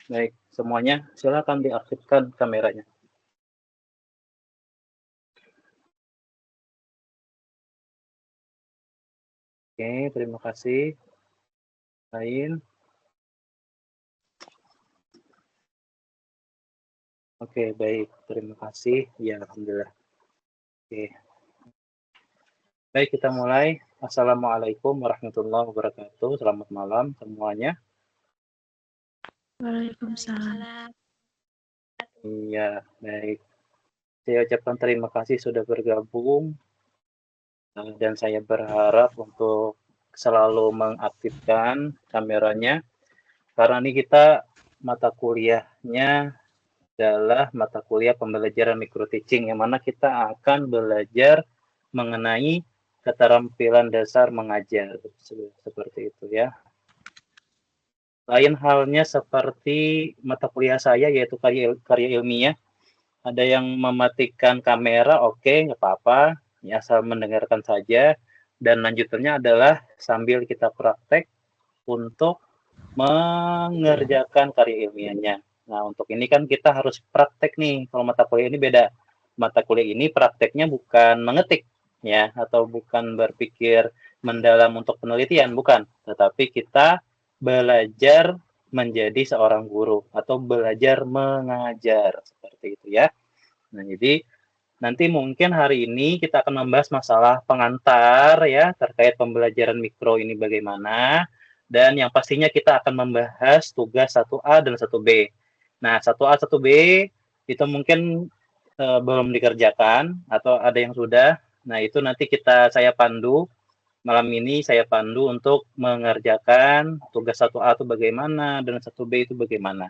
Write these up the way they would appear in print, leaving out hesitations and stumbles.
Baik, semuanya silakan diaktifkan kameranya. Oke, terima kasih. Lain. Oke, baik. Terima kasih. Ya, alhamdulillah. Oke. Baik, kita mulai. Assalamualaikum warahmatullahi wabarakatuh. Selamat malam semuanya. Waalaikumsalam. Iya, baik. Saya ucapkan terima kasih sudah bergabung dan saya berharap untuk selalu mengaktifkan kameranya karena ini kita mata kuliahnya adalah mata kuliah pembelajaran micro teaching yang mana kita akan belajar mengenai keterampilan dasar mengajar seperti itu ya. Lain halnya seperti mata kuliah saya yaitu karya ilmiah. Ada yang mematikan kamera, oke, nggak apa-apa, ya, asal mendengarkan saja. Dan lanjutannya adalah sambil kita praktek untuk mengerjakan karya ilmiahnya. Nah, untuk ini kan kita harus praktek nih. Kalau mata kuliah ini beda. Mata kuliah ini prakteknya bukan mengetik, ya, atau bukan berpikir mendalam untuk penelitian, bukan. Tetapi kita belajar menjadi seorang guru atau belajar mengajar seperti itu ya. Nah, jadi nanti mungkin hari ini kita akan membahas masalah pengantar ya terkait pembelajaran mikro ini bagaimana dan yang pastinya kita akan membahas tugas 1A dan 1B. Nah, 1A 1B itu mungkin belum dikerjakan atau ada yang sudah. Nah, itu nanti saya pandu malam ini saya pandu untuk mengerjakan tugas 1A itu bagaimana dan 1B itu bagaimana.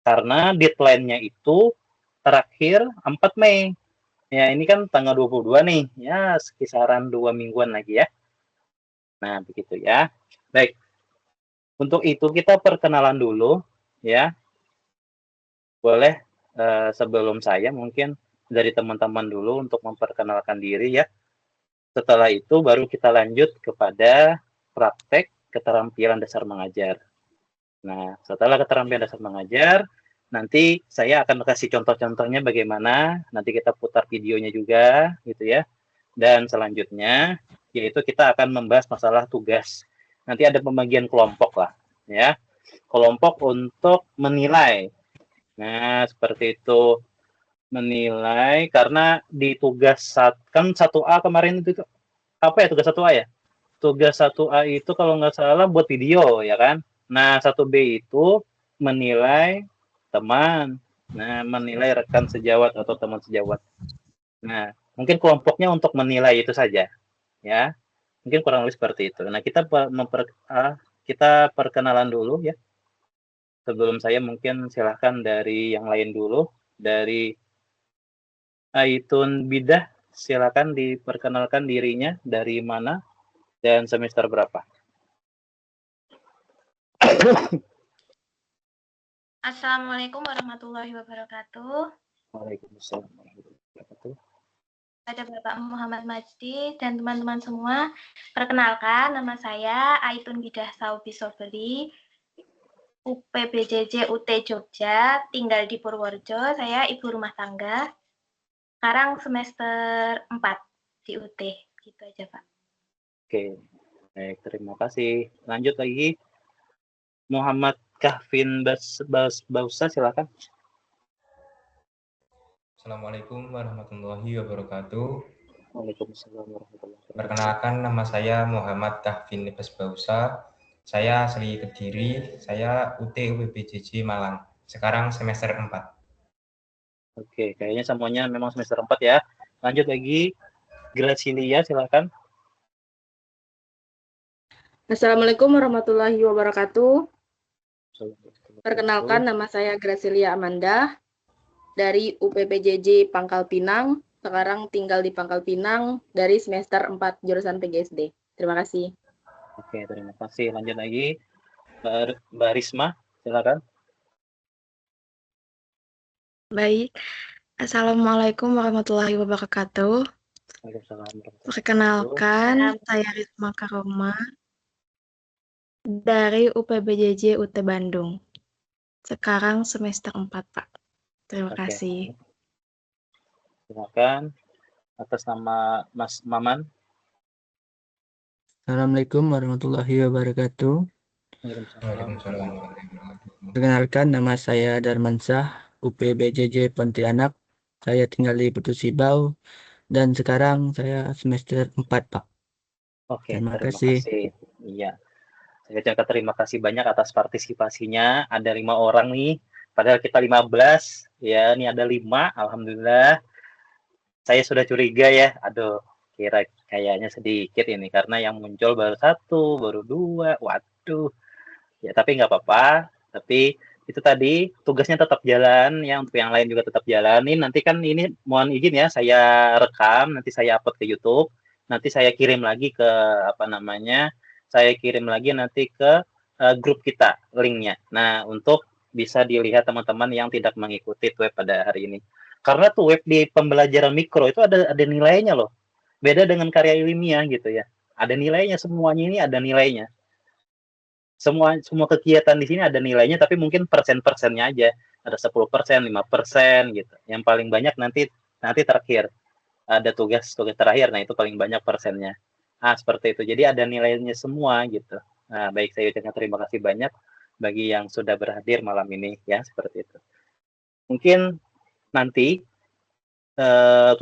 Karena deadline-nya itu terakhir 4 Mei. Ya, ini kan tanggal 22 nih. Ya, sekisaran 2 mingguan lagi ya. Nah, begitu ya. Baik. Untuk itu kita perkenalan dulu ya. Boleh sebelum saya mungkin dari teman-teman dulu untuk memperkenalkan diri ya. Setelah itu baru kita lanjut kepada praktek keterampilan dasar mengajar. Nah, setelah keterampilan dasar mengajar, nanti saya akan kasih contoh-contohnya bagaimana. Nanti kita putar videonya juga gitu ya. Dan selanjutnya yaitu kita akan membahas masalah tugas. Nanti ada pembagian kelompok lah, ya. Kelompok untuk menilai. Nah, seperti itu menilai karena di tugas kan 1A kemarin itu apa ya tugas 1A ya? Tugas 1A itu kalau nggak salah buat video ya kan. Nah, 1B itu menilai teman. Nah, menilai rekan sejawat atau teman sejawat. Nah, mungkin kelompoknya untuk menilai itu saja ya. Mungkin kurang lebih seperti itu. Nah, kita perkenalan dulu ya. Sebelum saya mungkin silahkan dari yang lain dulu. Dari Aitun Bidah, silakan diperkenalkan dirinya dari mana dan semester berapa. Assalamualaikum warahmatullahi wabarakatuh. Waalaikumsalam warahmatullahi wabarakatuh. Ada Bapak Muhammad Majdi dan teman-teman semua. Perkenalkan, nama saya Aitun Bidah Saubi Soberi, UPBJJ UT Jogja, tinggal di Purworejo. Saya ibu rumah tangga. Sekarang semester 4 di UT. Gitu aja, Pak. Oke, baik, terima kasih. Lanjut lagi, Muhammad Kahvin Bausa, silakan. Assalamualaikum warahmatullahi wabarakatuh. Waalaikumsalam warahmatullahi wabarakatuh. Perkenalkan, nama saya Muhammad Kahvin Bausa. Saya asli Kediri, saya UT UPBJJ Malang. Sekarang semester 4. Oke, kayaknya semuanya memang semester 4 ya. Lanjut lagi, Gracilia, silakan. Assalamualaikum warahmatullahi wabarakatuh. Perkenalkan, nama saya Gracilia Amanda dari UPPJJ Pangkal Pinang. Sekarang tinggal di Pangkal Pinang dari semester 4 jurusan PGSD. Terima kasih. Oke, terima kasih. Lanjut lagi, Mbak Risma, silakan. Baik. Assalamualaikum warahmatullahi wabarakatuh. Waalaikumsalam. Perkenalkan, saya Risma Karoma dari UPBJJ UT Bandung. sekarang semester 4, Pak. Terima Oke. kasih. Silakan atas nama Mas Maman. Assalamualaikum warahmatullahi wabarakatuh. Waalaikumsalam. Waalaikumsalam warahmatullahi wabarakatuh. Perkenalkan, nama saya Darmansyah, UPBJJ Pontianak. Saya tinggal di Putus Sibau dan sekarang saya semester 4, Pak. Oke, Terima terima kasih. kasih. Iya. Saya ucapkan terima kasih banyak atas partisipasinya. Ada 5 orang nih, padahal kita 15. Ya, ini ada 5. Alhamdulillah. Saya sudah curiga ya. Aduh, kayaknya sedikit ini karena yang muncul baru 1, baru 2. Waduh. Ya, tapi nggak apa-apa. Tapi itu tadi tugasnya tetap jalan ya, untuk yang lain juga tetap jalanin. Nanti kan ini mohon izin ya, saya rekam, nanti saya upload ke YouTube. Nanti saya kirim lagi ke apa namanya? Saya kirim lagi nanti ke grup kita linknya. Nah, untuk bisa dilihat teman-teman yang tidak mengikuti web pada hari ini. Karena tuh web di pembelajaran mikro itu ada nilainya loh. Beda dengan karya ilmiah gitu ya. Ada nilainya, semuanya ini ada nilainya. Semua kegiatan di sini ada nilainya, tapi mungkin persen-persennya aja. Ada 10%, 5% gitu. Yang paling banyak nanti terakhir. Ada tugas terakhir, nah itu paling banyak persennya. Seperti itu. Jadi ada nilainya semua gitu. Nah, baik, saya ucapkan terima kasih banyak bagi yang sudah berhadir malam ini ya, seperti itu. Mungkin nanti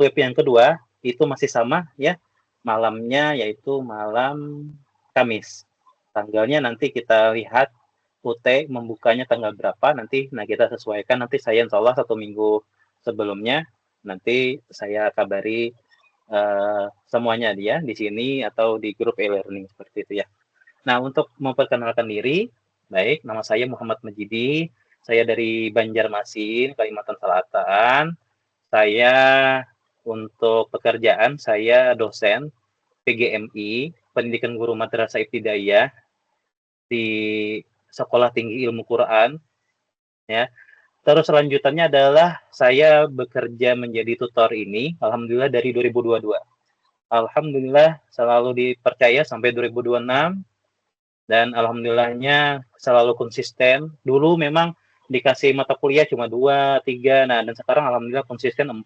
web yang kedua itu masih sama ya, malamnya yaitu malam Kamis. Tanggalnya nanti kita lihat UT membukanya tanggal berapa nanti. Nah, kita sesuaikan nanti. Saya insya Allah 1 minggu sebelumnya nanti saya kabari semuanya dia di sini atau di grup e-learning seperti itu ya. Nah, untuk memperkenalkan diri, baik, nama saya Muhammad Majidi. Saya dari Banjarmasin, Kalimantan Selatan. Saya untuk pekerjaan saya dosen PGMI, Pendidikan Guru Madrasah Ibtidaiyah di Sekolah Tinggi Ilmu Quran ya. Terus lanjutannya adalah saya bekerja menjadi tutor ini alhamdulillah dari 2022. Alhamdulillah selalu dipercaya sampai 2026 dan alhamdulillahnya selalu konsisten. Dulu memang dikasih mata kuliah cuma 2, 3, nah dan sekarang alhamdulillah konsisten 4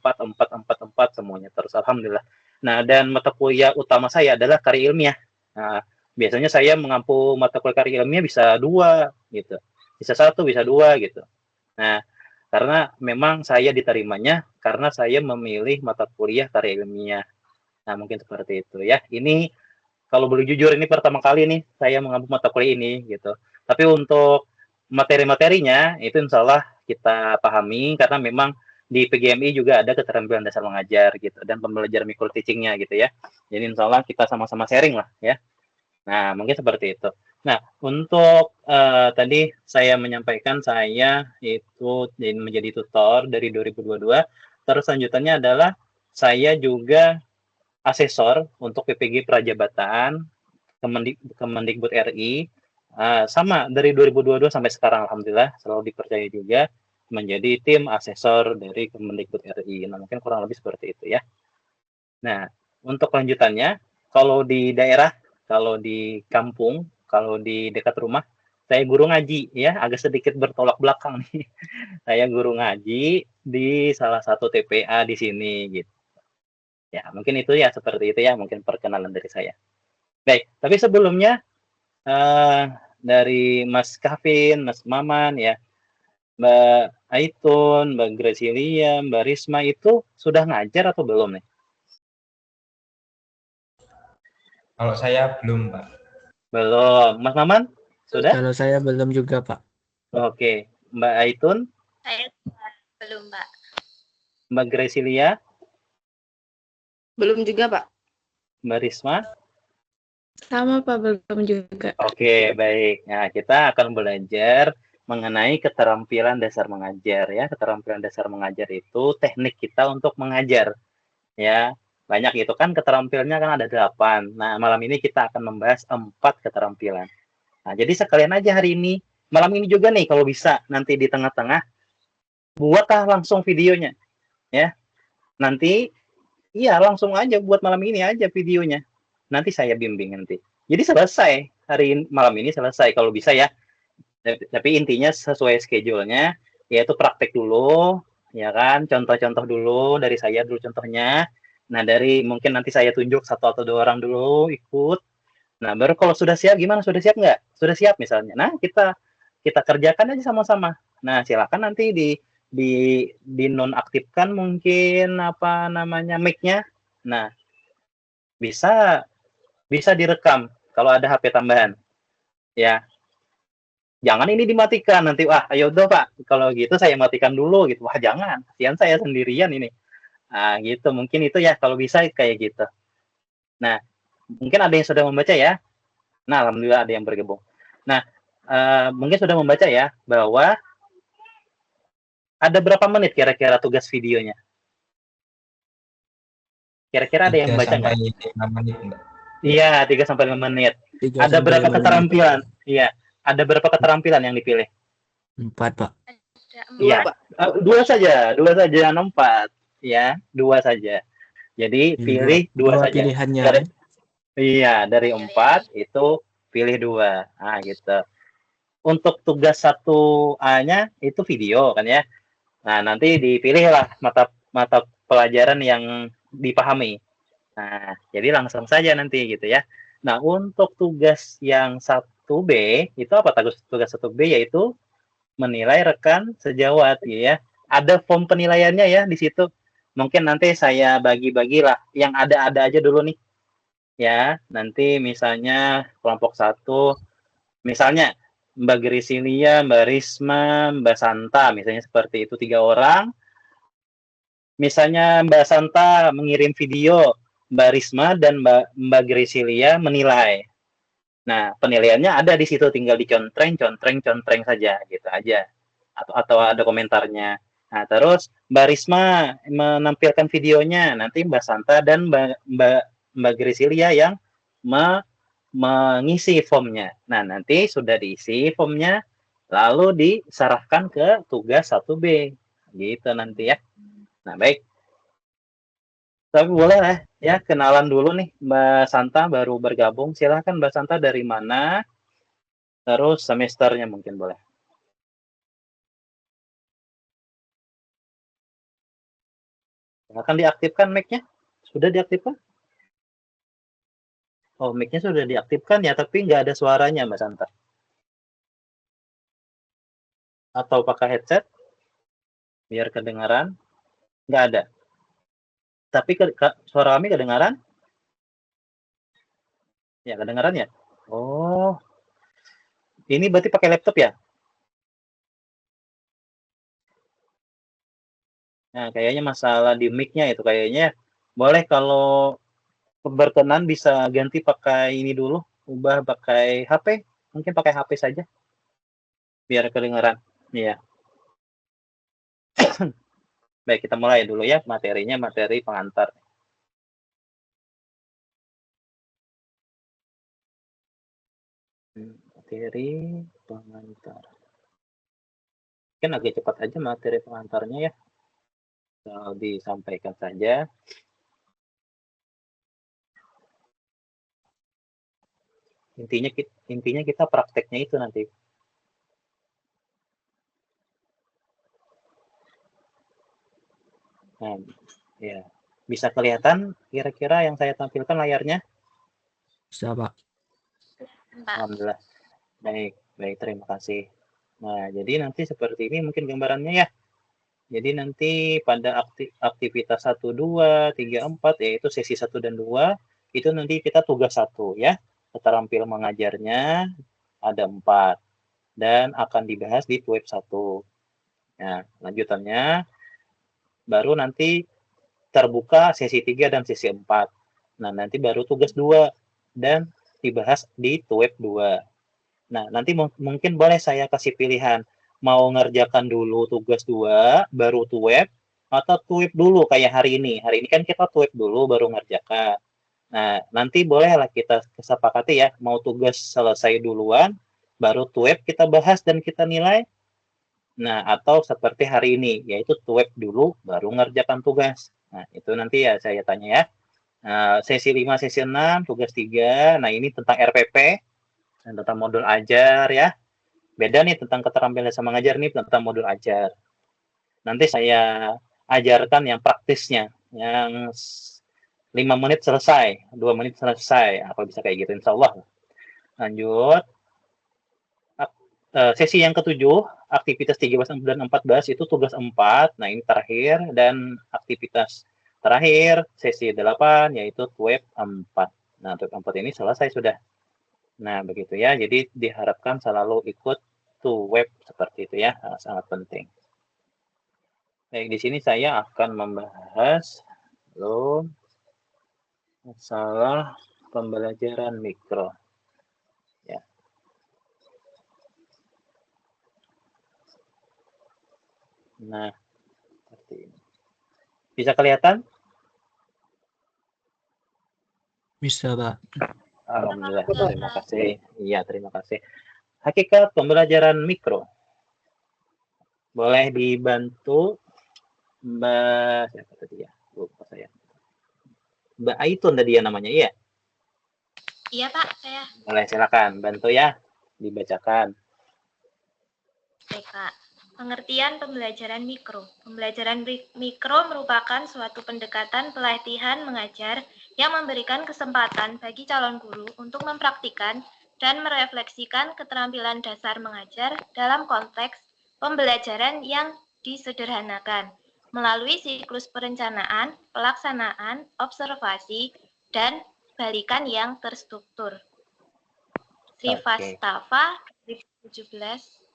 semuanya terus alhamdulillah. Nah, dan mata kuliah utama saya adalah karya ilmiah. Nah, biasanya saya mengampu mata kuliah karya ilmiah bisa 2 gitu. Bisa 1, bisa 2 gitu. Nah, karena memang saya diterimanya karena saya memilih mata kuliah karya ilmiah. Nah, mungkin seperti itu ya. Ini kalau boleh jujur ini pertama kali nih saya mengampu mata kuliah ini gitu. Tapi untuk materi-materinya itu insya Allah kita pahami karena memang di PGMI juga ada keterampilan dasar mengajar gitu dan pembelajaran micro teaching-nya gitu ya. Jadi insya Allah kita sama-sama sharing lah ya. Nah, mungkin seperti itu. Nah, untuk tadi saya menyampaikan saya itu menjadi tutor dari 2022. Terus lanjutannya adalah saya juga asesor untuk PPG Prajabatan Kemendikbud RI. Sama dari 2022 sampai sekarang alhamdulillah selalu dipercaya juga menjadi tim asesor dari Kemendikbud RI. Nah, mungkin kurang lebih seperti itu ya. Nah, untuk lanjutannya kalau di daerah, kalau di kampung, kalau di dekat rumah, saya guru ngaji ya, agak sedikit bertolak belakang nih. Saya guru ngaji di salah satu TPA di sini gitu. Ya, mungkin itu ya, seperti itu ya, mungkin perkenalan dari saya. Baik, tapi sebelumnya dari Mas Kavin, Mas Maman ya, Mbak Aitun, Mbak Gracilia, Mbak Risma itu sudah ngajar atau belum nih? Kalau saya belum, Pak. Belum. Mas Maman? Sudah? Kalau saya belum juga, Pak. Oke. Mbak Aitun? Saya belum, Mbak. Mbak Gracilia? Belum juga, Pak. Mbak Risma? Sama, Pak, belum juga. Oke, baik. Nah, kita akan belajar mengenai keterampilan dasar mengajar ya. Keterampilan dasar mengajar itu teknik kita untuk mengajar. Ya, banyak itu kan keterampilannya kan ada 8. Nah, malam ini kita akan membahas 4 keterampilan. Nah, jadi sekalian aja hari ini, malam ini juga nih kalau bisa nanti di tengah-tengah buatlah langsung videonya. Ya. Nanti iya, langsung aja buat malam ini aja videonya. Nanti saya bimbing nanti. Jadi selesai malam ini selesai kalau bisa ya. Tapi intinya sesuai schedule-nya, yaitu praktek dulu, ya kan? Contoh-contoh dulu dari saya dulu contohnya. Nah, dari mungkin nanti saya tunjuk satu atau dua orang dulu ikut. Nah, baru kalau sudah siap gimana? Sudah siap nggak? Sudah siap misalnya. Nah, kita kita kerjakan aja sama-sama. Nah, silakan nanti di nonaktifkan mungkin apa namanya mic-nya. Nah, bisa bisa direkam kalau ada HP tambahan. Ya, jangan ini dimatikan nanti. Wah, ayo dong Pak. Kalau gitu saya matikan dulu gitu. Wah, jangan. Kasihan saya sendirian ini. Nah, gitu. Mungkin itu ya kalau bisa kayak gitu. Nah, mungkin ada yang sudah membaca ya. Nah, alhamdulillah ada yang bergabung. Nah, mungkin sudah membaca ya bahwa ada berapa menit kira-kira tugas videonya? Kira-kira ada yang 3 baca sampai nggak? 5 menit, Mbak. Iya, 3 sampai 5 menit. 3 Ada sampai berapa 5 menit. keterampilan? Iya, ada berapa keterampilan yang dipilih? 4, Pak. Ada Iya, empat. dua saja, 4. Ya, 2 saja. Jadi pilih 2 Dua saja. pilihannya. Iya, dari 4 itu pilih 2. Nah, gitu. Untuk tugas 1A-nya itu video kan ya. Nah, nanti dipilihlah mata mata pelajaran yang dipahami. Nah, jadi langsung saja nanti gitu ya. Nah, untuk tugas yang 1B itu apa tugas 1B yaitu menilai rekan sejawat ya. Ada form penilaiannya ya di situ. Mungkin nanti saya bagi-bagilah yang ada-ada aja dulu nih. Ya, nanti misalnya kelompok 1 misalnya Mbak Grisilia, Mbak Risma, Mbak Santa misalnya seperti itu 3 orang. Misalnya Mbak Santa mengirim video, Mbak Risma dan Mbak Grisilia menilai. Nah, penilaiannya ada di situ, tinggal contreng saja, gitu aja. Atau ada komentarnya. Nah, terus Mbak Risma menampilkan videonya, nanti Mbak Santa dan Mbak Grisilia yang mengisi formnya. Nah, nanti sudah diisi formnya, lalu diserahkan ke tugas 1B. Gitu nanti ya. Nah, baik. Tapi boleh lah ya kenalan dulu nih Mbak Santa baru bergabung. Silahkan Mbak Santa dari mana? Terus semesternya mungkin boleh. Akan diaktifkan mic-nya? Sudah diaktifkan? Oh, mic-nya sudah diaktifkan ya, tapi nggak ada suaranya Mbak Santa. Atau pakai headset? Biar kedengaran? Nggak ada. Tapi suara kami kedengaran? Ya, kedengaran ya? Oh, ini berarti pakai laptop ya? Nah, kayaknya masalah di mic-nya itu kayaknya. Boleh kalau berkenan bisa ganti pakai ini dulu, ubah pakai HP, mungkin pakai HP saja, biar kedengaran. Iya. Baik, kita mulai dulu ya materinya, materi pengantar. Materi pengantar. Mungkin agak cepat aja materi pengantarnya ya. Kalau disampaikan saja. Intinya kita prakteknya itu nanti. Nah, ya. Bisa kelihatan kira-kira yang saya tampilkan layarnya? Bisa, Pak. Alhamdulillah. Baik, terima kasih. Nah, jadi nanti seperti ini mungkin gambarannya ya. Jadi nanti pada aktivitas 1, 2, 3, 4, yaitu sesi 1 dan 2, itu nanti kita tugas 1 ya. Keterampilan mengajarnya ada 4 dan akan dibahas di web 1. Nah, lanjutannya baru nanti terbuka sesi 3 dan sesi 4. Nah, nanti baru tugas 2 dan dibahas di web 2. Nah, nanti mungkin boleh saya kasih pilihan, mau ngerjakan dulu tugas 2, baru web, atau web dulu kayak hari ini. Hari ini kan kita web dulu, baru ngerjakan. Nah, nanti bolehlah kita kesepakati ya, mau tugas selesai duluan, baru web kita bahas dan kita nilai. Nah, atau seperti hari ini, yaitu web dulu, baru ngerjakan tugas. Nah, itu nanti ya saya tanya ya. Sesi 5, sesi 6, tugas 3, nah ini tentang RPP, tentang modul ajar ya. Beda nih tentang keterampilan dasar mengajar nih tentang modul ajar. Nanti saya ajarkan yang praktisnya, yang 5 menit selesai, 2 menit selesai. Kalau bisa kayak gitu, insya Allah. Lanjut. Sesi yang ketujuh, aktivitas 13 dan 14 itu tugas 4. Nah, ini terakhir. Dan aktivitas terakhir, sesi 8, yaitu web 4. Nah, web 4 ini selesai sudah. Nah, begitu ya. Jadi, diharapkan selalu ikut web seperti itu ya. Sangat penting. Baik, di sini saya akan membahas masalah pembelajaran mikro. Ya. Nah, seperti ini. Bisa kelihatan? Bisa, Pak. Alhamdulillah, terima kasih. Iya, terima kasih. Hakikat pembelajaran mikro. Boleh dibantu Mbak siapa tadi ya? Lupa saya. Mbak Aitun tadi ya namanya, iya? Iya, Pak, saya. Boleh, silakan bantu ya, dibacakan. Baik, Pak. Pengertian pembelajaran mikro. Pembelajaran mikro merupakan suatu pendekatan pelatihan mengajar yang memberikan kesempatan bagi calon guru untuk mempraktikkan dan merefleksikan keterampilan dasar mengajar dalam konteks pembelajaran yang disederhanakan melalui siklus perencanaan, pelaksanaan, observasi, dan balikan yang terstruktur. Srivastava 2017.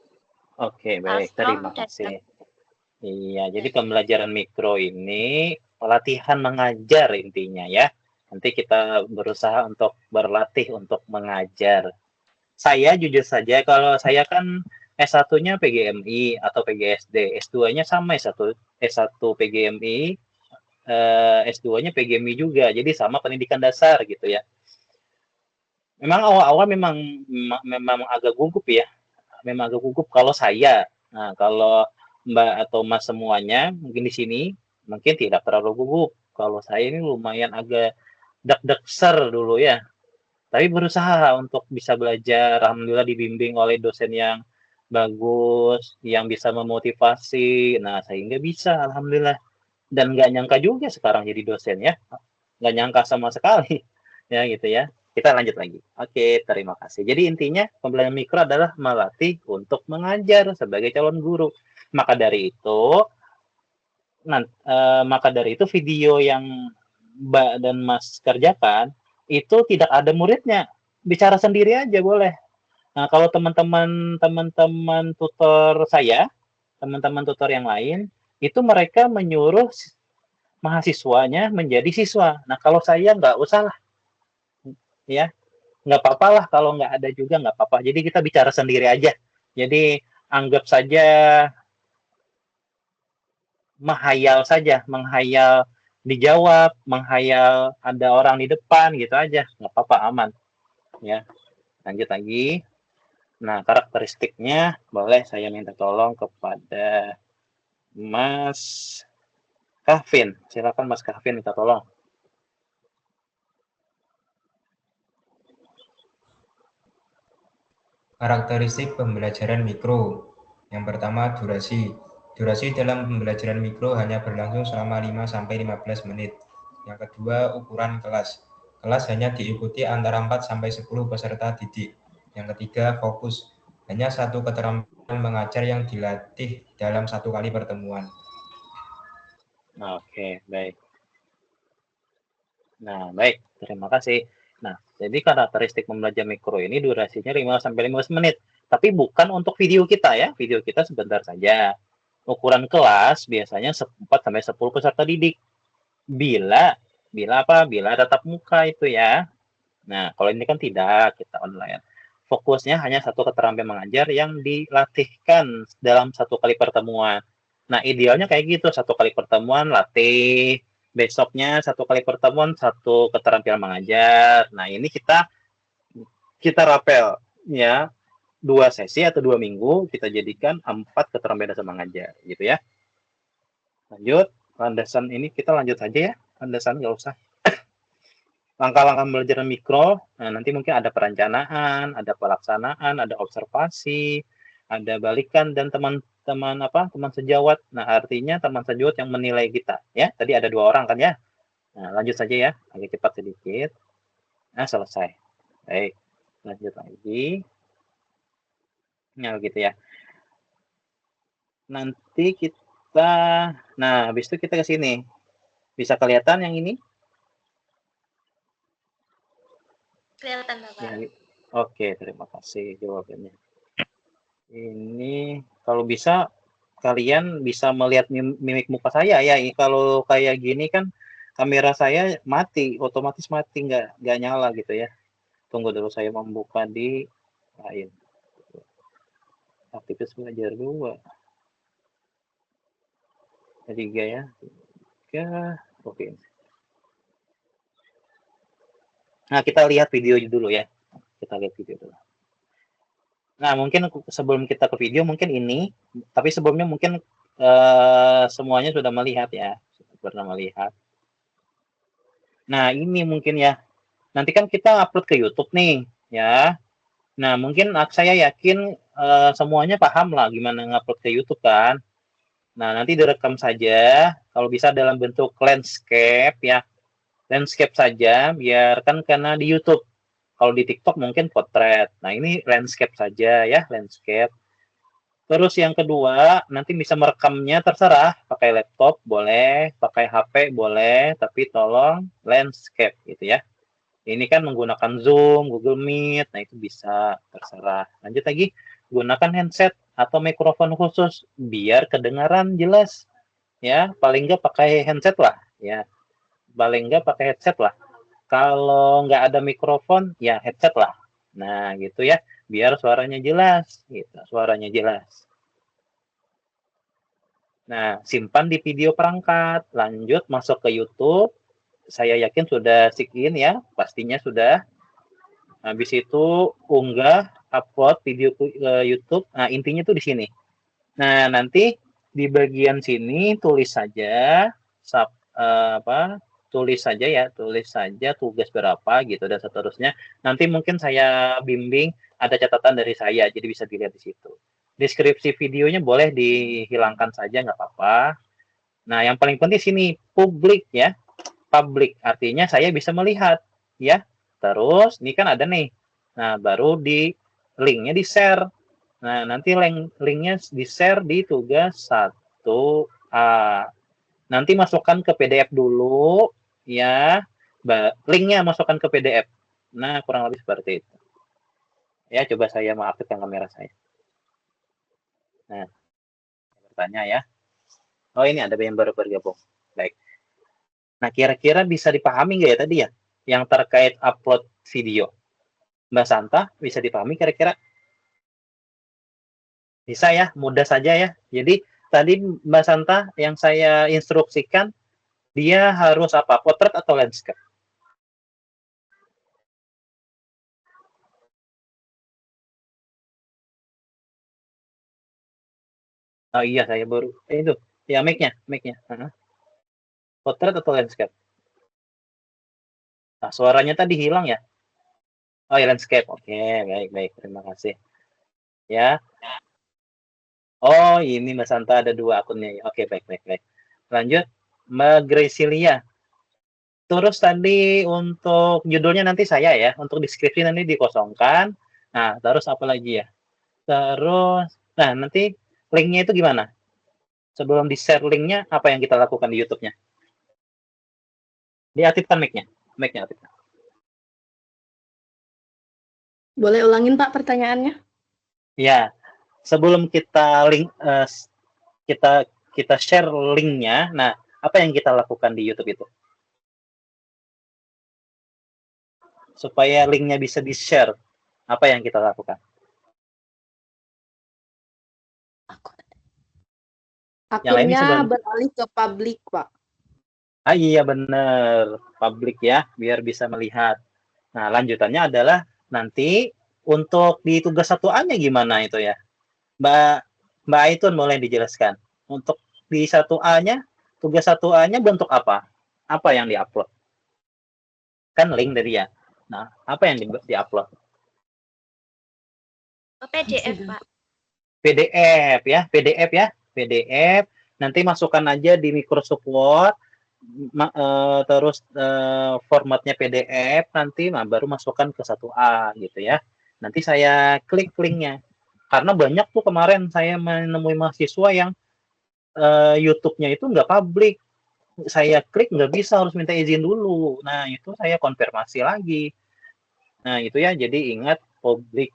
Oke, baik. Terima kasih. Iya, jadi pembelajaran mikro ini pelatihan mengajar intinya ya. Nanti kita berusaha untuk berlatih untuk mengajar. Saya jujur saja, kalau saya kan S1-nya PGMI atau PGSD, S2-nya sama S1 PGMI, S2-nya PGMI juga, jadi sama pendidikan dasar gitu ya. Memang awal-awal memang agak gugup ya, memang agak gugup kalau saya. Nah, kalau Mbak atau Mas semuanya mungkin di sini mungkin tidak terlalu gugup. Kalau saya ini lumayan agak deg-deger dulu ya. Tapi berusaha untuk bisa belajar. Alhamdulillah dibimbing oleh dosen yang bagus, yang bisa memotivasi. Nah, sehingga bisa alhamdulillah. Dan nggak nyangka juga sekarang jadi dosen ya. Nggak nyangka sama sekali. Ya gitu ya. Kita lanjut lagi. Oke, terima kasih. Jadi intinya pembelajaran mikro adalah melatih untuk mengajar sebagai calon guru. Maka dari itu video yang Mbak dan Mas kerjakan itu tidak ada muridnya. Bicara sendiri aja boleh. Nah, kalau teman-teman tutor saya, teman-teman tutor yang lain, itu mereka menyuruh mahasiswanya menjadi siswa. Nah, kalau saya nggak usah lah. Ya, nggak apa-apa lah kalau nggak ada juga nggak apa-apa. Jadi kita bicara sendiri aja. Jadi anggap saja menghayal dijawab, menghayal ada orang di depan gitu aja, nggak apa-apa, aman. Ya, lanjut lagi. Nah, karakteristiknya boleh saya minta tolong kepada Mas Kavin. Silakan Mas Kavin minta tolong. Karakteristik pembelajaran mikro. Yang pertama, durasi. Durasi dalam pembelajaran mikro hanya berlangsung selama 5-15 menit. Yang kedua, ukuran kelas. Kelas hanya diikuti antara 4-10 peserta didik. Yang ketiga, fokus. Hanya satu keterampilan mengajar yang dilatih dalam satu kali pertemuan. Oke, baik. Nah, baik. Terima kasih. Nah, jadi karakteristik pembelajaran mikro ini durasinya 5-15 menit. Tapi bukan untuk video kita ya. Video kita sebentar saja. Ukuran kelas biasanya 4-10 peserta didik. Bila tatap muka itu ya. Nah, kalau ini kan tidak, kita online. Fokusnya hanya satu keterampilan mengajar yang dilatihkan dalam satu kali pertemuan. Nah, idealnya kayak gitu, satu kali pertemuan latih, besoknya satu kali pertemuan satu keterampilan mengajar. Nah, ini kita rapel ya, 2 sesi atau 2 minggu kita jadikan 4 keterampilan dasar mengajar gitu ya. Lanjut, landasan ini kita lanjut aja ya, landasan nggak usah. Langkah-langkah pembelajaran mikro, nah nanti mungkin ada perencanaan, ada pelaksanaan, ada observasi, ada balikan dan teman-teman teman sejawat. Nah, artinya teman sejawat yang menilai kita ya. Tadi ada 2 orang kan ya. Nah, lanjut saja ya, agak cepat sedikit. Nah, selesai. Baik, lanjut lagi. Nah, gitu ya. Nanti kita, nah, habis itu kita ke sini. Bisa kelihatan yang ini? Kelihatan, Bapak. Ya, oke, terima kasih jawabannya. Ini kalau bisa kalian bisa melihat mimik muka saya ya. Kalau kayak gini kan kamera saya mati, otomatis mati, nggak nyala gitu ya. Tunggu dulu saya membuka di lain. Aktivitas belajar 2. 3 ya. 3. Oke. Nah, kita lihat video dulu ya. Kita lihat video dulu. Nah, mungkin sebelum kita ke video mungkin ini, tapi sebelumnya mungkin semuanya sudah melihat ya, sudah pernah melihat. Nah, ini mungkin ya. Nanti kan kita upload ke YouTube nih, ya. Nah, mungkin saya yakin semuanya paham lah gimana ngupload ke YouTube kan. Nah, nanti direkam saja, kalau bisa dalam bentuk landscape ya. Landscape saja, biar kan karena di YouTube. Kalau di TikTok mungkin potret. Nah, ini landscape saja ya, landscape. Terus yang kedua, nanti bisa merekamnya terserah, pakai laptop boleh, pakai HP boleh, tapi tolong landscape gitu ya. Ini kan menggunakan Zoom, Google Meet, nah itu bisa, terserah. Lanjut lagi, gunakan handset atau mikrofon khusus biar kedengaran jelas. Ya, paling nggak pakai handset lah, ya. Paling nggak pakai headset lah. Kalau nggak ada mikrofon, ya headset lah. Nah, gitu ya, biar suaranya jelas, gitu. Suaranya jelas. Nah, simpan di video perangkat. Lanjut masuk ke YouTube. Saya yakin sudah sign in ya, pastinya sudah. Habis itu unggah, upload video ke YouTube. Nah, intinya tuh di sini. Nah, nanti di bagian sini tulis saja tulis saja ya, tulis saja tugas berapa gitu dan seterusnya. Nanti mungkin saya bimbing, ada catatan dari saya, jadi bisa dilihat di situ. Deskripsi videonya boleh dihilangkan saja, nggak apa-apa. Nah, yang paling penting sini publik ya, publik artinya saya bisa melihat ya. Terus ini kan ada nih. Nah, baru di linknya di share. Nah, nanti linknya di share di tugas 1A. Nanti masukkan ke PDF dulu ya. Linknya masukkan ke PDF. Nah, kurang lebih seperti itu. Ya, coba saya mau aktifkan kamera saya. Nah, bertanya ya. Oh, ini ada yang baru bergabung. Baik. Nah, kira-kira bisa dipahami nggak ya tadi ya? Yang terkait upload video. Mbak Santa, bisa dipahami kira-kira? Bisa ya, mudah saja ya. Jadi, tadi Mbak Santa yang saya instruksikan, dia harus apa? Potret atau landscape? Oh iya, saya baru. Itu, ya mic-nya. Potret atau landscape? Nah, suaranya tadi hilang ya? Oh ya, landscape. Oke, baik. Terima kasih. Ya. Oh, ini Mbak Santa ada 2 akunnya. Oke, baik. Lanjut, Mbak Gracilia. Terus tadi untuk judulnya nanti saya ya, untuk deskripsi nanti dikosongkan. Nah, terus apa lagi ya? Terus, nah nanti linknya itu gimana? Sebelum di-share linknya, apa yang kita lakukan di YouTube-nya? Diaktifkan mic-nya. Mic-nya aktifkan. Boleh ulangin Pak pertanyaannya? Ya, sebelum kita kita share linknya, nah apa yang kita lakukan di YouTube itu? Supaya linknya bisa di-share, apa yang kita lakukan? Akunnya beralih ke publik, Pak. Ah iya benar, publik ya, biar bisa melihat. Nah, lanjutannya adalah nanti untuk di tugas 1A-nya gimana itu ya? Mbak Aitun boleh dijelaskan. Untuk di 1A-nya, tugas 1A-nya bentuk apa? Apa yang di-upload? Kan link dari ya. Nah, apa yang di-upload? PDF, Pak. PDF ya, PDF. Nanti masukkan aja di Microsoft Word, terus formatnya PDF, nanti baru masukkan ke 1A gitu ya. Nanti saya klik linknya. Karena banyak tuh kemarin saya menemui mahasiswa yang YouTube-nya itu nggak publik. Saya klik nggak bisa, harus minta izin dulu. Nah, itu saya konfirmasi lagi. Nah, itu ya, jadi ingat publik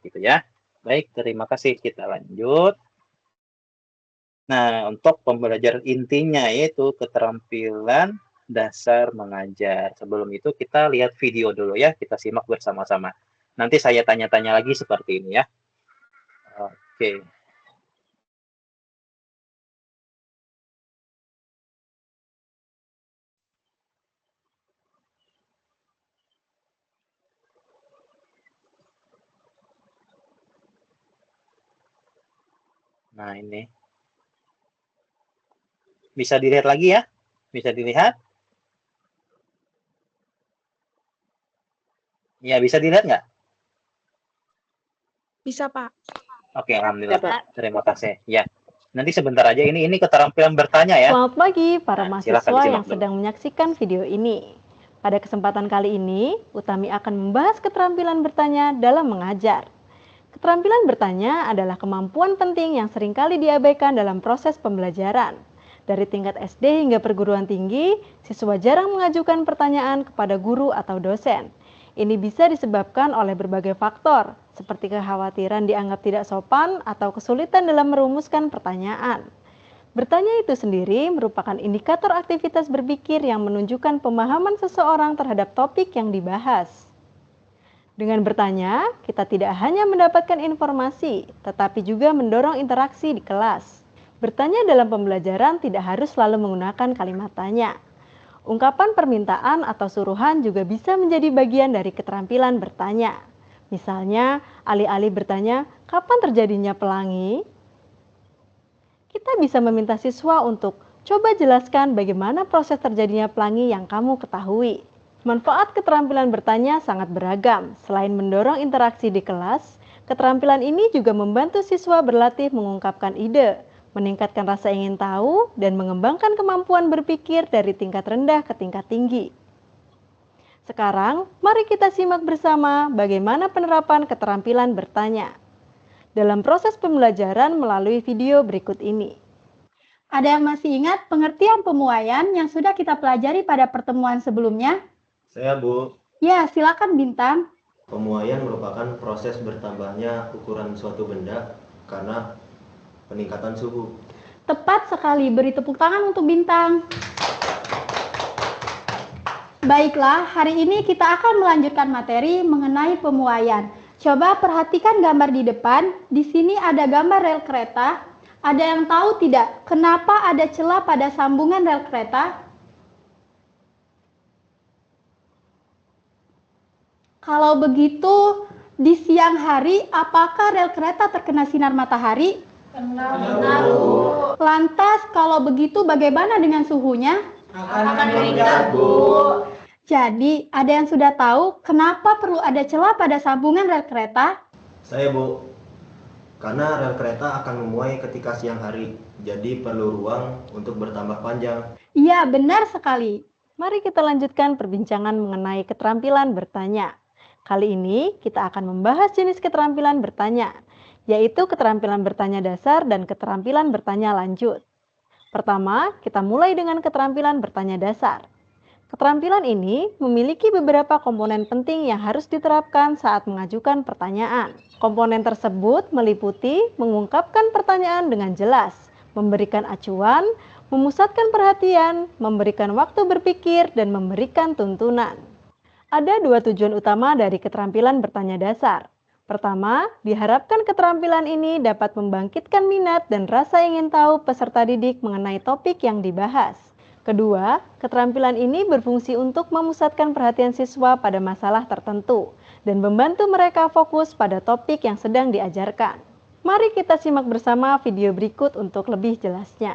gitu ya. Baik, terima kasih. Kita lanjut. Nah, untuk pembelajaran intinya yaitu keterampilan dasar mengajar. Sebelum itu kita lihat video dulu ya, kita simak bersama-sama. Nanti saya tanya-tanya lagi seperti ini ya. Oke. Nah, ini. Bisa dilihat lagi ya? Bisa dilihat? Ya, bisa dilihat nggak? Bisa, Pak. Oke, alhamdulillah. Ya, Pak. Terima kasih. Ya. Nanti sebentar aja ini keterampilan bertanya ya. Selamat pagi para Nah, silakan mahasiswa disimak yang dulu. sedang menyaksikan video ini. Pada kesempatan kali ini, Utami akan membahas keterampilan bertanya dalam mengajar. Keterampilan bertanya adalah kemampuan penting yang seringkali diabaikan dalam proses pembelajaran. Dari tingkat SD hingga perguruan tinggi, siswa jarang mengajukan pertanyaan kepada guru atau dosen. Ini bisa disebabkan oleh berbagai faktor, seperti kekhawatiran dianggap tidak sopan atau kesulitan dalam merumuskan pertanyaan. Bertanya itu sendiri merupakan indikator aktivitas berpikir yang menunjukkan pemahaman seseorang terhadap topik yang dibahas. Dengan bertanya, kita tidak hanya mendapatkan informasi, tetapi juga mendorong interaksi di kelas. Bertanya dalam pembelajaran tidak harus selalu menggunakan kalimat tanya. Ungkapan permintaan atau suruhan juga bisa menjadi bagian dari keterampilan bertanya. Misalnya, alih-alih bertanya, kapan terjadinya pelangi? Kita bisa meminta siswa untuk coba jelaskan bagaimana proses terjadinya pelangi yang kamu ketahui. Manfaat keterampilan bertanya sangat beragam. Selain mendorong interaksi di kelas, keterampilan ini juga membantu siswa berlatih mengungkapkan ide, meningkatkan rasa ingin tahu, dan mengembangkan kemampuan berpikir dari tingkat rendah ke tingkat tinggi. Sekarang, mari kita simak bersama bagaimana penerapan keterampilan bertanya dalam proses pembelajaran melalui video berikut ini. Ada yang masih ingat pengertian pemuaian yang sudah kita pelajari pada pertemuan sebelumnya? Saya, Bu. Ya, silakan Bintang. Pemuaian merupakan proses bertambahnya ukuran suatu benda karena peningkatan suhu. Tepat sekali, beri tepuk tangan untuk Bintang. Baiklah, hari ini kita akan melanjutkan materi mengenai pemuaian. Coba perhatikan gambar di depan. Di sini ada gambar rel kereta. Ada yang tahu tidak kenapa ada celah pada sambungan rel kereta? Kalau begitu, di siang hari apakah rel kereta terkena sinar matahari? Benar, Bu. Lantas, kalau begitu bagaimana dengan suhunya? Akan meningkat, Bu. Jadi, ada yang sudah tahu kenapa perlu ada celah pada sambungan rel kereta? Saya, Bu. Karena rel kereta akan memuai ketika siang hari, jadi perlu ruang untuk bertambah panjang. Iya, benar sekali. Mari kita lanjutkan perbincangan mengenai keterampilan bertanya. Kali ini kita akan membahas jenis keterampilan bertanya, yaitu keterampilan bertanya dasar dan keterampilan bertanya lanjut. Pertama, kita mulai dengan keterampilan bertanya dasar. Keterampilan ini memiliki beberapa komponen penting yang harus diterapkan saat mengajukan pertanyaan. Komponen tersebut meliputi mengungkapkan pertanyaan dengan jelas, memberikan acuan, memusatkan perhatian, memberikan waktu berpikir, dan memberikan tuntunan. Ada dua tujuan utama dari keterampilan bertanya dasar. Pertama, diharapkan keterampilan ini dapat membangkitkan minat dan rasa ingin tahu peserta didik mengenai topik yang dibahas. Kedua, keterampilan ini berfungsi untuk memusatkan perhatian siswa pada masalah tertentu dan membantu mereka fokus pada topik yang sedang diajarkan. Mari kita simak bersama video berikut untuk lebih jelasnya.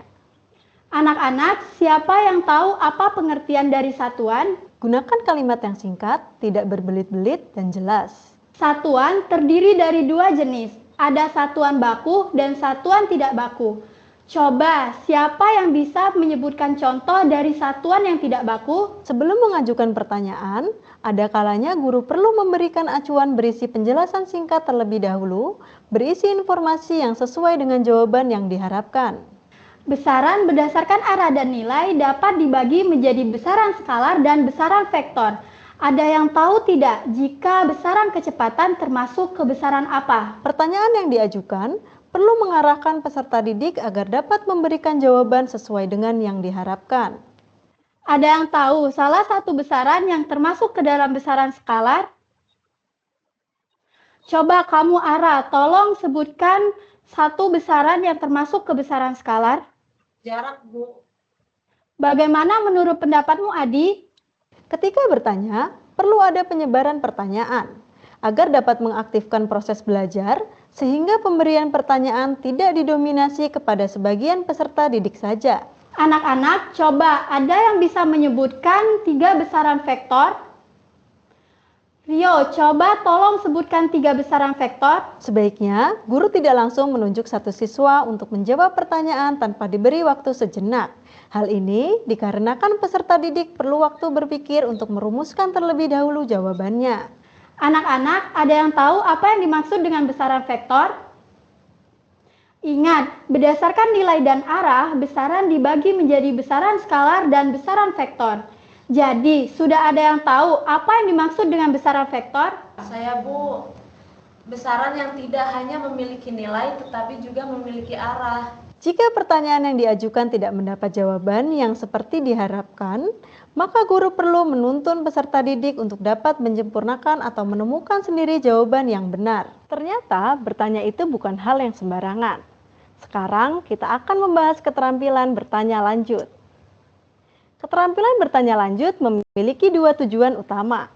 Anak-anak, siapa yang tahu apa pengertian dari satuan? Gunakan kalimat yang singkat, tidak berbelit-belit, dan jelas. Satuan terdiri dari dua jenis. Ada satuan baku dan satuan tidak baku. Coba, siapa yang bisa menyebutkan contoh dari satuan yang tidak baku? Sebelum mengajukan pertanyaan, ada kalanya guru perlu memberikan acuan berisi penjelasan singkat terlebih dahulu, berisi informasi yang sesuai dengan jawaban yang diharapkan. Besaran berdasarkan arah dan nilai dapat dibagi menjadi besaran skalar dan besaran vektor. Ada yang tahu tidak jika besaran kecepatan termasuk ke besaran apa? Pertanyaan yang diajukan perlu mengarahkan peserta didik agar dapat memberikan jawaban sesuai dengan yang diharapkan. Ada yang tahu salah satu besaran yang termasuk ke dalam besaran skalar? Coba kamu Ara, tolong sebutkan satu besaran yang termasuk ke besaran skalar. Jarak, Bu. Bagaimana menurut pendapatmu, Adi? Ketika bertanya, perlu ada penyebaran pertanyaan agar dapat mengaktifkan proses belajar sehingga pemberian pertanyaan tidak didominasi kepada sebagian peserta didik saja. Anak-anak, coba ada yang bisa menyebutkan 3 besaran vektor? Rio, coba tolong sebutkan 3 besaran vektor. Sebaiknya, guru tidak langsung menunjuk satu siswa untuk menjawab pertanyaan tanpa diberi waktu sejenak. Hal ini dikarenakan peserta didik perlu waktu berpikir untuk merumuskan terlebih dahulu jawabannya. Anak-anak, ada yang tahu apa yang dimaksud dengan besaran vektor? Ingat, berdasarkan nilai dan arah, besaran dibagi menjadi besaran skalar dan besaran vektor. Jadi, sudah ada yang tahu apa yang dimaksud dengan besaran vektor? Saya, Bu. Besaran yang tidak hanya memiliki nilai tetapi juga memiliki arah. Jika pertanyaan yang diajukan tidak mendapat jawaban yang seperti diharapkan, maka guru perlu menuntun peserta didik untuk dapat menyempurnakan atau menemukan sendiri jawaban yang benar. Ternyata bertanya itu bukan hal yang sembarangan. Sekarang kita akan membahas keterampilan bertanya lanjut. Keterampilan bertanya lanjut memiliki 2 tujuan utama.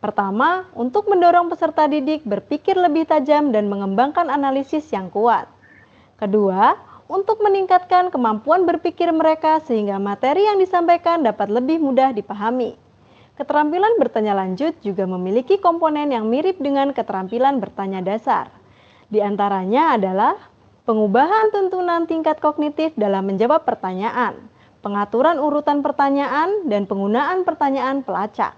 Pertama, untuk mendorong peserta didik berpikir lebih tajam dan mengembangkan analisis yang kuat. Kedua, untuk meningkatkan kemampuan berpikir mereka sehingga materi yang disampaikan dapat lebih mudah dipahami. Keterampilan bertanya lanjut juga memiliki komponen yang mirip dengan keterampilan bertanya dasar. Di antaranya adalah pengubahan tuntunan tingkat kognitif dalam menjawab pertanyaan, pengaturan urutan pertanyaan, dan penggunaan pertanyaan pelacak.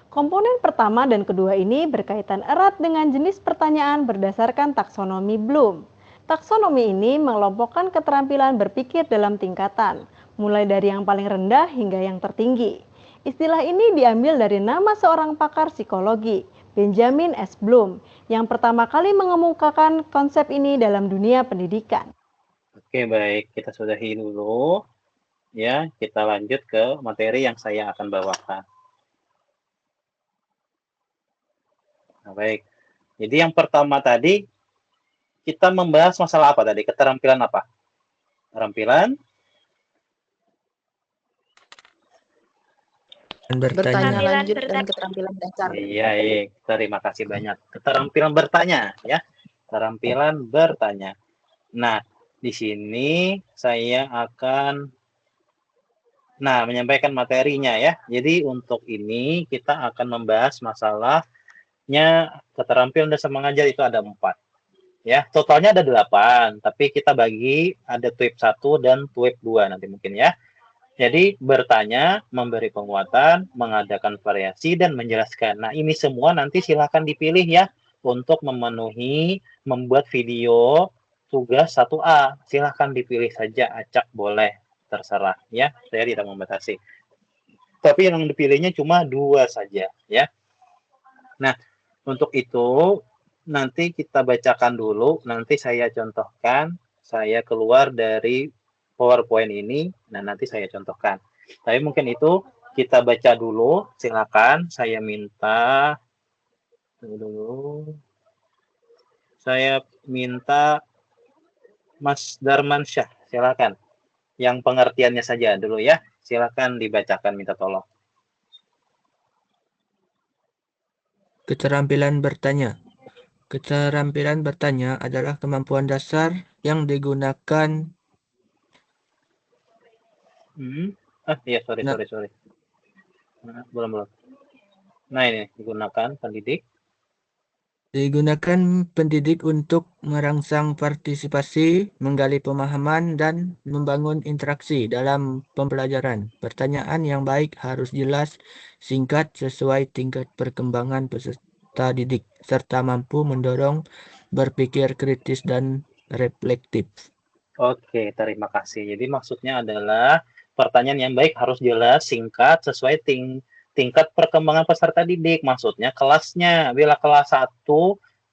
Komponen pertama dan kedua ini berkaitan erat dengan jenis pertanyaan berdasarkan taksonomi Bloom. Taksonomi ini mengelompokkan keterampilan berpikir dalam tingkatan, mulai dari yang paling rendah hingga yang tertinggi. Istilah ini diambil dari nama seorang pakar psikologi, Benjamin S. Bloom, yang pertama kali mengemukakan konsep ini dalam dunia pendidikan. Oke, baik. Kita sudahi dulu. Ya, kita lanjut ke materi yang saya akan bawakan. Nah, baik. Jadi yang pertama tadi, kita membahas masalah apa tadi? Keterampilan apa? Keterampilan Bertanya lanjut dan keterampilan dasar. Iya, terima kasih banyak. Keterampilan bertanya, ya. Keterampilan bertanya. Nah, di sini saya akan menyampaikan materinya ya. Jadi untuk ini kita akan membahas masalahnya keterampilan dasar mengajar itu ada 4. Ya, totalnya ada 8, tapi kita bagi ada tweet 1 dan tweet 2 nanti mungkin ya. Jadi bertanya, memberi penguatan, mengadakan variasi dan menjelaskan. Nah, ini semua nanti silakan dipilih ya untuk memenuhi membuat video tugas 1A. Silakan dipilih saja, acak boleh. Terserah ya, saya tidak membatasi. Tapi yang dipilihnya cuma 2 saja ya. Nah, untuk itu nanti kita bacakan dulu, nanti saya contohkan, saya keluar dari PowerPoint ini, dan nanti saya contohkan. Tapi mungkin itu kita baca dulu, silakan. Saya minta Mas Darmansyah, silakan. Yang pengertiannya saja dulu ya. Silakan dibacakan, minta tolong. Keterampilan bertanya. Keterampilan bertanya adalah kemampuan dasar yang digunakan. Sorry. Belum. Nah, ini digunakan pendidik Digunakan pendidik untuk merangsang partisipasi, menggali pemahaman, dan membangun interaksi dalam pembelajaran. Pertanyaan yang baik harus jelas, singkat, sesuai tingkat perkembangan peserta didik, serta mampu mendorong berpikir kritis dan reflektif. Oke, terima kasih. Jadi maksudnya adalah pertanyaan yang baik harus jelas, singkat, sesuai tingkat perkembangan peserta didik. Maksudnya kelasnya. Bila kelas 1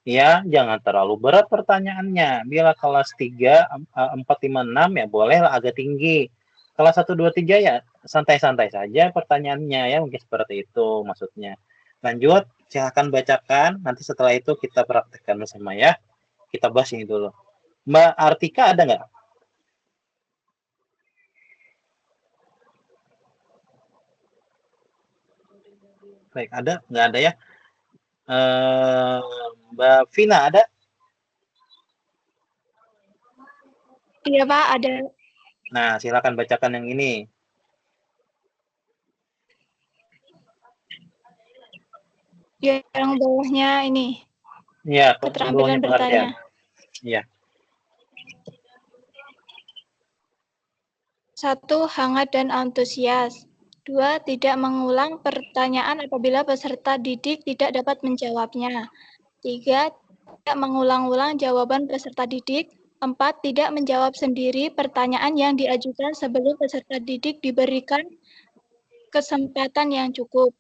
ya jangan terlalu berat pertanyaannya. Bila kelas 3, 4, 5, 6 ya bolehlah agak tinggi. Kelas 1, 2, 3 ya santai-santai saja pertanyaannya ya, mungkin seperti itu maksudnya. Lanjut, silahkan bacakan. Nanti setelah itu kita praktekkan bersama ya. Kita bahas ini dulu. Mbak Artika ada nggak? Baik, ada? Nggak ada ya? Mbak Vina ada? Iya Pak, ada. Nah, silakan bacakan yang ini. Yang bawahnya ini. Iya, Keterampilan bertanya. Iya. 1. Hangat dan antusias. 2. Tidak mengulang pertanyaan apabila peserta didik tidak dapat menjawabnya. 3. Tidak mengulang-ulang jawaban peserta didik. 4. Tidak menjawab sendiri pertanyaan yang diajukan sebelum peserta didik diberikan kesempatan yang cukup.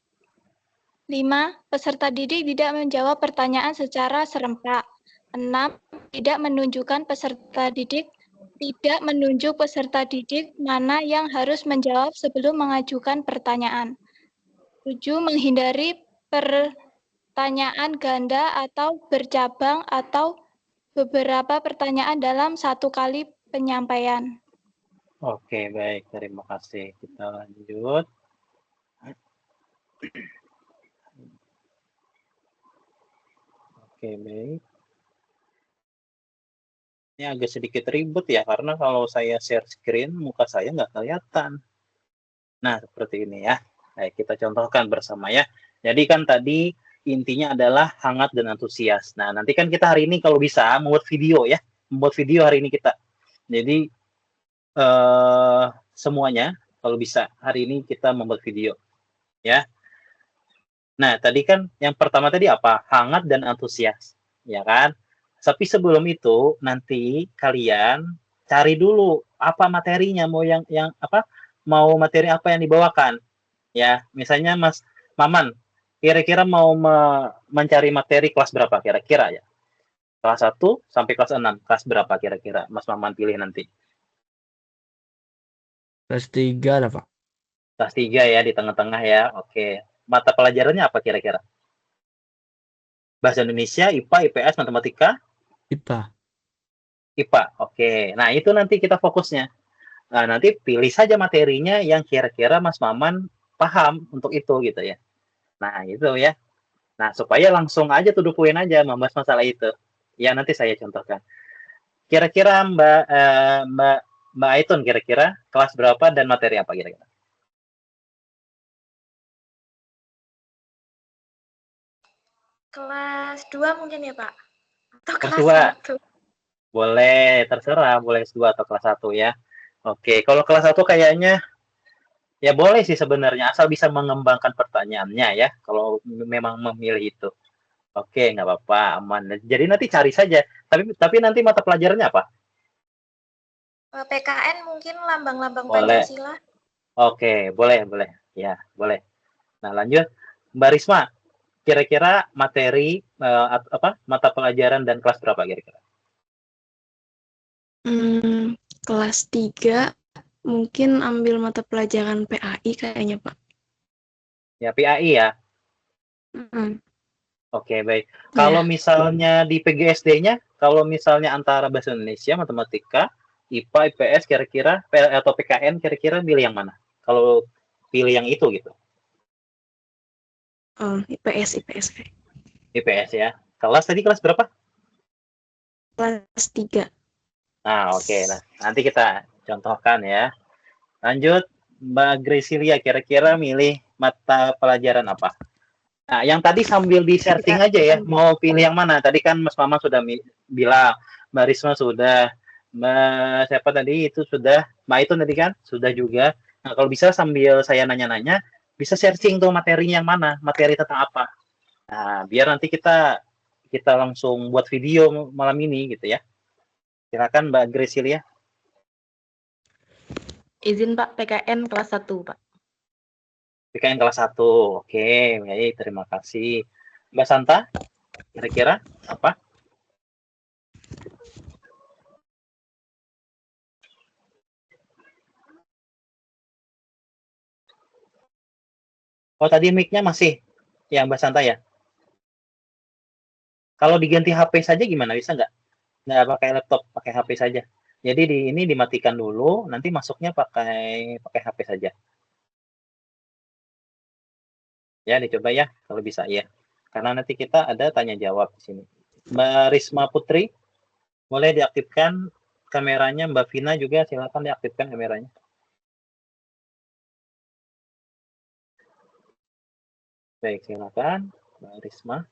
5. Peserta didik tidak menjawab pertanyaan secara serempak. 6. Tidak menunjuk peserta didik mana yang harus menjawab sebelum mengajukan pertanyaan. 7. Menghindari pertanyaan ganda atau bercabang atau beberapa pertanyaan dalam satu kali penyampaian. Oke, baik. Terima kasih. Kita lanjut. Oke, baik. Ini agak sedikit ribet ya, karena kalau saya share screen, muka saya nggak kelihatan. Nah, seperti ini ya. Baik, kita contohkan bersama ya. Jadi kan tadi intinya adalah hangat dan antusias. Nah, nanti kan kita hari ini kalau bisa membuat video ya. Membuat video hari ini kita. Jadi, semuanya kalau bisa hari ini kita membuat video. Ya. Nah, tadi kan yang pertama tadi apa? Hangat dan antusias. Ya kan? Tapi sebelum itu nanti kalian cari dulu apa materinya, mau mau materi apa yang dibawakan. Ya, misalnya Mas Maman kira-kira mau mencari materi kelas berapa kira-kira ya? Kelas 1 sampai kelas 6, kelas berapa kira-kira Mas Maman pilih nanti? Kelas 3 lah, Pak. Kelas 3 ya, di tengah-tengah ya. Oke. Mata pelajarannya apa kira-kira? Bahasa Indonesia, IPA, IPS, matematika? IPA. IPA, oke. Nah, itu nanti kita fokusnya. Nah, nanti pilih saja materinya yang kira-kira Mas Maman paham untuk itu gitu ya. Nah, itu ya. Nah, supaya langsung aja to the point aja membahas masalah itu. Ya, nanti saya contohkan. Kira-kira Mbak Aitun kira-kira kelas berapa dan materi apa kira-kira? Kelas 2 mungkin ya, Pak? Atau Kelas kelas 2? 1? Boleh, terserah. Boleh kelas 2 atau kelas 1 ya. Oke, kalau kelas 1 kayaknya ya boleh sih sebenarnya, asal bisa mengembangkan pertanyaannya ya, kalau memang memilih itu. Oke, nggak apa-apa, aman. Jadi nanti cari saja. Tapi nanti mata pelajarannya apa? PKN mungkin lambang-lambang Boleh. Pancasila. Oke, boleh. Ya, boleh. Nah, lanjut. Mbak Risma, kira-kira materi mata pelajaran dan kelas berapa kira-kira? Kelas 3 mungkin ambil mata pelajaran PAI kayaknya, Pak. Ya, PAI ya. Oke, baik. Kalau misalnya di PGSD-nya, kalau misalnya antara bahasa Indonesia, matematika, IPA, IPS, kira-kira atau PKN, kira-kira pilih yang mana? Kalau pilih yang itu gitu. IPS. IPS ya. Kelas tadi kelas berapa? Kelas 3. Nah, oke. Nah, nanti kita contohkan ya. Lanjut, Mbak Gresilia, kira-kira milih mata pelajaran apa? Nah, yang tadi sambil di-searching aja ya, mau pilih yang mana? Tadi kan Mas Mama sudah bilang, Mbak Risma sudah, Mbak siapa tadi itu sudah, Mbak itu tadi kan sudah juga. Nah, kalau bisa sambil saya nanya-nanya, bisa searching tuh materinya yang mana, materi tentang apa. Nah, biar nanti kita langsung buat video malam ini gitu ya. Silakan Mbak Gresilia. Izin Pak, PKN kelas 1 Pak. PKN kelas 1. Oke, baik, terima kasih. Mbak Santa, kira-kira apa? Oh, tadi mic-nya masih yang Mbak Santa ya? Kalau diganti HP saja gimana? Bisa nggak? Nggak pakai laptop, pakai HP saja. Jadi ini dimatikan dulu, nanti masuknya pakai HP saja. Ya, dicoba ya, kalau bisa ya. Karena nanti kita ada tanya jawab di sini. Mbak Risma Putri, boleh diaktifkan kameranya. Mbak Vina juga silakan diaktifkan kameranya. Baik, silakan Mbak Risma.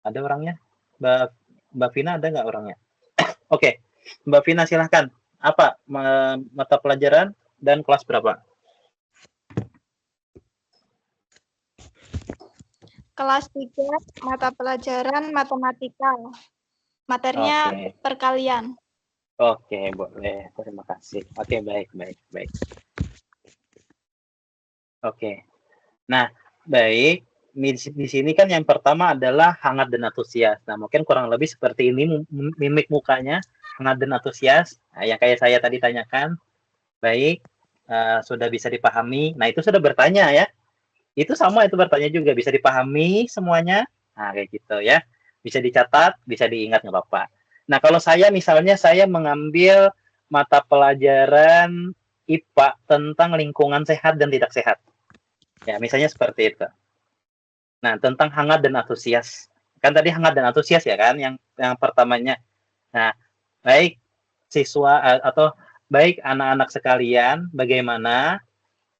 Ada orangnya? Mbak Vina ada nggak orangnya? Oke, Mbak Vina silahkan. Apa mata pelajaran dan kelas berapa? Kelas 3, mata pelajaran matematika. Materinya perkalian. Oke, boleh. Terima kasih. Oke, baik. Oke. Nah, baik. Di sini kan yang pertama adalah hangat dan antusias. Nah, mungkin kurang lebih seperti ini mimik mukanya, hangat dan antusias. Nah, yang kayak saya tadi tanyakan. Baik, sudah bisa dipahami. Nah, itu sudah bertanya ya. Itu sama, itu bertanya juga. Bisa dipahami semuanya. Nah, kayak gitu ya. Bisa dicatat, bisa diingat, nggak apa-apa. Nah, kalau saya misalnya saya mengambil mata pelajaran IPA tentang lingkungan sehat dan tidak sehat. Ya, misalnya seperti itu. Nah, tentang hangat dan antusias. Kan tadi hangat dan antusias ya kan, yang pertamanya. Nah, baik siswa atau baik anak-anak sekalian, bagaimana?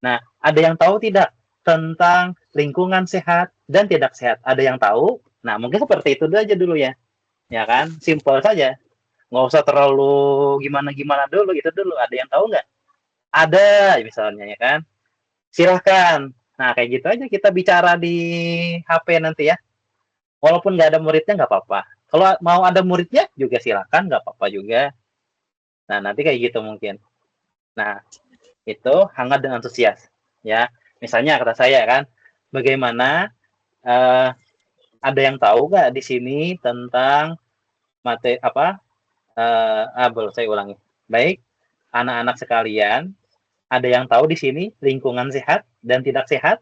Nah, ada yang tahu tidak tentang lingkungan sehat dan tidak sehat? Ada yang tahu? Nah, mungkin seperti itu aja dulu ya. Ya kan? Simpel saja. Nggak usah terlalu gimana-gimana dulu, itu dulu. Ada yang tahu nggak? Ada, misalnya ya kan? Silahkan. Nah, kayak gitu aja kita bicara di HP nanti ya. Walaupun nggak ada muridnya, nggak apa-apa. Kalau mau ada muridnya juga silahkan, nggak apa-apa juga. Nah, nanti kayak gitu mungkin. Nah, itu hangat dan antusias. Ya, misalnya kata saya kan, bagaimana ada yang tahu nggak di sini tentang materi apa? Boleh saya ulangi. Baik, anak-anak sekalian, ada yang tahu di sini lingkungan sehat dan tidak sehat?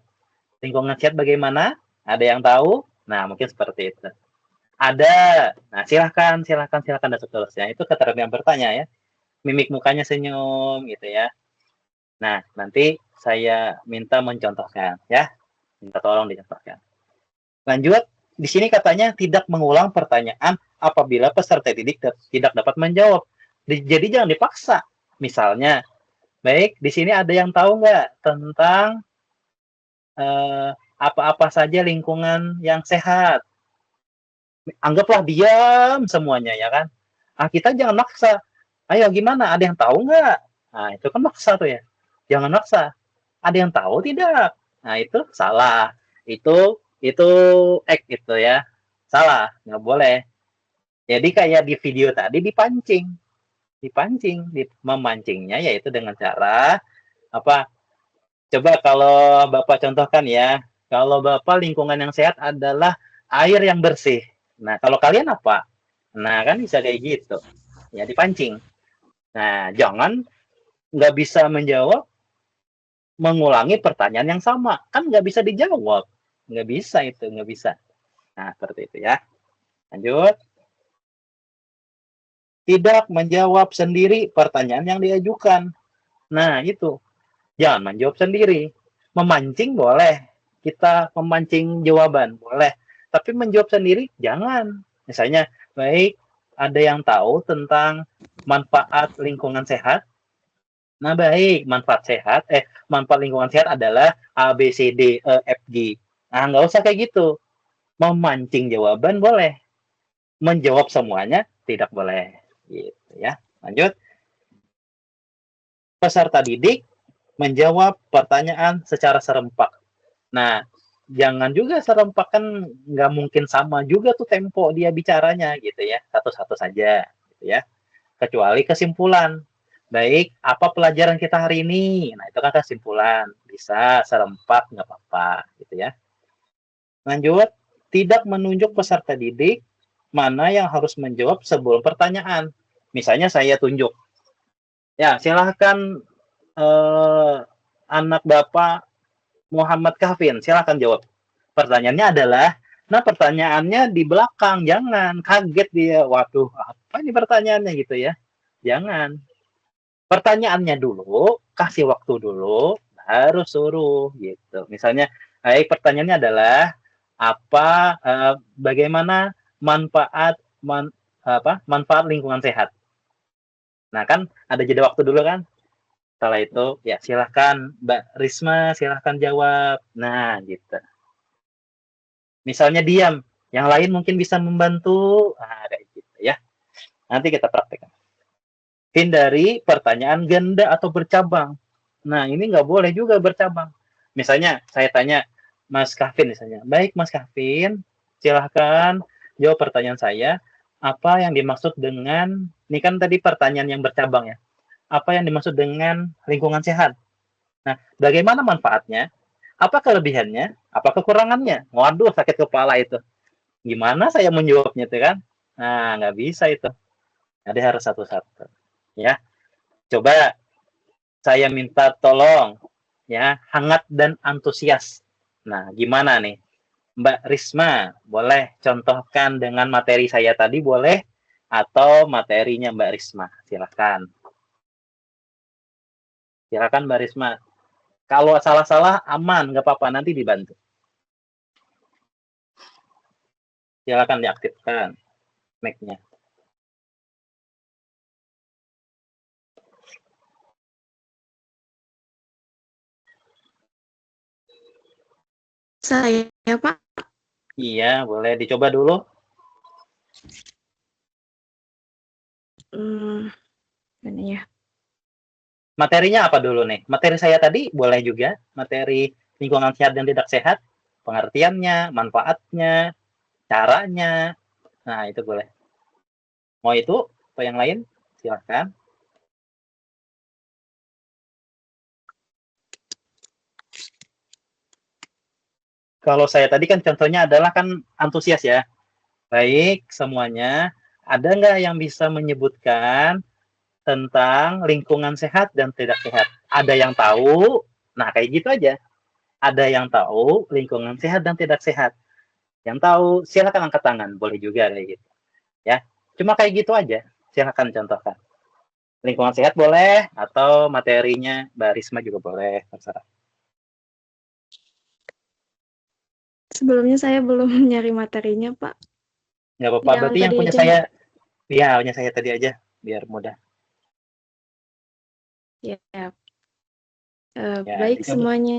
Lingkungan sehat bagaimana? Ada yang tahu? Nah, mungkin seperti itu. Ada. Nah, silahkan dan seterusnya. Itu keterampilan bertanya ya. Mimik mukanya senyum gitu ya. Nah, nanti saya minta mencontohkan ya. Minta tolong dicontohkan. Lanjut, di sini katanya tidak mengulang pertanyaan apabila peserta didik tidak dapat menjawab. Jadi jangan dipaksa. Misalnya, baik, di sini ada yang tahu nggak tentang apa-apa saja lingkungan yang sehat? Anggaplah diam semuanya ya kan. Kita jangan maksa. Ayo gimana? Ada yang tahu nggak? Nah, itu kan maksa tuh ya. Jangan maksa. Ada yang tahu tidak? Nah, itu salah. Itu act itu ya. Salah, nggak boleh. Jadi kayak di video tadi dipancing. Memancingnya yaitu dengan cara apa? Coba kalau Bapak contohkan ya. Kalau Bapak lingkungan yang sehat adalah air yang bersih. Nah, kalau kalian apa? Nah, kan bisa kayak gitu. Ya, dipancing. Nah, jangan nggak bisa menjawab, mengulangi pertanyaan yang sama. Kan nggak bisa dijawab. Nggak bisa itu, nggak bisa. Nah, seperti itu ya. Lanjut. Tidak menjawab sendiri pertanyaan yang diajukan. Nah, itu. Jangan menjawab sendiri. Memancing boleh. Kita memancing jawaban, boleh. Tapi menjawab sendiri, jangan. Misalnya, baik, ada yang tahu tentang manfaat lingkungan sehat? Nah, baik, manfaat lingkungan sehat adalah A, B, C, D, E, F, G. Nah, nggak usah kayak gitu. Memancing jawaban boleh, menjawab semuanya tidak boleh. Gitu ya. Lanjut. Peserta didik menjawab pertanyaan secara serempak. Nah, jangan juga serempak, kan nggak mungkin sama juga tuh tempo dia bicaranya gitu ya. Satu-satu saja gitu ya. Kecuali kesimpulan. Baik, apa pelajaran kita hari ini? Nah, itu kan kesimpulan. Bisa serempak, nggak apa-apa gitu ya. Lanjut, tidak menunjuk peserta didik mana yang harus menjawab sebelum pertanyaan. Misalnya saya tunjuk. Ya, silahkan anak Bapak Muhammad Kafin, silahkan jawab. Pertanyaannya adalah, nah pertanyaannya di belakang, jangan kaget dia. Waduh, apa ini pertanyaannya gitu ya. Jangan. Pertanyaannya dulu, kasih waktu dulu, baru suruh gitu. Misalnya, pertanyaannya adalah bagaimana manfaat lingkungan sehat. Nah, kan ada jeda waktu dulu kan? Setelah itu, ya silahkan Mbak Risma, silahkan jawab. Nah, gitu. Misalnya diam, yang lain mungkin bisa membantu. Nah, kayak gitu ya. Nanti kita praktekkan. Hindari pertanyaan ganda atau bercabang. Nah, ini nggak boleh juga bercabang. Misalnya, saya tanya Mas Kavin misalnya. Baik, Mas Kavin, silahkan jawab pertanyaan saya. Apa yang dimaksud dengan, ini kan tadi pertanyaan yang bercabang ya. Apa yang dimaksud dengan lingkungan sehat? Nah, bagaimana manfaatnya? Apa kelebihannya? Apa kekurangannya? Waduh, sakit kepala itu. Gimana saya menjawabnya itu kan? Nah, nggak bisa itu. Jadi harus satu-satu. Ya, coba saya minta tolong, ya, hangat dan antusias. Nah, gimana nih? Mbak Risma, boleh contohkan dengan materi saya tadi, boleh? Atau materinya Mbak Risma? Silakan. Silakan Mbak Risma. Kalau salah-salah aman, nggak apa-apa, nanti dibantu. Silakan diaktifkan mic-nya. Saya, Pak. Iya, boleh dicoba dulu. Ini ya. Materinya apa dulu nih? Materi saya tadi boleh juga, materi lingkungan sehat dan tidak sehat, pengertiannya, manfaatnya, caranya. Nah, itu boleh. Mau itu atau yang lain? Silahkan. Kalau saya tadi kan contohnya adalah kan antusias ya. Baik, semuanya. Ada nggak yang bisa menyebutkan tentang lingkungan sehat dan tidak sehat? Ada yang tahu? Nah, kayak gitu aja. Ada yang tahu lingkungan sehat dan tidak sehat? Yang tahu, silakan angkat tangan. Boleh juga kayak gitu. Ya, cuma kayak gitu aja. Silakan contohkan. Lingkungan sehat boleh, atau materinya Mbak Risma juga boleh, terserah. Sebelumnya saya belum nyari materinya, Pak. Nggak apa-apa, berarti yang punya saya, ya, punya saya tadi aja, biar mudah. Ya. Baik semuanya.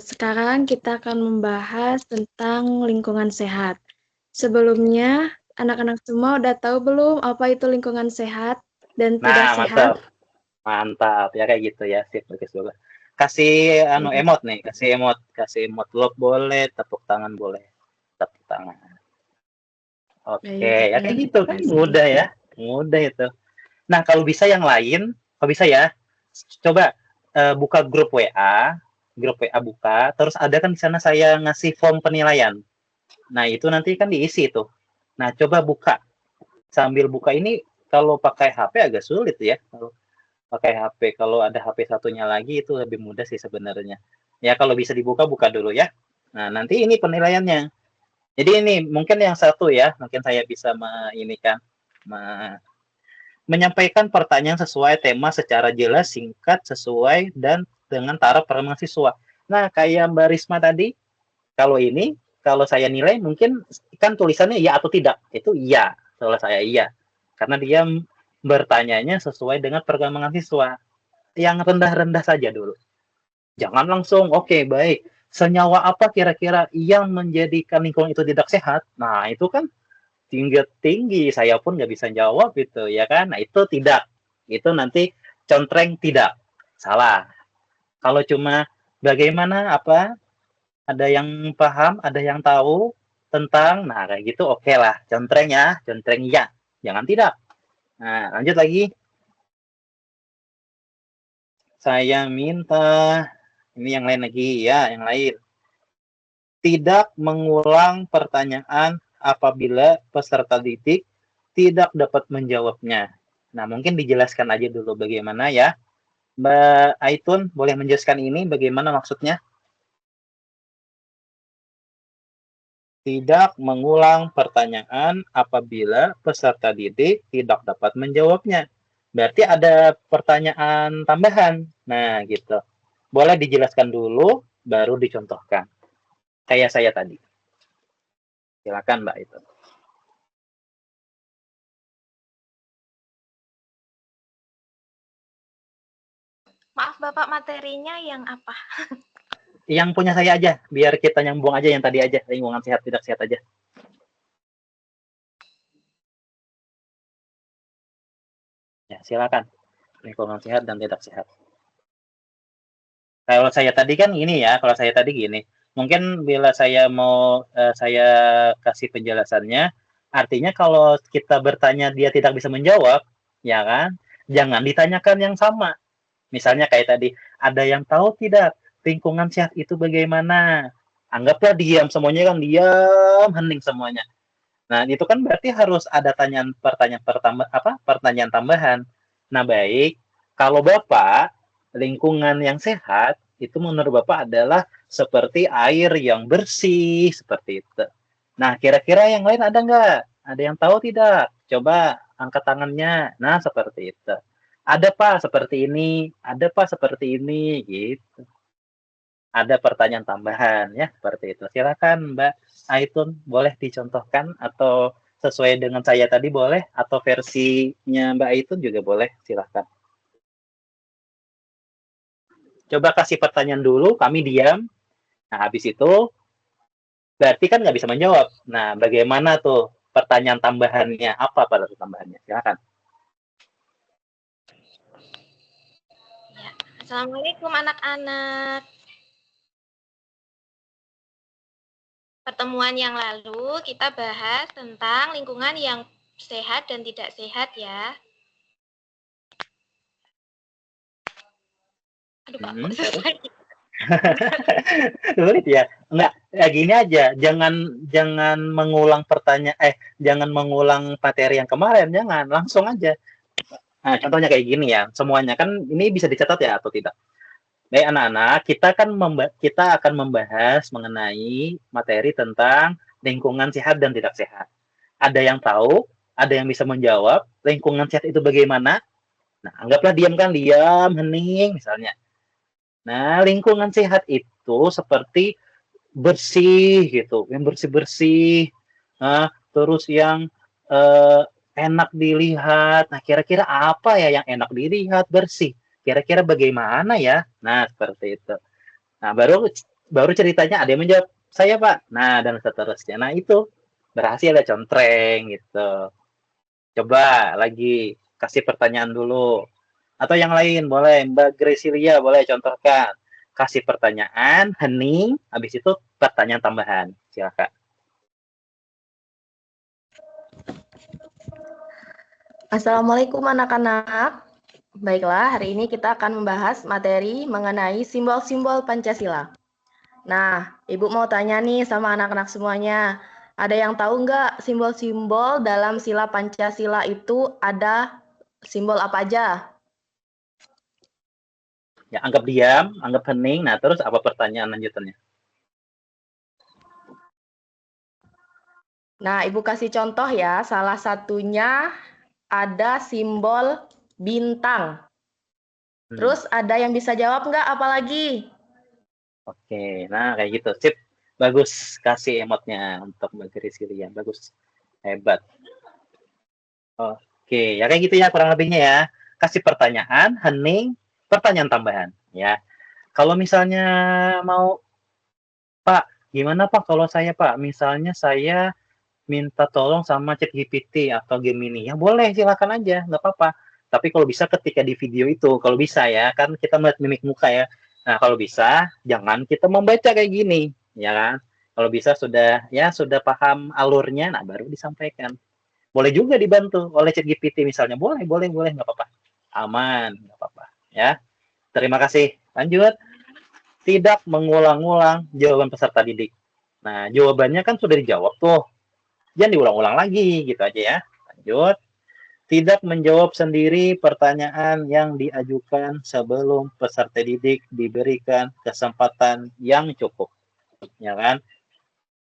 Sekarang kita akan membahas tentang lingkungan sehat. Sebelumnya, anak-anak semua udah tahu belum apa itu lingkungan sehat dan tidak sehat? Mantap, ya kayak gitu ya. Sip, bagus banget. Kasih emot nih, kasih emot love boleh, tepuk tangan boleh. Tepuk tangan. Oke, ya kayak gitu kan, mudah ya. Mudah itu. Nah, kalau bisa yang lain, kalau bisa ya, coba buka grup WA buka, terus ada kan di sana saya ngasih form penilaian. Nah, itu nanti kan diisi tuh. Nah, coba buka. Sambil buka ini, kalau pakai HP agak sulit ya. Kalau pakai HP, kalau ada HP satunya lagi itu lebih mudah sih sebenarnya. Ya, kalau bisa dibuka, buka dulu ya. Nah, nanti ini penilaiannya. Jadi ini mungkin yang satu ya, mungkin saya bisa menyampaikan pertanyaan sesuai tema secara jelas, singkat, sesuai, dan dengan taraf per mahasiswa. Nah, kayak Mbak Risma tadi, kalau saya nilai mungkin kan tulisannya ya atau tidak. Itu iya, kalau saya iya. Karena dia bertanyanya sesuai dengan perkembangan siswa. Yang rendah-rendah saja dulu. Jangan langsung, oke, baik. Senyawa apa kira-kira yang menjadikan lingkungan itu tidak sehat? Nah, itu kan tinggi, saya pun nggak bisa jawab gitu, ya kan? Nah, itu tidak. Itu nanti contreng tidak. Salah. Kalau cuma bagaimana, apa, ada yang paham, ada yang tahu tentang, nah kayak gitu oke lah. Contreng ya, contreng ya. Jangan tidak. Nah, lanjut lagi. Saya minta, ini yang lain lagi ya, yang lain. Tidak mengulang pertanyaan apabila peserta didik tidak dapat menjawabnya. Nah, mungkin dijelaskan aja dulu bagaimana ya. Mbak Aitun, boleh menjelaskan ini bagaimana maksudnya? Tidak mengulang pertanyaan apabila peserta didik tidak dapat menjawabnya. Berarti ada pertanyaan tambahan. Nah, gitu. Boleh dijelaskan dulu, baru dicontohkan. Kayak saya tadi. Silakan, Mbak itu. Maaf Bapak, materinya yang apa? Yang punya saya aja, biar kita nyambung aja yang tadi aja, lingkungan sehat tidak sehat aja. Ya, silakan. Lingkungan sehat dan tidak sehat. Kalau saya tadi kan ini ya, kalau saya tadi gini. Mungkin bila saya mau saya kasih penjelasannya, artinya kalau kita bertanya dia tidak bisa menjawab, ya kan? Jangan ditanyakan yang sama. Misalnya kayak tadi, ada yang tahu tidak lingkungan sehat itu bagaimana? Anggaplah diam, semuanya kan diam, hening semuanya. Nah, itu kan berarti harus ada pertanyaan tambahan. Nah, baik, kalau Bapak lingkungan yang sehat itu menurut Bapak adalah seperti air yang bersih seperti itu. Nah, kira-kira yang lain ada nggak? Ada yang tahu tidak? Coba angkat tangannya. Nah, seperti itu. Ada Pak seperti ini, ada Pak seperti ini, gitu. Ada pertanyaan tambahan ya seperti itu. Silakan Mbak Aitun, boleh dicontohkan atau sesuai dengan saya tadi boleh, atau versinya Mbak Aitun juga boleh, silakan. Coba kasih pertanyaan dulu, kami diam. Nah, habis itu berarti kan nggak bisa menjawab. Nah, bagaimana tuh pertanyaan tambahannya? Apa pertanyaan tambahannya? Silakan. Ya. Assalamualaikum anak-anak. Pertemuan yang lalu kita bahas tentang lingkungan yang sehat dan tidak sehat ya. Aduh Pak, kok selesai? Sulit ya? Enggak, ya gini aja, jangan mengulang jangan mengulang materi yang kemarin, jangan, langsung aja. Nah, contohnya kayak gini ya, semuanya kan ini bisa dicatat ya atau tidak? Baik anak-anak, kita akan membahas mengenai materi tentang lingkungan sehat dan tidak sehat. Ada yang tahu, ada yang bisa menjawab, lingkungan sehat itu bagaimana? Nah, anggaplah diam kan, diam, hening misalnya. Nah, lingkungan sehat itu seperti bersih gitu, yang bersih-bersih, terus yang enak dilihat. Nah, kira-kira apa ya yang enak dilihat, bersih? Kira-kira bagaimana ya? Nah, seperti itu. Nah, baru ceritanya ada yang menjawab, saya Pak. Nah, dan seterusnya. Nah, itu berhasil ya contreng gitu. Coba lagi kasih pertanyaan dulu. Atau yang lain boleh, Mbak Gresilia boleh contohkan. Kasih pertanyaan, hening, habis itu pertanyaan tambahan. Silakan. Assalamualaikum anak-anak. Baiklah, hari ini kita akan membahas materi mengenai simbol-simbol Pancasila. Nah, Ibu mau tanya nih sama anak-anak semuanya. Ada yang tahu nggak simbol-simbol dalam sila Pancasila itu ada simbol apa aja? Ya, anggap diam, anggap hening. Nah, terus apa pertanyaan lanjutannya? Nah, Ibu kasih contoh ya. Salah satunya ada simbol bintang. Terus ada yang bisa jawab nggak apalagi? Oke, nah kayak gitu. Sip. Bagus, kasih emotnya untuk Mbak Grisilia. Bagus. Hebat. Oh, Oke, ya kayak gitu ya kurang lebihnya ya. Kasih pertanyaan, hening, pertanyaan tambahan ya. Kalau misalnya mau, Pak, gimana Pak kalau saya Pak, misalnya saya minta tolong sama ChatGPT atau Gemini, ya boleh silakan aja, nggak apa-apa. Tapi kalau bisa ketika di video itu, kalau bisa ya, kan kita melihat mimik muka ya. Nah, kalau bisa jangan kita membaca kayak gini, ya kan? Kalau bisa sudah paham alurnya, nah baru disampaikan. Boleh juga dibantu oleh ChatGPT misalnya, boleh, nggak apa-apa. Aman, nggak apa-apa. Ya, terima kasih. Lanjut. Tidak mengulang-ulang jawaban peserta didik. Nah, jawabannya kan sudah dijawab tuh. Jangan diulang-ulang lagi, gitu aja ya. Lanjut. Tidak menjawab sendiri pertanyaan yang diajukan sebelum peserta didik diberikan kesempatan yang cukup. Ya kan?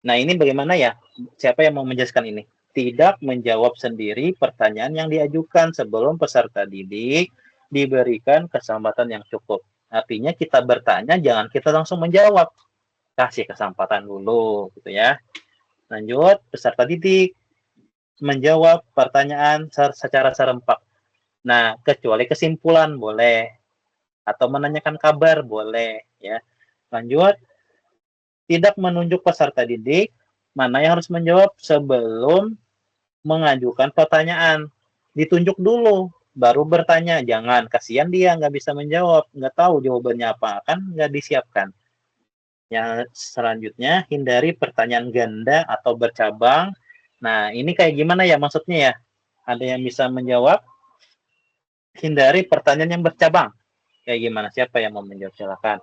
Nah, ini bagaimana ya? Siapa yang mau menjelaskan ini? Tidak menjawab sendiri pertanyaan yang diajukan sebelum peserta didik diberikan kesempatan yang cukup. Artinya kita bertanya, jangan kita langsung menjawab. Kasih kesempatan dulu, gitu ya. Lanjut, peserta didik menjawab pertanyaan secara serempak. Nah, kecuali kesimpulan boleh, atau menanyakan kabar boleh, ya. Lanjut, tidak menunjuk peserta didik mana yang harus menjawab sebelum mengajukan pertanyaan. Ditunjuk dulu, baru bertanya. Jangan, kasihan dia nggak bisa menjawab, nggak tahu jawabannya apa, kan nggak disiapkan. Yang selanjutnya, hindari pertanyaan ganda atau bercabang. Nah, ini kayak gimana ya maksudnya ya? Ada yang bisa menjawab? Hindari pertanyaan yang bercabang. Kayak gimana? Siapa yang mau menjawab? Silakan.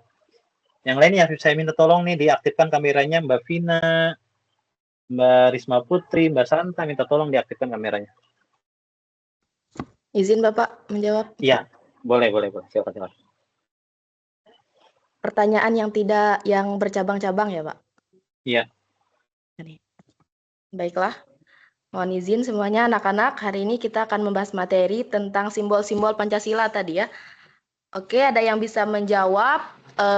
Yang lain ya, saya minta tolong nih diaktifkan kameranya Mbak Vina, Mbak Risma Putri, Mbak Santa, minta tolong diaktifkan kameranya. Izin Bapak menjawab. Iya, boleh. Silakan. Pertanyaan yang bercabang-cabang ya, Pak? Iya. Baiklah. Mohon izin semuanya anak-anak, hari ini kita akan membahas materi tentang simbol-simbol Pancasila tadi ya. Oke, ada yang bisa menjawab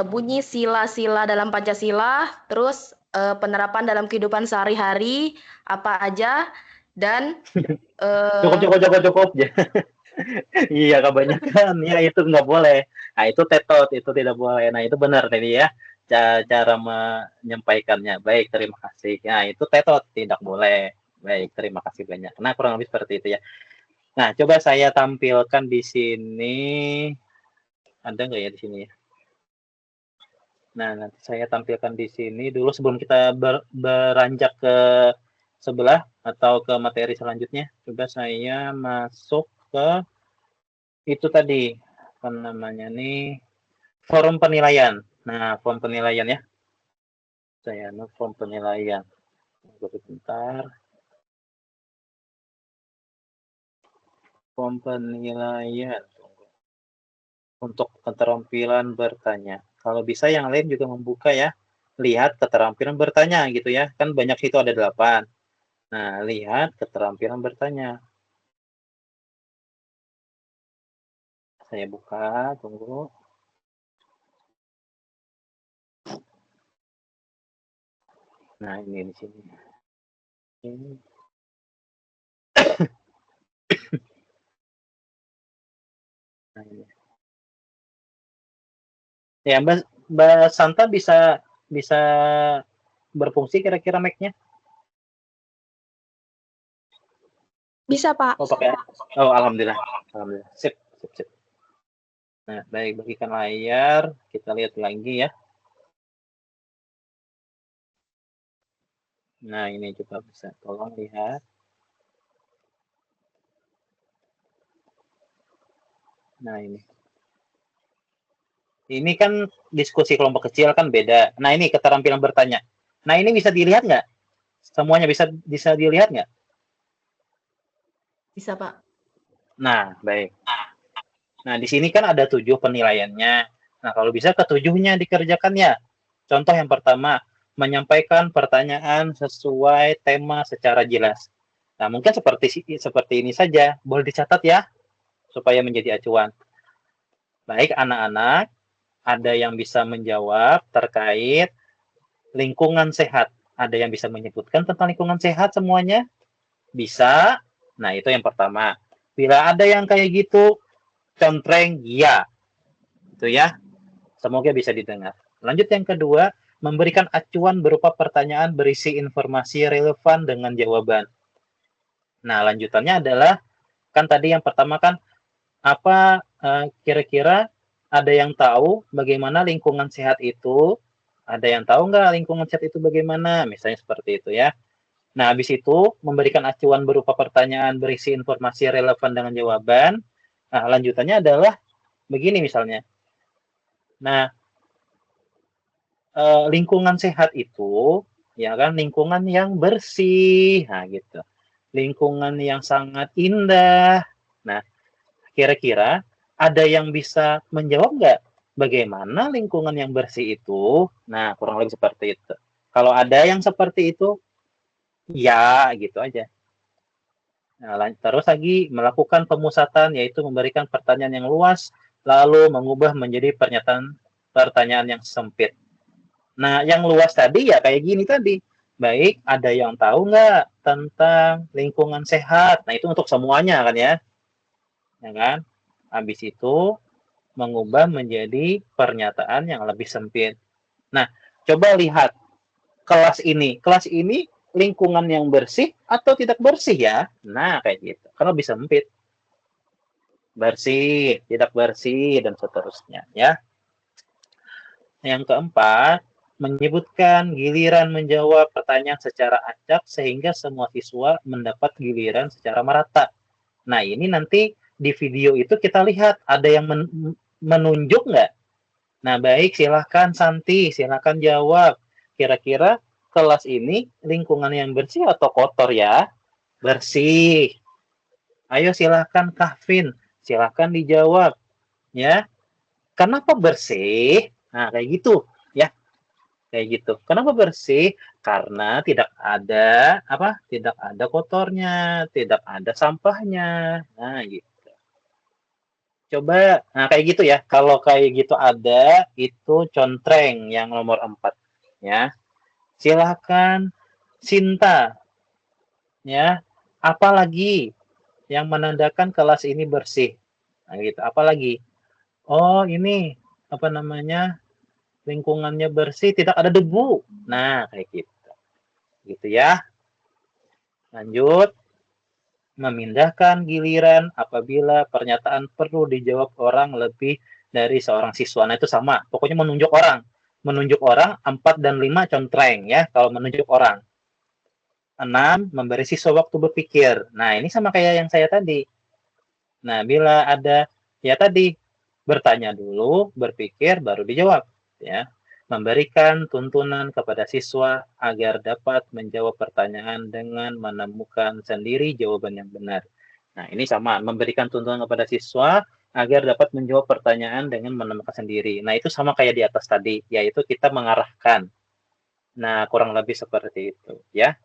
bunyi sila-sila dalam Pancasila, terus penerapan dalam kehidupan sehari-hari, apa aja, dan Cukup. Iya, kebanyakan ya itu nggak boleh. Nah, itu tetot, itu tidak boleh. Nah, itu benar tadi ya cara menyampaikannya. Baik, terima kasih. Nah, itu tetot, tidak boleh. Baik, terima kasih banyak. Nah, kurang lebih seperti itu ya. Nah, coba saya tampilkan di sini. Ada nggak ya di sini ya? Nah, nanti saya tampilkan di sini dulu sebelum kita beranjak ke sebelah atau ke materi selanjutnya. Coba saya masuk ke itu tadi, apa namanya nih, forum penilaian. Nah, forum penilaian ya. Saya forum penilaian. Sebentar. Forum penilaian. Untuk keterampilan bertanya. Kalau bisa yang lain juga membuka ya. Lihat keterampilan bertanya gitu ya. Kan banyak itu ada 8. Nah, lihat keterampilan bertanya. Saya buka, tunggu. Nah, ini di sini. Ini. Nah, ini. Ya, Mbak Santa bisa berfungsi kira-kira mic-nya? Bisa, Pak. Oh, pakai. Oh, alhamdulillah. Sip. Nah, baik, bagikan layar, kita lihat lagi ya. Nah, ini coba bisa tolong lihat. Nah, ini. Ini kan diskusi kelompok kecil kan beda. Nah, ini keterampilan bertanya. Nah, ini bisa dilihat nggak? Semuanya bisa dilihat nggak? Bisa, Pak. Nah, baik. Nah, di sini kan ada 7 penilaiannya. Nah, kalau bisa ketujuhnya dikerjakan ya. Contoh yang pertama, menyampaikan pertanyaan sesuai tema secara jelas. Nah, mungkin seperti ini saja. Boleh dicatat ya, supaya menjadi acuan. Baik, anak-anak, ada yang bisa menjawab terkait lingkungan sehat. Ada yang bisa menyebutkan tentang lingkungan sehat semuanya? Bisa. Nah, itu yang pertama. Bila ada yang kayak gitu, contreng ya. Itu ya. Semoga bisa didengar. Lanjut yang kedua, memberikan acuan berupa pertanyaan berisi informasi relevan dengan jawaban. Nah, lanjutannya adalah, kan tadi yang pertama kan, apa kira-kira ada yang tahu bagaimana lingkungan sehat itu? Ada yang tahu nggak lingkungan sehat itu bagaimana? Misalnya seperti itu ya. Nah, habis itu memberikan acuan berupa pertanyaan berisi informasi relevan dengan jawaban. Nah, lanjutannya adalah begini misalnya. Nah, lingkungan sehat itu, ya kan, lingkungan yang bersih, nah gitu. Lingkungan yang sangat indah. Nah, kira-kira ada yang bisa menjawab nggak bagaimana lingkungan yang bersih itu? Nah, kurang lebih seperti itu. Kalau ada yang seperti itu, ya gitu aja. Nah, terus lagi melakukan pemusatan, yaitu memberikan pertanyaan yang luas, lalu mengubah menjadi pertanyaan yang sempit. Nah, yang luas tadi ya kayak gini tadi. Baik, ada yang tahu nggak tentang lingkungan sehat? Nah, itu untuk semuanya kan ya. Ya kan? Habis itu mengubah menjadi pernyataan yang lebih sempit. Nah, coba lihat kelas ini. Kelas ini lingkungan yang bersih atau tidak bersih ya? Nah, kayak gitu. Karena lebih sempit. Bersih, tidak bersih, dan seterusnya ya. Yang keempat, menyebutkan giliran menjawab pertanyaan secara acak sehingga semua siswa mendapat giliran secara merata. Nah, ini nanti di video itu kita lihat ada yang menunjuk nggak? Nah, baik, silahkan Santi, silahkan jawab. Kira-kira kelas ini lingkungan yang bersih atau kotor ya? Bersih. Ayo silahkan Kahvin, silahkan dijawab. Ya, kenapa bersih? Nah, kayak gitu. Kayak gitu. Kenapa bersih? Karena tidak ada Tidak ada kotornya, tidak ada sampahnya. Nah, gitu. Coba, nah kayak gitu ya. Kalau kayak gitu ada, itu contreng yang nomor 4 ya. Silahkan Sinta. Ya. Apalagi yang menandakan kelas ini bersih. Nah, gitu. Apalagi? Oh, ini apa namanya? Lingkungannya bersih, tidak ada debu. Nah, kayak gitu. Gitu ya. Lanjut. Memindahkan giliran apabila pernyataan perlu dijawab orang lebih dari seorang siswa. Nah, itu sama. Pokoknya menunjuk orang. Menunjuk orang 4 dan 5 contreng ya kalau menunjuk orang. 6 memberi siswa waktu berpikir. Nah, ini sama kayak yang saya tadi. Nah, bila ada ya tadi bertanya dulu, berpikir baru dijawab ya. Memberikan tuntunan kepada siswa agar dapat menjawab pertanyaan dengan menemukan sendiri jawaban yang benar. Nah, ini sama, memberikan tuntunan kepada siswa agar dapat menjawab pertanyaan dengan menemukan sendiri. Nah, itu sama kayak di atas tadi, yaitu kita mengarahkan. Nah, kurang lebih seperti itu, ya.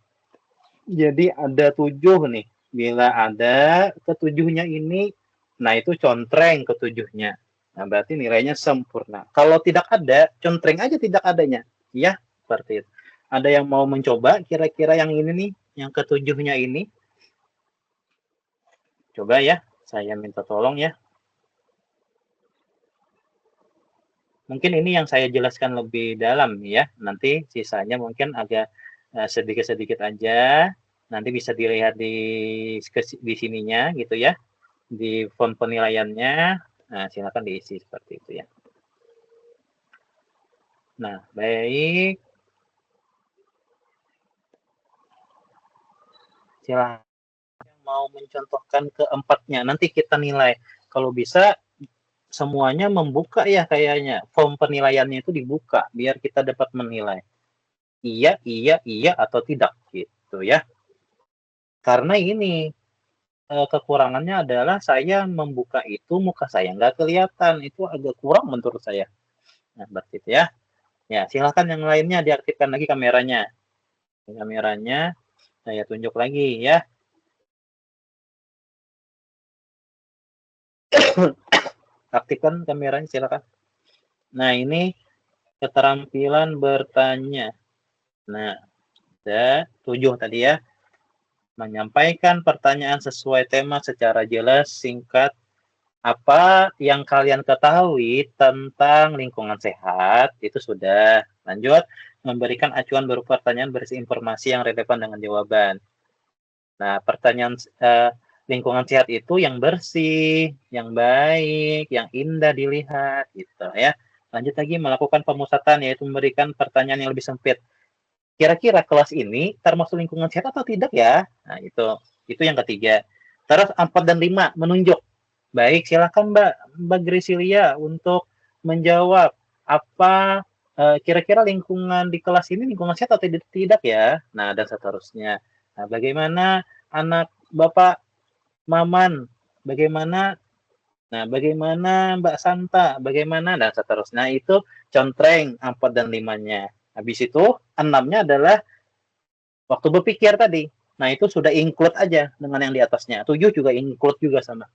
Jadi ada 7 nih. Bila ada ketujuhnya ini, nah itu contreng ketujuhnya. Nah, berarti nilainya sempurna. Kalau tidak ada, contreng aja tidak adanya. Ya, seperti itu. Ada yang mau mencoba kira-kira yang ini nih, yang ketujuhnya ini? Coba ya, saya minta tolong ya. Mungkin ini yang saya jelaskan lebih dalam ya. Nanti sisanya mungkin agak sedikit-sedikit aja. Nanti bisa dilihat di sininya gitu ya. Di form penilaiannya. Nah, silakan diisi seperti itu ya. Nah, baik. Silakan yang mau mencontohkan keempatnya. Nanti kita nilai. Kalau bisa semuanya membuka ya kayaknya. Form penilaiannya itu dibuka biar kita dapat menilai. Iya, atau tidak gitu ya. Karena ini kekurangannya adalah saya membuka itu muka saya nggak kelihatan, itu agak kurang menurut saya. Nah, berarti itu ya. Ya, silakan yang lainnya diaktifkan lagi kameranya. Kameranya saya tunjuk lagi ya. Aktifkan kameranya silakan. Nah, ini keterampilan bertanya. Nah, ada 7 tadi ya. menyampaikan pertanyaan sesuai tema secara jelas, singkat. Apa yang kalian ketahui tentang lingkungan sehat itu sudah. Lanjut, memberikan acuan berupa pertanyaan berisi informasi yang relevan dengan jawaban. Nah, pertanyaan lingkungan sehat itu yang bersih, yang baik, yang indah dilihat, gitu ya. Lanjut lagi, melakukan pemusatan, yaitu memberikan pertanyaan yang lebih sempit. Kira-kira kelas ini termasuk lingkungan sehat atau tidak ya? Nah, itu yang ketiga. Terus 4 dan 5, menunjuk. Baik, silakan Mbak Grisilia untuk menjawab apa kira-kira lingkungan di kelas ini lingkungan sehat atau tidak ya? Nah, dan seterusnya. Nah, bagaimana anak Bapak Maman? Bagaimana Mbak Santa? Bagaimana? Dan seterusnya. Nah, itu contreng 4 dan 5-nya. Habis itu 6-nya adalah waktu berpikir tadi. Nah, itu sudah include aja dengan yang di atasnya. 7 juga include juga sama.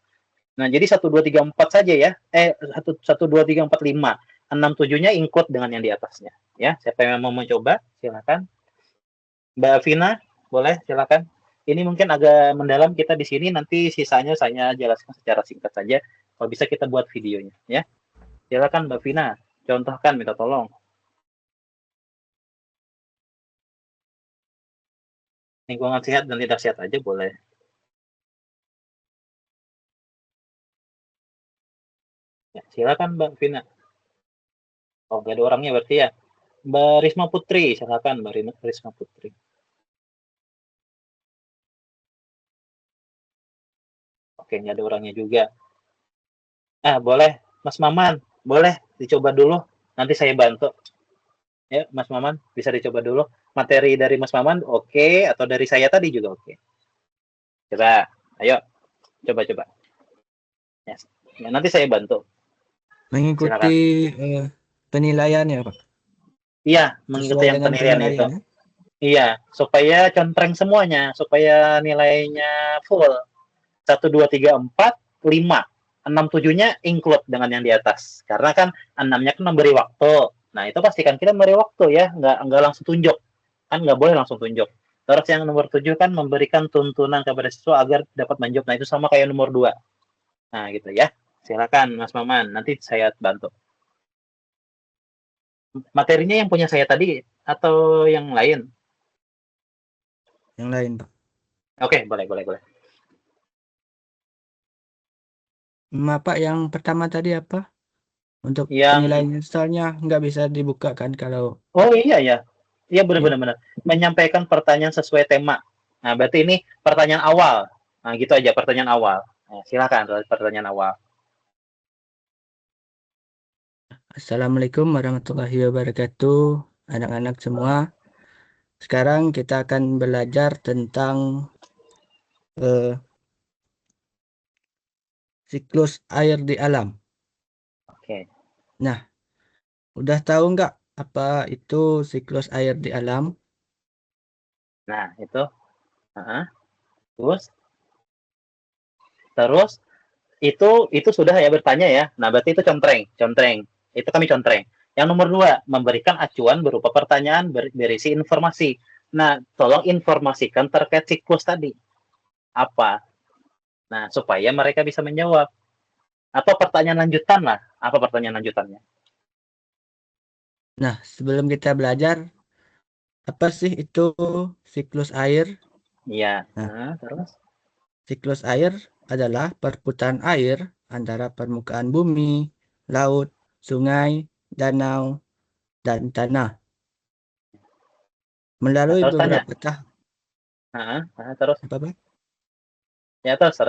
Nah, jadi 1, 2, 3, 4 saja ya. 1, 2, 3, 4, 5. 6, 7-nya include dengan yang di atasnya. Ya, siapa yang mau mencoba? Silakan. Mbak Vina, boleh silakan. Ini mungkin agak mendalam kita di sini, nanti sisanya saya jelaskan secara singkat saja. Kalau bisa kita buat videonya, ya. Silakan Mbak Vina, contohkan, minta tolong. Lingkungan sehat dan tidak sehat aja boleh. Ya, silakan Mbak Vina. Oh, nggak ada orangnya berarti ya. Mbak Risma Putri, silakan Mbak Risma Putri. Oke, nggak ada orangnya juga. Boleh, Mas Maman, boleh dicoba dulu. Nanti saya bantu. Ya, Mas Maman, bisa dicoba dulu. Materi dari Mas Maman, oke, atau dari saya tadi juga oke. Coba, ayo, coba. Ya, nanti saya bantu. Mengikuti penilaian ya, Pak? Iya, mengikuti yang penilaian itu. Ya? Iya, supaya contreng semuanya, supaya nilainya full. 1, 2, 3, 4, 5. 6, 7-nya include dengan yang di atas. Karena kan 6-nya kan memberi waktu. Nah, itu pastikan kita memberi waktu ya, nggak langsung tunjuk. Kan nggak boleh langsung tunjuk. Terus yang nomor 7 kan memberikan tuntunan kepada siswa agar dapat menjawab. Nah, itu sama kayak nomor 2. Nah, gitu ya. Silakan Mas Maman, nanti saya bantu. Materinya yang punya saya tadi atau yang lain? Yang lain, Pak. Oke, boleh. Pak, yang pertama tadi apa? Untuk Yang penilaian soalnya nggak bisa dibuka kan kalau... Oh iya ya. Iya benar. Menyampaikan pertanyaan sesuai tema. Nah, berarti ini pertanyaan awal. Nah, gitu aja pertanyaan awal. Nah, silakan pertanyaan awal. Assalamualaikum warahmatullahi wabarakatuh, anak-anak semua. Sekarang kita akan belajar tentang siklus air di alam. Oke. Nah, udah tahu nggak apa itu siklus air di alam? Nah, itu. Terus itu sudah ya bertanya ya. Nah, berarti itu contreng. Itu kami contreng. Yang nomor 2, memberikan acuan berupa pertanyaan berisi informasi. Nah, tolong informasikan terkait siklus tadi. Apa? Nah, supaya mereka bisa menjawab. Atau pertanyaan lanjutan lah. Apa pertanyaan lanjutannya? Nah, sebelum kita belajar, apa sih itu siklus air? Iya. Nah, terus? Siklus air adalah perputaran air antara permukaan bumi, laut, sungai, danau, dan tanah. Melalui beberapa tahap. Terus? Apa, Pak? Ya, terus.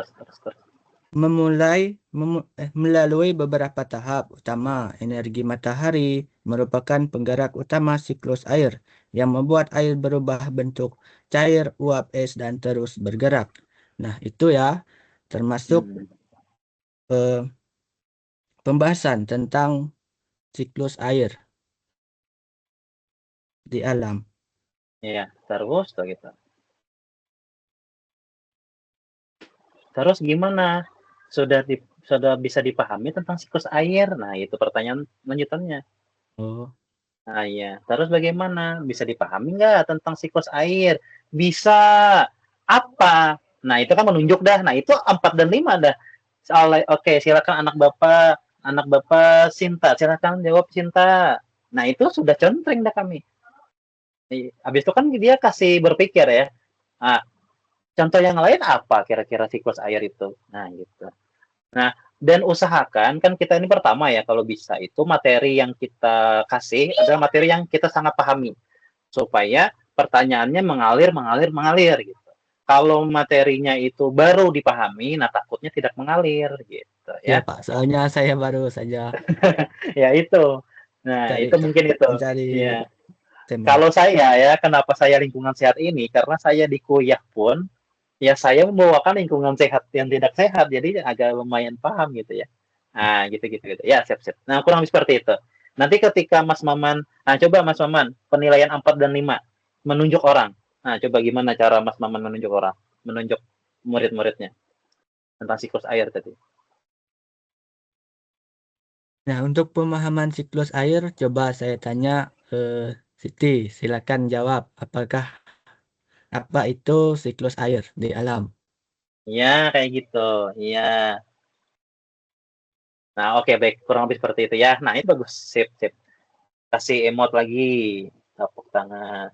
Melalui beberapa tahap utama, energi matahari merupakan penggerak utama siklus air yang membuat air berubah bentuk cair, uap, es, dan terus bergerak. Nah, itu ya, termasuk pembahasan tentang siklus air di alam. Iya, terus gitu. Terus gimana? Sudah bisa dipahami tentang siklus air? Nah, itu pertanyaan lanjutannya. Oh. Nah, iya. Terus bagaimana? Bisa dipahami nggak tentang siklus air? Bisa. apa? Nah, itu kan menunjuk dah. Nah, itu 4 dan 5 dah. Oke, silakan anak Bapak Sinta, silakan jawab Sinta. Nah, itu sudah contreng dah kami. Habis itu kan dia kasih berpikir ya. Nah, contoh yang lain apa kira-kira siklus air itu? Nah, gitu. Nah, dan usahakan kan kita ini pertama ya kalau bisa itu materi yang kita kasih adalah materi yang kita sangat pahami supaya pertanyaannya mengalir gitu. Kalau materinya itu baru dipahami, nah takutnya tidak mengalir gitu Ya ya. Pak, soalnya saya baru saja Ya itu. Nah, cari itu mungkin itu. mencari Ya. tema. Kalau saya ya, kenapa saya lingkungan sehat ini? Karena saya di kuliah pun ya saya membawakan lingkungan sehat yang tidak sehat, jadi agak lumayan paham gitu ya. Nah, gitu. Ya, siap. Nah, kurang lebih seperti itu. Nanti ketika Mas Maman, nah coba Mas Maman, penilaian 4 dan 5, menunjuk orang. Nah, coba gimana cara Mas Maman menunjuk orang? Menunjuk murid-muridnya tentang siklus air tadi. Nah, untuk pemahaman siklus air, coba saya tanya Siti, silakan jawab. Apa itu siklus air di alam? Ya, kayak gitu. Iya. Nah, oke, baik. Kurang lebih seperti itu ya. Nah, itu bagus. Sip. Kasih emot lagi. Tepuk tangan.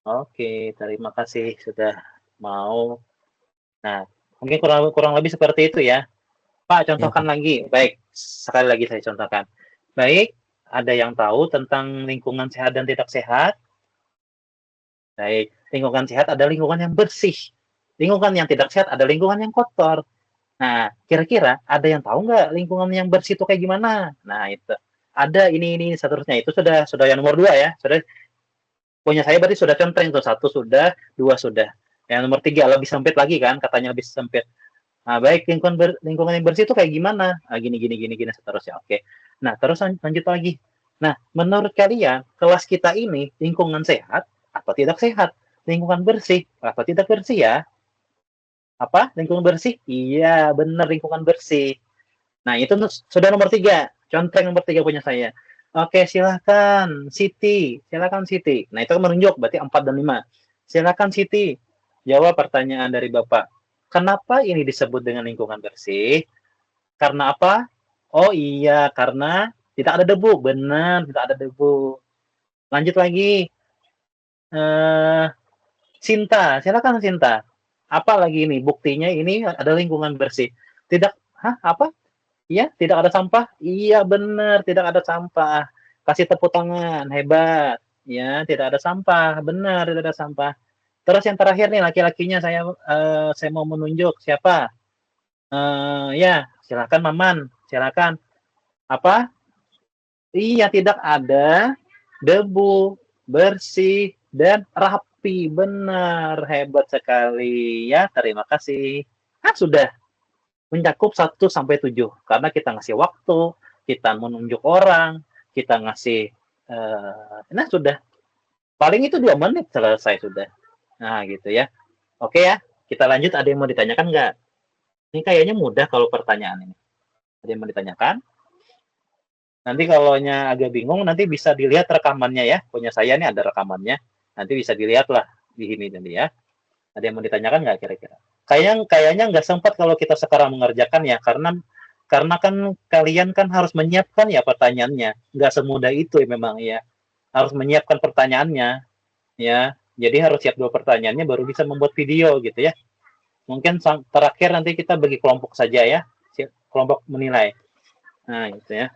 Oke, terima kasih sudah mau. Nah, mungkin kurang lebih seperti itu ya. Pak, contohkan lagi. Baik, sekali lagi saya contohkan. Baik, ada yang tahu tentang lingkungan sehat dan tidak sehat? Baik, lingkungan sehat ada lingkungan yang bersih. Lingkungan yang tidak sehat ada lingkungan yang kotor. Nah, kira-kira ada yang tahu nggak lingkungan yang bersih itu kayak gimana? Nah, itu. Ada ini seterusnya. Itu sudah yang nomor 2 ya. Sudah punya saya berarti sudah contreng tuh. 1 sudah, 2 sudah. Yang nomor 3 lebih sempit lagi kan, katanya lebih sempit. Nah, baik lingkungan yang bersih itu kayak gimana? Nah, gini seterusnya. Oke. Nah, terus lanjut lagi. Nah, menurut kalian kelas kita ini lingkungan sehat atau tidak sehat? Lingkungan bersih atau tidak bersih ya? Apa? Lingkungan bersih? Iya, benar lingkungan bersih. Nah, itu sudah nomor 3. Contreng nomor 3 punya saya. Oke, silakan Siti. Nah, itu menunjuk berarti 4 dan 5. Silakan Siti. Jawab pertanyaan dari Bapak. Kenapa ini disebut dengan lingkungan bersih? Karena apa? Oh iya, karena tidak ada debu. Benar, tidak ada debu. Lanjut lagi. Sinta, silakan Sinta. Apa lagi ini? Buktinya ini ada lingkungan bersih. Apa? Iya, tidak ada sampah. Iya, benar, tidak ada sampah. Kasih tepuk tangan, hebat. Ya, tidak ada sampah. Benar, tidak ada sampah. Terus yang terakhir nih, laki-lakinya saya mau menunjuk siapa? Ya, silakan Maman, silakan. Apa? Iya, tidak ada debu, bersih dan rapi. Benar, hebat sekali. Ya, terima kasih. Sudah mencakup 1 sampai 7 karena kita ngasih waktu, kita menunjuk orang, kita ngasih nah sudah. Paling itu 2 menit selesai sudah. Nah, gitu ya. Oke ya, kita lanjut. Ada yang mau ditanyakan nggak? Ini kayaknya mudah kalau pertanyaan ini. Ada yang mau ditanyakan? Nanti kalau agak bingung, nanti bisa dilihat rekamannya ya. Punya saya nih ada rekamannya. Nanti bisa dilihat lah di sini nanti ya. Ada yang mau ditanyakan nggak kira-kira? Kayaknya nggak sempat kalau kita sekarang mengerjakan ya, karena kan kalian kan harus menyiapkan ya pertanyaannya. Nggak semudah itu ya memang ya. Harus menyiapkan pertanyaannya ya. Jadi harus siap 2 pertanyaannya baru bisa membuat video gitu ya. Mungkin terakhir nanti kita bagi kelompok saja ya. Kelompok menilai. Nah, gitu ya.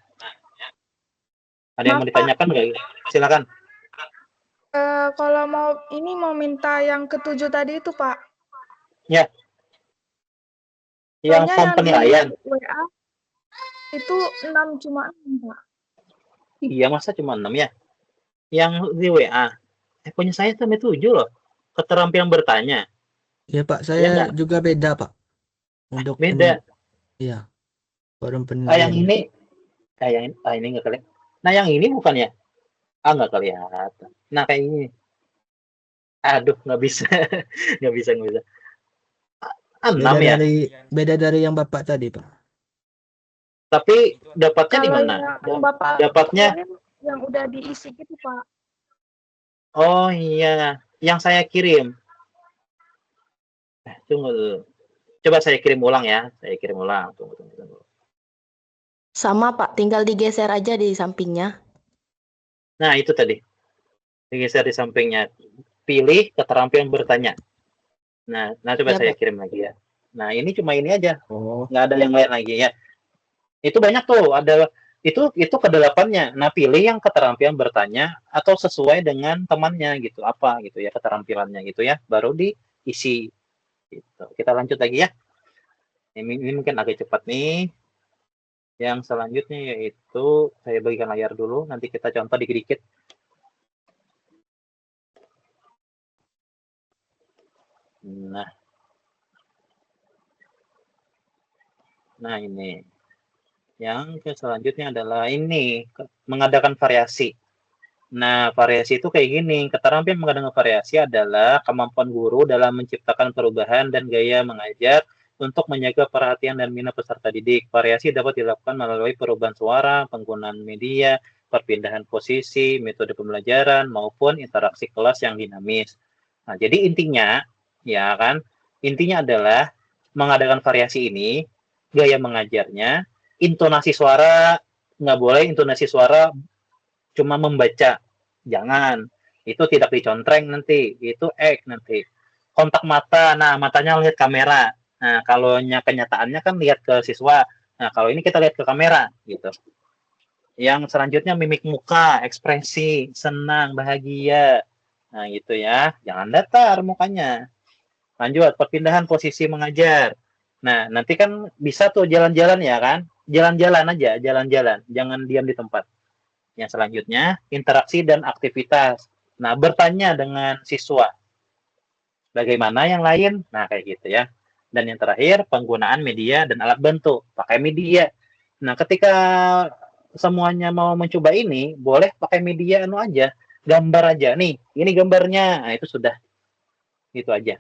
Ada yang mau ditanyakan nggak? Silakan. Kalau mau minta yang ke-7 tadi itu, Pak. Ya. Yang form penilaian. WA itu 6 cuma 6, Pak. Iya, masa cuma 6 ya? Yang di WA. Punya saya sampai 7 loh. Keterampilan bertanya. Ya Pak, saya juga beda Pak. Untuk beda. Iya. Forum penilaian. Yang ini. Ini nggak kelihatan. Nah, yang ini bukan ya? Nggak kelihatan. Nah, kayak ini. Aduh, nggak bisa. Nggak bisa. 6 ya? Beda dari yang Bapak tadi, Pak. Tapi dapatnya di mana? Dapatnya yang udah diisi gitu, Pak. Oh iya, yang saya kirim. Tunggu dulu. Coba saya kirim ulang ya. Saya kirim ulang. Tunggu. Sama Pak, tinggal digeser aja di sampingnya. Nah, itu tadi. Digeser di sampingnya. Pilih keterampilan bertanya. Nah coba Ya, saya Pak. kirim lagi ya. Nah, ini cuma ini aja. Oh, Nggak ada yang lain lagi ya. Itu banyak tuh. Ada itu kedelapannya. Nah, pilih yang keterampilan bertanya atau sesuai dengan temannya gitu. Apa gitu ya keterampilannya gitu ya. Baru diisi. Gitu. Kita lanjut lagi ya. Ini mungkin agak cepat nih. Yang selanjutnya yaitu saya bagikan layar dulu. Nanti kita contoh dikit-dikit. Nah ini. Yang selanjutnya adalah ini. Mengadakan variasi. Nah, variasi itu kayak gini. Keterampilan mengadakan variasi adalah kemampuan guru dalam menciptakan perubahan dan gaya mengajar untuk menjaga perhatian dan minat peserta didik. Variasi dapat dilakukan melalui perubahan suara, penggunaan media, perpindahan posisi, metode pembelajaran, maupun interaksi kelas yang dinamis. Nah, jadi intinya, ya kan, intinya adalah mengadakan variasi ini, gaya mengajarnya, intonasi suara, nggak boleh intonasi suara cuma membaca, jangan. Itu tidak dicontreng nanti, itu nanti. Kontak mata, nah matanya lihat kamera. Nah, kalau kenyataannya kan lihat ke siswa. Nah, kalau ini kita lihat ke kamera, gitu. Yang selanjutnya mimik muka, ekspresi, senang, bahagia. Nah, gitu ya. Jangan datar mukanya. Lanjut, perpindahan posisi mengajar. Nah, nanti kan bisa tuh jalan-jalan ya kan? Jalan-jalan aja, jalan-jalan. Jangan diam di tempat. Yang selanjutnya, interaksi dan aktivitas. Nah, bertanya dengan siswa. Bagaimana yang lain? Nah, kayak gitu ya. Dan yang terakhir, penggunaan media dan alat bantu. Pakai media. Nah, ketika semuanya mau mencoba ini, boleh pakai media aja. Gambar aja. Nih, ini gambarnya. Nah, itu sudah. Itu aja.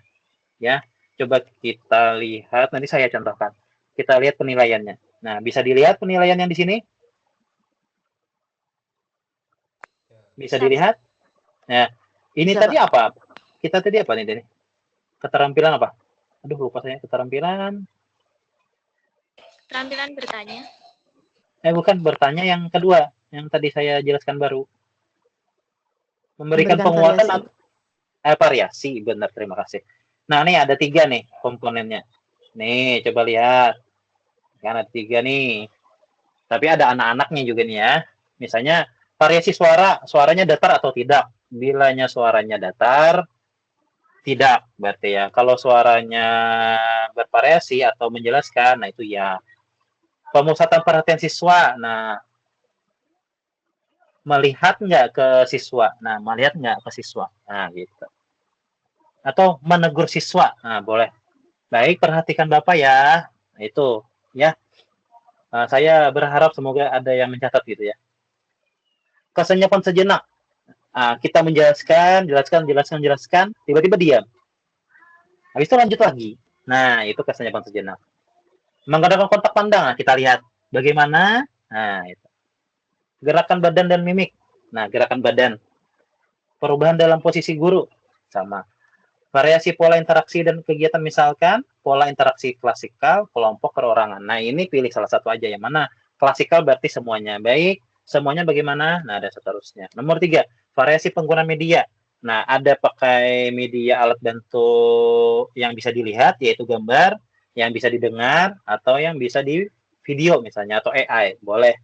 Ya, coba kita lihat. Nanti saya contohkan. Kita lihat penilaiannya. Nah, bisa dilihat penilaiannya di sini? Bisa dilihat? Nah, ini Bisa, tadi Pak. apa? Kita tadi apa nih? Keterampilan apa? Aduh, lupa saya. Keterampilan. Keterampilan bertanya. Bukan, bertanya yang kedua. Yang tadi saya jelaskan baru. Memberikan penguatan variasi. Benar, terima kasih. Nah, nih ada 3 nih komponennya. Nih, coba lihat. Kan ada 3 nih. Tapi ada anak-anaknya juga nih ya. Misalnya, variasi suara, suaranya datar atau tidak. Bilanya suaranya datar, tidak berarti ya. Kalau suaranya bervariasi atau menjelaskan, nah itu ya. Pemusatan perhatian siswa, nah melihat nggak ke siswa, nah melihat nggak ke siswa, nah gitu. Atau menegur siswa, nah boleh. Baik, perhatikan Bapak ya. Nah, itu ya. Saya berharap semoga ada yang mencatat gitu ya. Kesenyapan sejenak. Kita menjelaskan, jelaskan, tiba-tiba diam. Habis itu lanjut lagi. Nah, itu kesenyapan sejenak. Mengadakan kontak pandang, nah, kita lihat bagaimana. Nah, itu. Gerakan badan dan mimik. Nah, gerakan badan. Perubahan dalam posisi guru, sama. Variasi pola interaksi dan kegiatan, misalkan pola interaksi klasikal, kelompok, perorangan. Nah, ini pilih salah satu aja. Yang mana? Klasikal berarti semuanya. Baik, semuanya bagaimana? Nah, ada seterusnya. Nomor 3, variasi penggunaan media. Nah, ada pakai media alat bantu yang bisa dilihat, yaitu gambar, yang bisa didengar, atau yang bisa di video misalnya, atau AI. Boleh.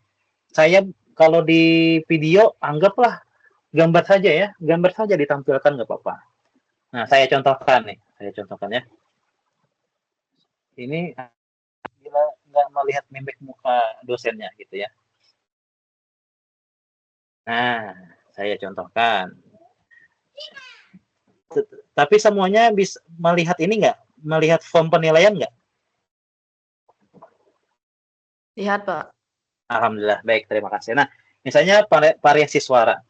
Saya kalau di video, anggaplah gambar saja ya. Gambar saja ditampilkan, nggak apa-apa. Nah, saya contohkan nih. Saya contohkan ya. Ini bila nggak melihat mimik muka dosennya gitu ya. Nah, saya contohkan. Tapi semuanya bisa melihat ini nggak? Melihat form penilaian nggak? Lihat, Pak. Alhamdulillah, baik, terima kasih. Nah, misalnya variasi suara.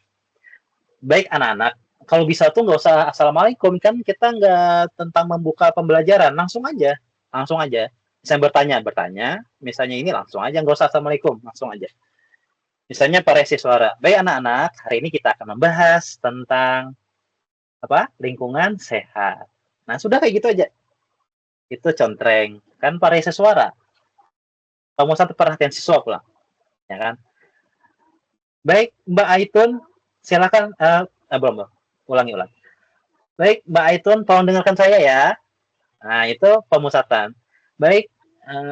Baik anak-anak, kalau bisa tuh nggak usah assalamualaikum, kan kita nggak tentang membuka pembelajaran, langsung aja. Misalnya bertanya, misalnya ini langsung aja, nggak usah assalamualaikum, langsung aja. Misalnya variasi suara. Baik anak-anak, hari ini kita akan membahas tentang lingkungan sehat. Nah, sudah kayak gitu aja. Itu contreng. Kan variasi suara. Pemusat perhatian siswa pula. Ya kan? Baik, Mbak Aitun, silakan. Belum. Ulangi. Baik, Mbak Aitun, tolong dengarkan saya ya. Nah, itu pemusatan. Baik,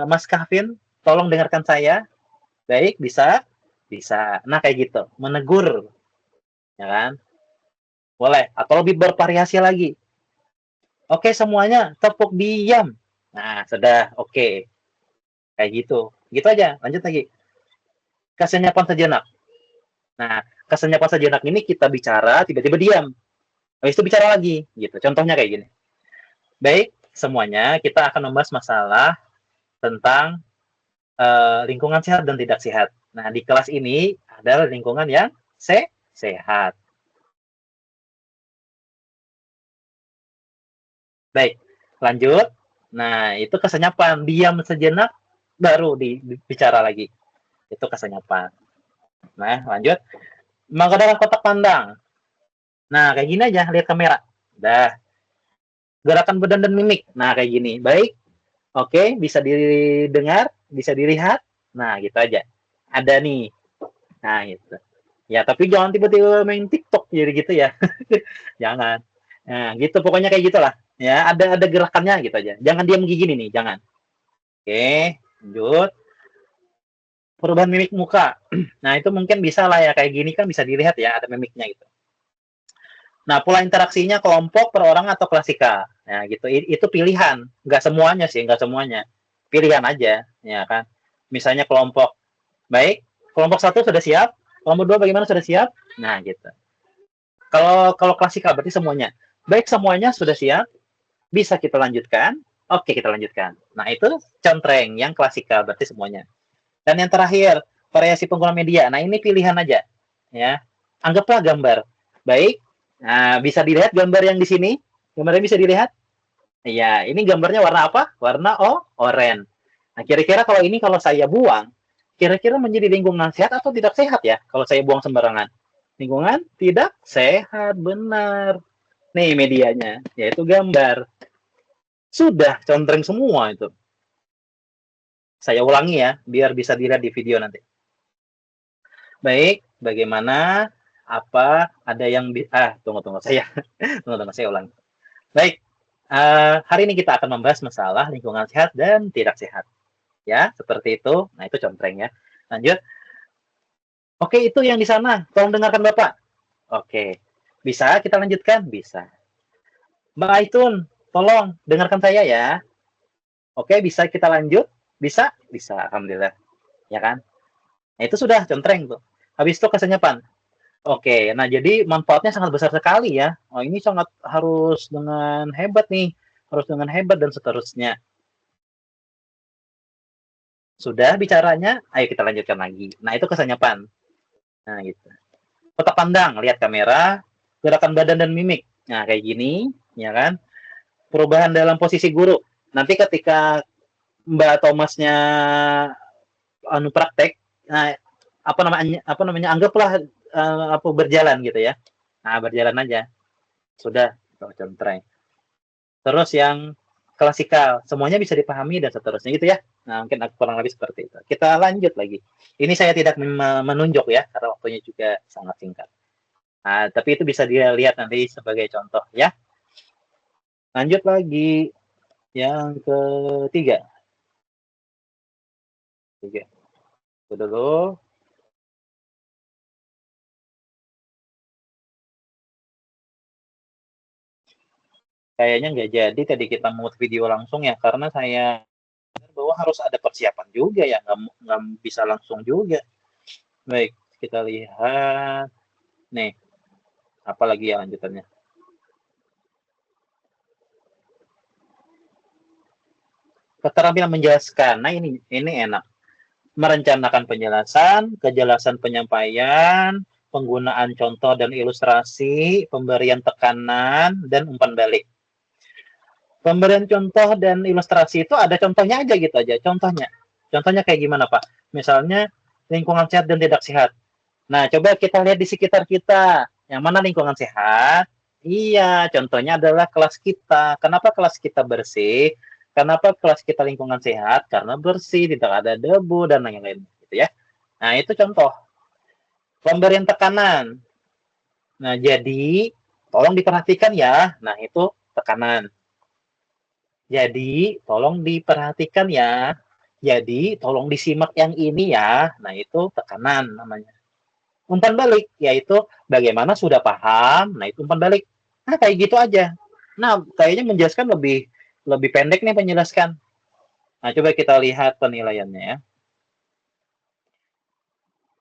Mas Kavin, tolong dengarkan saya. Baik, bisa? Bisa. Nah, kayak gitu. Menegur. Ya kan? Boleh. Atau lebih bervariasi lagi. Oke, semuanya tepuk diam. Nah, sudah. Oke. Kayak gitu. Gitu aja. Lanjut lagi. Kesenyapan sejenak. Nah, kesenyapan sejenak ini kita bicara, tiba-tiba diam. Habis itu bicara lagi. Gitu. Contohnya kayak gini. Baik, semuanya kita akan membahas masalah tentang lingkungan sehat dan tidak sehat. Nah, di kelas ini adalah lingkungan yang sehat. Baik, lanjut. Nah, itu kesenyapan. Diam sejenak, baru bicara lagi. Itu kesenyapan. Nah, lanjut. Menggunakan kotak pandang. Nah, kayak gini aja, lihat kamera. Dah. Gerakan badan dan mimik. Nah, kayak gini. Baik. Oke, bisa didengar, bisa dilihat. Nah, gitu aja. Ada nih. Nah, gitu. Ya, tapi jangan tiba-tiba main TikTok jadi gitu ya. Jangan. Nah, gitu pokoknya kayak gitulah. Ya, ada gerakannya gitu aja. Jangan diam gini nih, jangan. Oke, lanjut. Perubahan mimik muka. Nah, itu mungkin bisa lah ya, kayak gini kan bisa dilihat ya, ada mimiknya gitu. Nah, pola interaksinya kelompok, per orang, atau klasika. Nah, gitu. Itu pilihan. Nggak semuanya sih, nggak semuanya. Pilihan aja, ya kan. Misalnya kelompok. Baik, kelompok 1 sudah siap. Kelompok 2 bagaimana, sudah siap? Nah, gitu. Kalau klasika berarti semuanya. Baik, semuanya sudah siap. Bisa kita lanjutkan? Oke, kita lanjutkan. Nah, itu contreng yang klasikal, berarti semuanya. Dan yang terakhir, variasi pengguna media. Nah, ini pilihan aja. Ya. Anggaplah gambar. Baik. Nah, bisa dilihat gambar yang di sini? Gambarnya bisa dilihat? Iya, ini gambarnya warna apa? Warna oranye. Nah, kira-kira kalau saya buang, kira-kira menjadi lingkungan sehat atau tidak sehat ya? Kalau saya buang sembarangan. Lingkungan tidak sehat, benar. Nih medianya, yaitu gambar. Sudah contreng semua itu. Saya ulangi ya, biar bisa dilihat di video nanti. Baik, bagaimana? Apa? Ada yang tunggu saya ulangi. Baik, hari ini kita akan membahas masalah lingkungan sehat dan tidak sehat. Ya, seperti itu. Nah, itu contreng ya. Lanjut. Oke, itu yang di sana. Tolong dengarkan Bapak. Oke. Bisa kita lanjutkan? Bisa. Mbak Aitun, tolong dengarkan saya ya. Oke, bisa kita lanjut? Bisa? Bisa, alhamdulillah. Ya kan? Nah, itu sudah contreng tuh. Habis itu kesenyapan. Oke, nah jadi manfaatnya sangat besar sekali ya. Oh, ini sangat harus dengan hebat nih. Harus dengan hebat dan seterusnya. Sudah bicaranya? Ayo kita lanjutkan lagi. Nah, itu kesenyapan. Nah, gitu. Kotak pandang, lihat kamera, gerakan badan dan mimik. Nah, kayak gini, ya kan? Perubahan dalam posisi guru. Nanti ketika Mbak Thomasnya praktek, nah, apa namanya? Anggaplah berjalan gitu ya. Nah, berjalan aja. Sudah, contreng. Terus yang klasikal, semuanya bisa dipahami dan seterusnya gitu ya. Nah, mungkin kurang lebih seperti itu. Kita lanjut lagi. Ini saya tidak menunjuk ya, karena waktunya juga sangat singkat. Nah, tapi itu bisa dilihat nanti sebagai contoh ya. Lanjut lagi. Yang ketiga. Itu dulu. Kayaknya nggak jadi tadi kita membuat video langsung ya, karena saya bahwa harus ada persiapan juga ya, nggak bisa langsung juga. Baik, kita lihat. Nih, apa lagi ya lanjutannya? Keterampilan menjelaskan. Nah, ini enak. Merencanakan penjelasan, kejelasan penyampaian, penggunaan contoh dan ilustrasi, pemberian tekanan, dan umpan balik. Pemberian contoh dan ilustrasi itu ada contohnya aja gitu aja. Contohnya kayak gimana Pak? Misalnya lingkungan sehat dan tidak sehat. Nah, coba kita lihat di sekitar kita. Yang mana lingkungan sehat? Iya, contohnya adalah kelas kita. Kenapa kelas kita bersih? Kenapa kelas kita lingkungan sehat? Karena bersih, tidak ada debu dan lain-lain, gitu ya. Nah, itu contoh. Pemberian tekanan. Nah, jadi tolong diperhatikan ya. Nah, itu tekanan. Jadi, tolong diperhatikan ya. Jadi, tolong disimak yang ini ya. Nah, itu tekanan namanya. Umpan balik, yaitu bagaimana sudah paham. Nah, itu umpan balik. Nah, kayak gitu aja. Nah, kayaknya menjelaskan lebih pendek nih penjelaskan. Nah, coba kita lihat penilaiannya ya.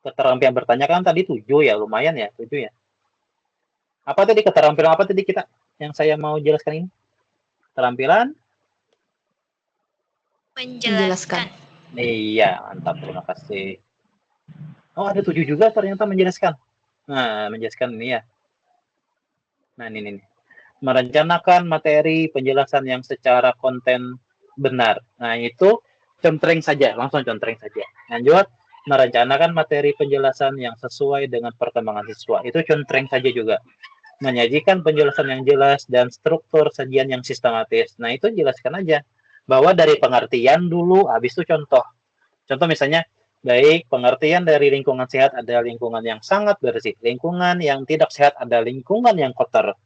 Keterampilan bertanya kan tadi 7 ya, lumayan ya, 7 ya. Apa tadi keterampilan apa tadi kita yang saya mau jelaskan ini? Keterampilan menjelaskan. Iya, mantap, terima kasih. Oh, ada 7 juga ternyata menjelaskan. Nah, menjelaskan ini ya. Nah, ini nih. Merencanakan materi penjelasan yang secara konten benar. Nah, itu contreng saja, langsung contreng saja. Lanjut, merencanakan materi penjelasan yang sesuai dengan perkembangan siswa. Itu contreng saja juga. Menyajikan penjelasan yang jelas dan struktur sajian yang sistematis. Nah, itu jelaskan aja. Bahwa dari pengertian dulu, habis itu contoh. Contoh misalnya, baik, pengertian dari lingkungan sehat ada lingkungan yang sangat bersih. Lingkungan yang tidak sehat ada lingkungan yang kotor.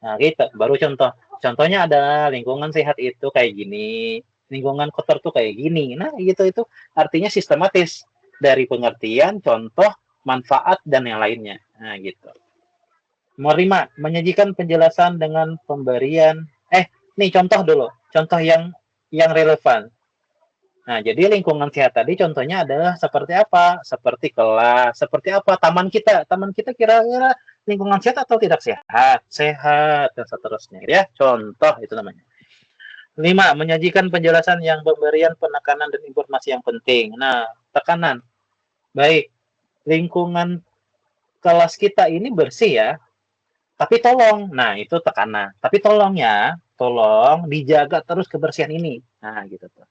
Nah, gitu. Baru contoh. Contohnya adalah lingkungan sehat itu kayak gini, lingkungan kotor tuh kayak gini. Nah, gitu itu artinya sistematis dari pengertian, contoh, manfaat dan yang lainnya. Nah, gitu. Nomor 5, menyajikan penjelasan dengan pemberian nih contoh dulu. Contoh yang relevan. Nah, jadi lingkungan sehat tadi contohnya adalah seperti apa? Seperti kelas, seperti apa? Taman kita. Taman kita kira-kira lingkungan sehat atau tidak sehat? Sehat, dan seterusnya. Ya, contoh itu namanya. 5, menyajikan penjelasan yang pemberian penekanan dan informasi yang penting. Nah, tekanan. Baik, lingkungan kelas kita ini bersih ya, tapi tolong. Nah, itu tekanan. Tapi tolong ya, tolong dijaga terus kebersihan ini. Nah, gitu tuh.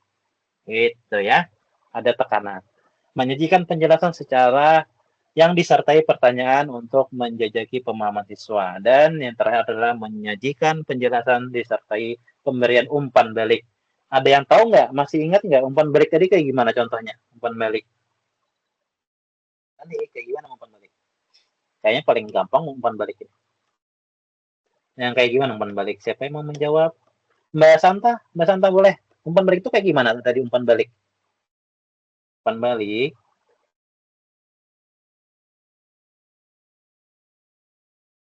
Itu ya, ada tekanan. Menyajikan penjelasan secara yang disertai pertanyaan untuk menjajaki pemahaman siswa. Dan yang terakhir adalah menyajikan penjelasan disertai pemberian umpan balik. Ada yang tahu nggak? Masih ingat nggak umpan balik tadi kayak gimana contohnya? Umpan balik. Tadi kayak gimana umpan balik? Kayaknya paling gampang umpan balik ini. Yang kayak gimana umpan balik? Siapa yang mau menjawab? Mbak Santa boleh. Umpan balik itu kayak gimana tadi umpan balik? Umpan balik.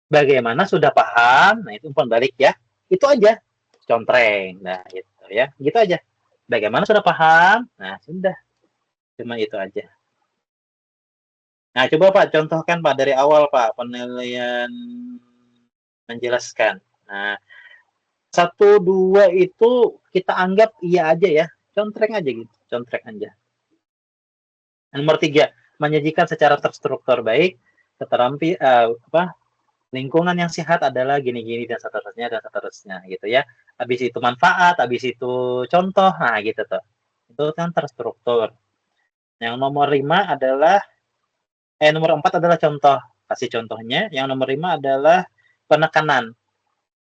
Bagaimana sudah paham? Nah, itu umpan balik ya. Itu aja. Contreng. Nah, gitu ya. Gitu aja. Bagaimana sudah paham? Nah, sudah. Cuma itu aja. Nah, coba Pak contohkan Pak dari awal Pak penilaian menjelaskan. Nah, 1, 2 itu kita anggap iya aja ya. Contreng aja gitu. Contreng aja. Nomor 3, menyajikan secara terstruktur baik, lingkungan yang sehat adalah gini-gini dan seterusnya gitu ya. Habis itu manfaat, habis itu contoh, nah gitu tuh. Itu kan terstruktur. Yang nomor 5 adalah nomor 4 adalah contoh. Kasih contohnya. Yang nomor 5 adalah penekanan.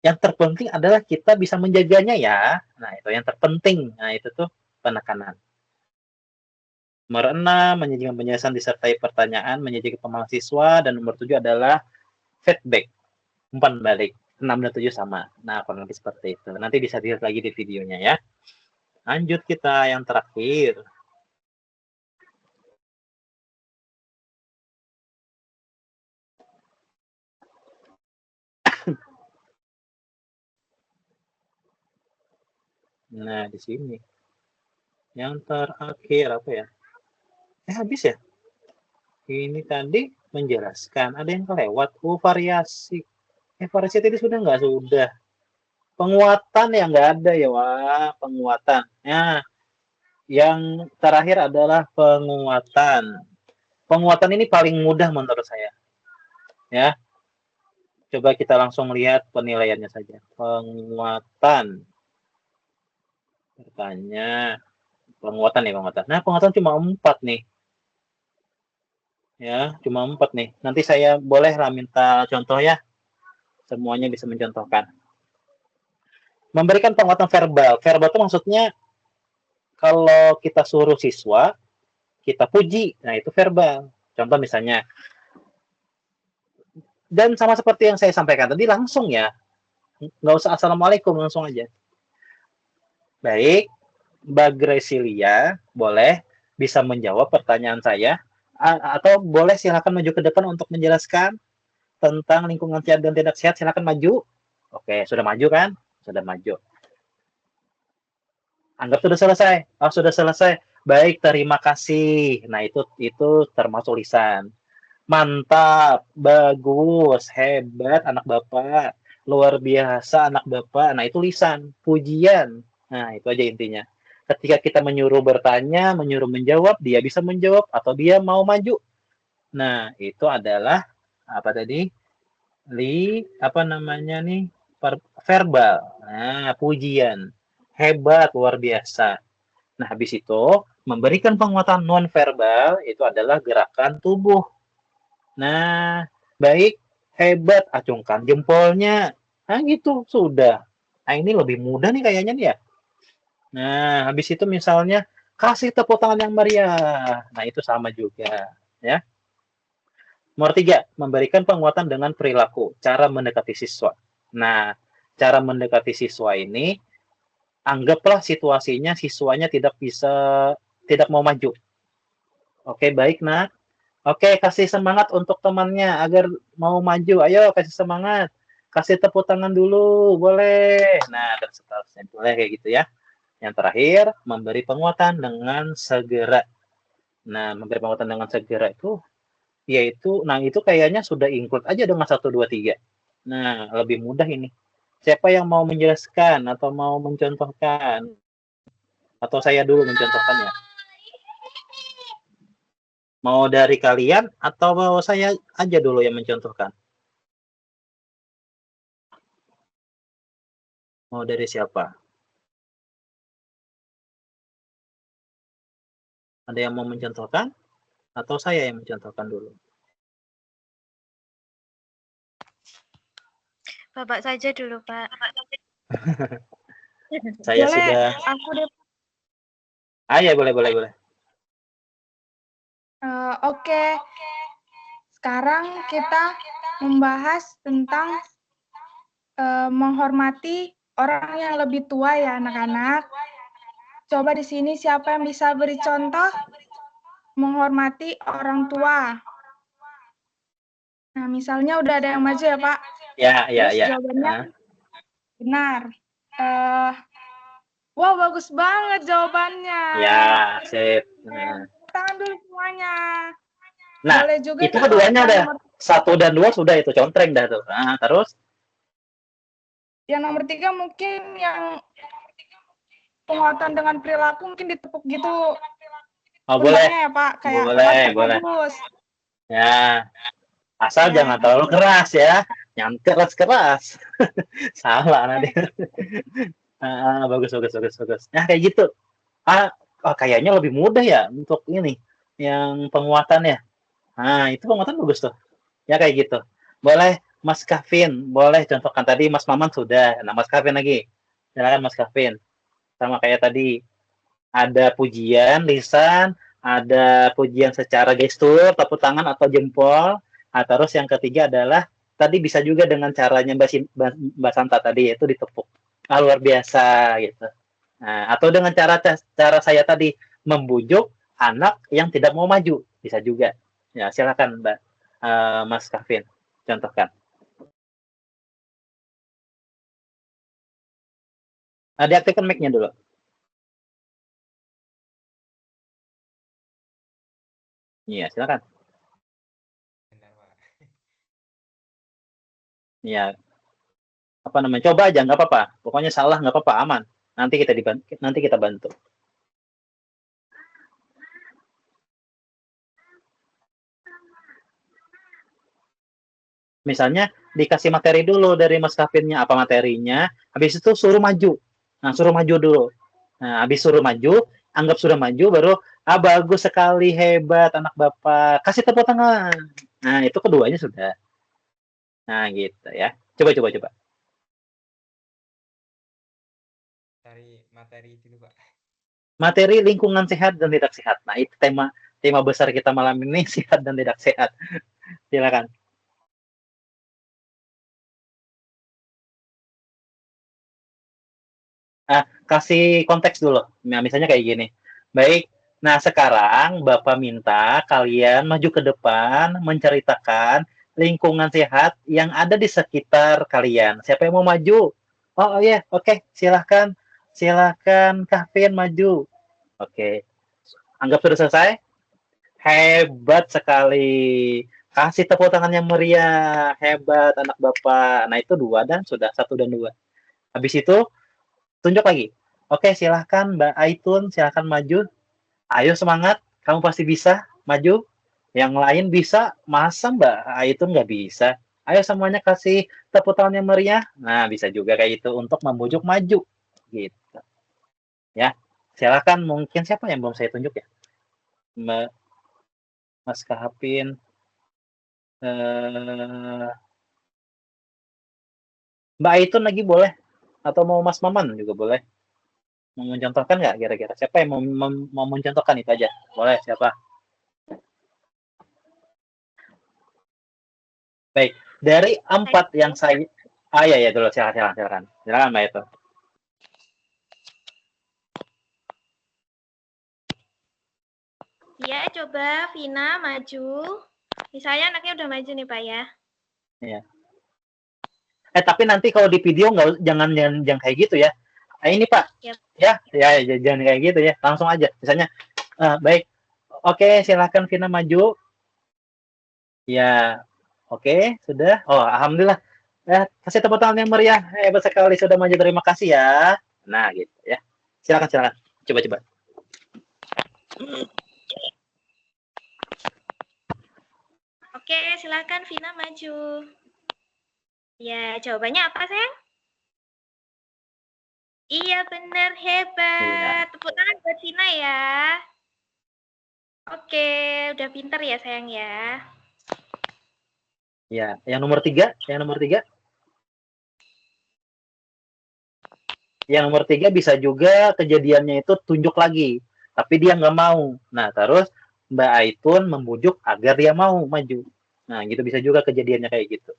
Yang terpenting adalah kita bisa menjaganya ya. Nah, itu yang terpenting. Nah, itu tuh penekanan. Nomor 6, menyajikan penjelasan disertai pertanyaan, menyajikan pemahaman siswa. Dan nomor 7 adalah feedback, umpan balik. 6 dan 7 sama. Nah, kurang lebih seperti itu. Nanti bisa dilihat lagi di videonya ya. Lanjut kita yang terakhir. Nah, di sini. Yang terakhir apa ya? Habis ya? Ini tadi menjelaskan. Ada yang kelewat. Variasi. Variasi tadi sudah nggak? Sudah. Penguatan yang nggak ada ya. Wah, penguatan. Nah, yang terakhir adalah penguatan. Penguatan ini paling mudah menurut saya. Ya. Coba kita langsung lihat penilaiannya saja. Penguatan. Bertanya. Penguatan nih, penguatan. Nah, penguatan cuma 4 nih. Ya, cuma 4 nih. Nanti saya bolehlah minta contoh ya. Semuanya bisa mencontohkan. Memberikan penguatan verbal. Verbal itu maksudnya kalau kita suruh siswa, kita puji. Nah, itu verbal. Contoh misalnya, dan sama seperti yang saya sampaikan tadi, langsung ya. Nggak usah assalamualaikum, langsung aja. Baik, Mbak Gracilia, boleh bisa menjawab pertanyaan saya, atau boleh silakan maju ke depan untuk menjelaskan tentang lingkungan sehat dan tidak sehat. Silakan maju. Oke, sudah maju kan? Sudah maju. Anggap sudah selesai. Oh, sudah selesai. Baik, terima kasih. Nah, itu termasuk lisan. Mantap, bagus, hebat anak Bapak. Luar biasa anak Bapak. Nah, itu lisan, pujian. Nah, itu aja intinya. Ketika kita menyuruh bertanya, menyuruh menjawab, dia bisa menjawab atau dia mau maju. Nah, itu adalah apa tadi? Verbal. Nah, pujian. Hebat, luar biasa. Nah, habis itu memberikan penguatan non-verbal itu adalah gerakan tubuh. Nah, baik, hebat, acungkan jempolnya. Nah, gitu, sudah. Nah, ini lebih mudah nih kayaknya nih ya. Nah, habis itu misalnya kasih tepuk tangan yang meriah. Nah, itu sama juga, ya. Nomor 3, memberikan penguatan dengan perilaku, cara mendekati siswa. Nah, cara mendekati siswa ini, anggaplah situasinya siswanya tidak mau maju. Oke, baik, nak. Oke, kasih semangat untuk temannya agar mau maju. Ayo, kasih semangat. Kasih tepuk tangan dulu, boleh. Nah, dan seterusnya. Boleh kayak gitu ya. Yang terakhir, memberi penguatan dengan segera. Nah, memberi penguatan dengan segera itu, itu kayaknya sudah include aja dengan 1, 2, 3. Nah, lebih mudah ini. Siapa yang mau menjelaskan atau mau mencontohkan? Atau saya dulu mencontohkannya? Mau dari kalian atau mau saya aja dulu yang mencontohkan? Mau dari siapa? Ada yang mau mencontohkan? Atau saya yang mencontohkan dulu? Bapak saja dulu, Pak. Saya Boleh, sudah. aku deh. Ya, boleh. Oke. Sekarang kita membahas tentang menghormati orang yang lebih tua ya, anak-anak. Coba di sini siapa yang bisa beri contoh menghormati orang tua? Nah, misalnya udah ada yang maju ya, Pak. Ya. Jawabannya benar. Wah, bagus banget jawabannya. Ya, sip. Tangan dulu semuanya. Nah, boleh juga itu keduanya ada. 1 dan 2 sudah itu contreng dah tuh. Nah, terus? Yang nomor 3 mungkin yang penguatan dengan perilaku mungkin ditepuk gitu. Oh, boleh. Ya, Pak. Kayak Boleh. Bagus. Ya. Asal jangan terlalu keras ya. Yang keras. Salah nanti. Bagus. Nah, kayak gitu. Kayaknya lebih mudah ya untuk ini. Yang penguatan ya. Nah, itu penguatan bagus tuh. Ya, kayak gitu. Boleh, Mas Kavin. Boleh contohkan tadi Mas Maman sudah. Nah, Mas Kavin lagi. Silakan Mas Kavin. Sama kayak tadi. Ada pujian, lisan. Ada pujian secara gestur, tepuk tangan atau jempol. Nah, terus yang ketiga adalah tadi bisa juga dengan caranya Mbak Santa tadi, yaitu ditepuk. Luar biasa gitu. Nah, atau dengan cara saya tadi membujuk anak yang tidak mau maju, bisa juga. Ya, silakan Mbak Mas Kavin, contohkan. Diaktifkan mic-nya dulu. Iya, silakan. Ya, apa namanya? Coba aja, nggak apa-apa. Pokoknya salah nggak apa-apa, aman. Nanti kita bantu. Misalnya dikasih materi dulu dari Mas Kavinnya, apa materinya, habis itu suruh maju. Nah, suruh maju dulu. Nah, habis suruh maju, anggap sudah maju, baru bagus sekali, hebat anak Bapak. Kasih tepuk tangan. Nah, itu keduanya sudah. Nah, gitu ya. Coba. cari materi dulu, Pak. Materi lingkungan sehat dan tidak sehat. Nah, itu tema besar kita malam ini, sehat dan tidak sehat. Silakan. Kasih konteks dulu. Nah, misalnya kayak gini. Baik, nah sekarang Bapak minta kalian maju ke depan menceritakan lingkungan sehat yang ada di sekitar kalian. Siapa yang mau maju? Oh iya, oke, silahkan. Silahkan Kevin maju. Oke, anggap sudah selesai. Hebat sekali. Kasih tepuk tangan yang meriah. Hebat anak Bapak. Nah, itu 2 dan sudah 1 dan 2. Habis itu tunjuk lagi. Oke, silahkan Mbak Aitun, silahkan maju. Ayo semangat, kamu pasti bisa maju. Yang lain bisa, masa Mbak Aitun nggak bisa? Ayo semuanya kasih tepuk tangan yang meriah. Nah, bisa juga kayak itu untuk membujuk maju. Gitu. Ya, silahkan mungkin siapa yang belum saya tunjuk ya? Mas Kahapin. Mbak Aitun lagi boleh? Atau mau Mas Maman juga boleh? Mau mencontohkan nggak kira-kira? Siapa yang mau mencontohkan itu aja? Boleh, siapa? Baik, dari 4 yang saya... ya dulu, silakan. Silakan Mbak Aitun. Ya, coba Vina maju. Misalnya anaknya udah maju nih, Pak ya. Iya. Tapi nanti kalau di video jangan kayak gitu ya. Ini Pak. Yep. Ya, jangan kayak gitu ya. Langsung aja. Misalnya, baik. Oke, silakan Vina maju. Ya, oke, sudah. Oh, alhamdulillah. Kasih tepuk tangan yang meriah. Hebat sekali sudah maju. Terima kasih ya. Nah, gitu ya. Silakan. Coba. Oke, silakan Vina maju. Ya, jawabannya apa, sayang? Iya, benar, hebat. Tepuk tangan buat Vina ya. Oke, udah pinter ya, sayang ya. Ya, yang nomor 3. Yang nomor 3 bisa juga kejadiannya itu tunjuk lagi. Tapi dia nggak mau. Nah, terus Mbak Aitun membujuk agar dia mau maju. Nah, gitu bisa juga kejadiannya kayak gitu.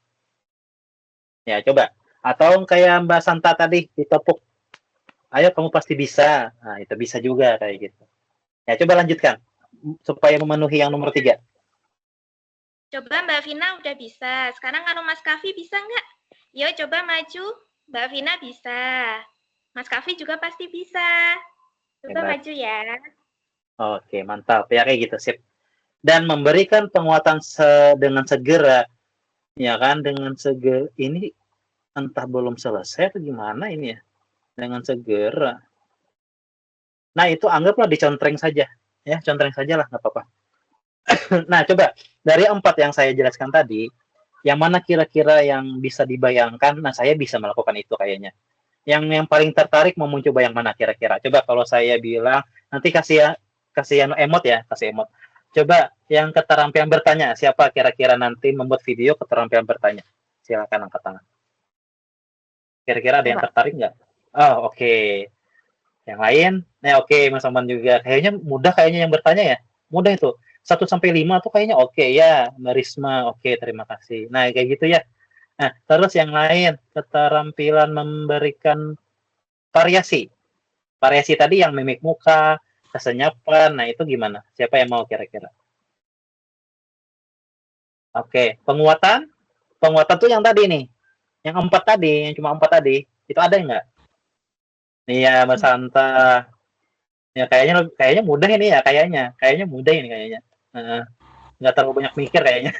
Ya, coba. Atau kayak Mbak Santa tadi, ditepuk. Ayo, kamu pasti bisa. Nah, itu bisa juga kayak gitu. Ya, coba lanjutkan. Supaya memenuhi yang nomor 3. Coba Mbak Vina udah bisa. Sekarang kalau Mas Kavi bisa nggak? Yuk, coba maju. Mbak Vina bisa. Mas Kavi juga pasti bisa. Coba maju ya. Oke, mantap. Ya, kayak gitu, sip. Dan memberikan penguatan dengan segera. Ya kan, dengan segera. Ini entah belum selesai atau gimana ini ya. Dengan segera. Nah, itu anggaplah dicontreng saja. Ya, contreng saja lah, nggak apa-apa. Nah, coba. Dari 4 yang saya jelaskan tadi, yang mana kira-kira yang bisa dibayangkan? Nah, saya bisa melakukan itu kayaknya. Yang paling tertarik mau mencoba yang mana kira-kira? Coba kalau saya bilang, nanti kasih emot ya, kasih emot. Coba yang keterampilan bertanya, siapa kira-kira nanti membuat video keterampilan bertanya? Silakan angkat tangan. Kira-kira ada yang tertarik nggak? Oh, oke. Yang lain? Nah, oke, Mas Aman juga. Kayaknya mudah kayaknya yang bertanya ya. Mudah itu. 1 sampai 5 tuh kayaknya oke ya. Mbak Risma, oke, terima kasih. Nah, kayak gitu ya. Nah, terus yang lain, keterampilan memberikan variasi. Variasi tadi yang mimik muka, kesenyapan, nah itu gimana? Siapa yang mau kira-kira? Oke, penguatan? Penguatan tuh yang tadi nih. Yang 4 tadi, yang cuma 4 tadi. Itu ada nggak? Iya, Mas Santa. Ya, kayaknya mudah ini ya, kayaknya mudah ini kayaknya. Nggak terlalu banyak mikir kayaknya.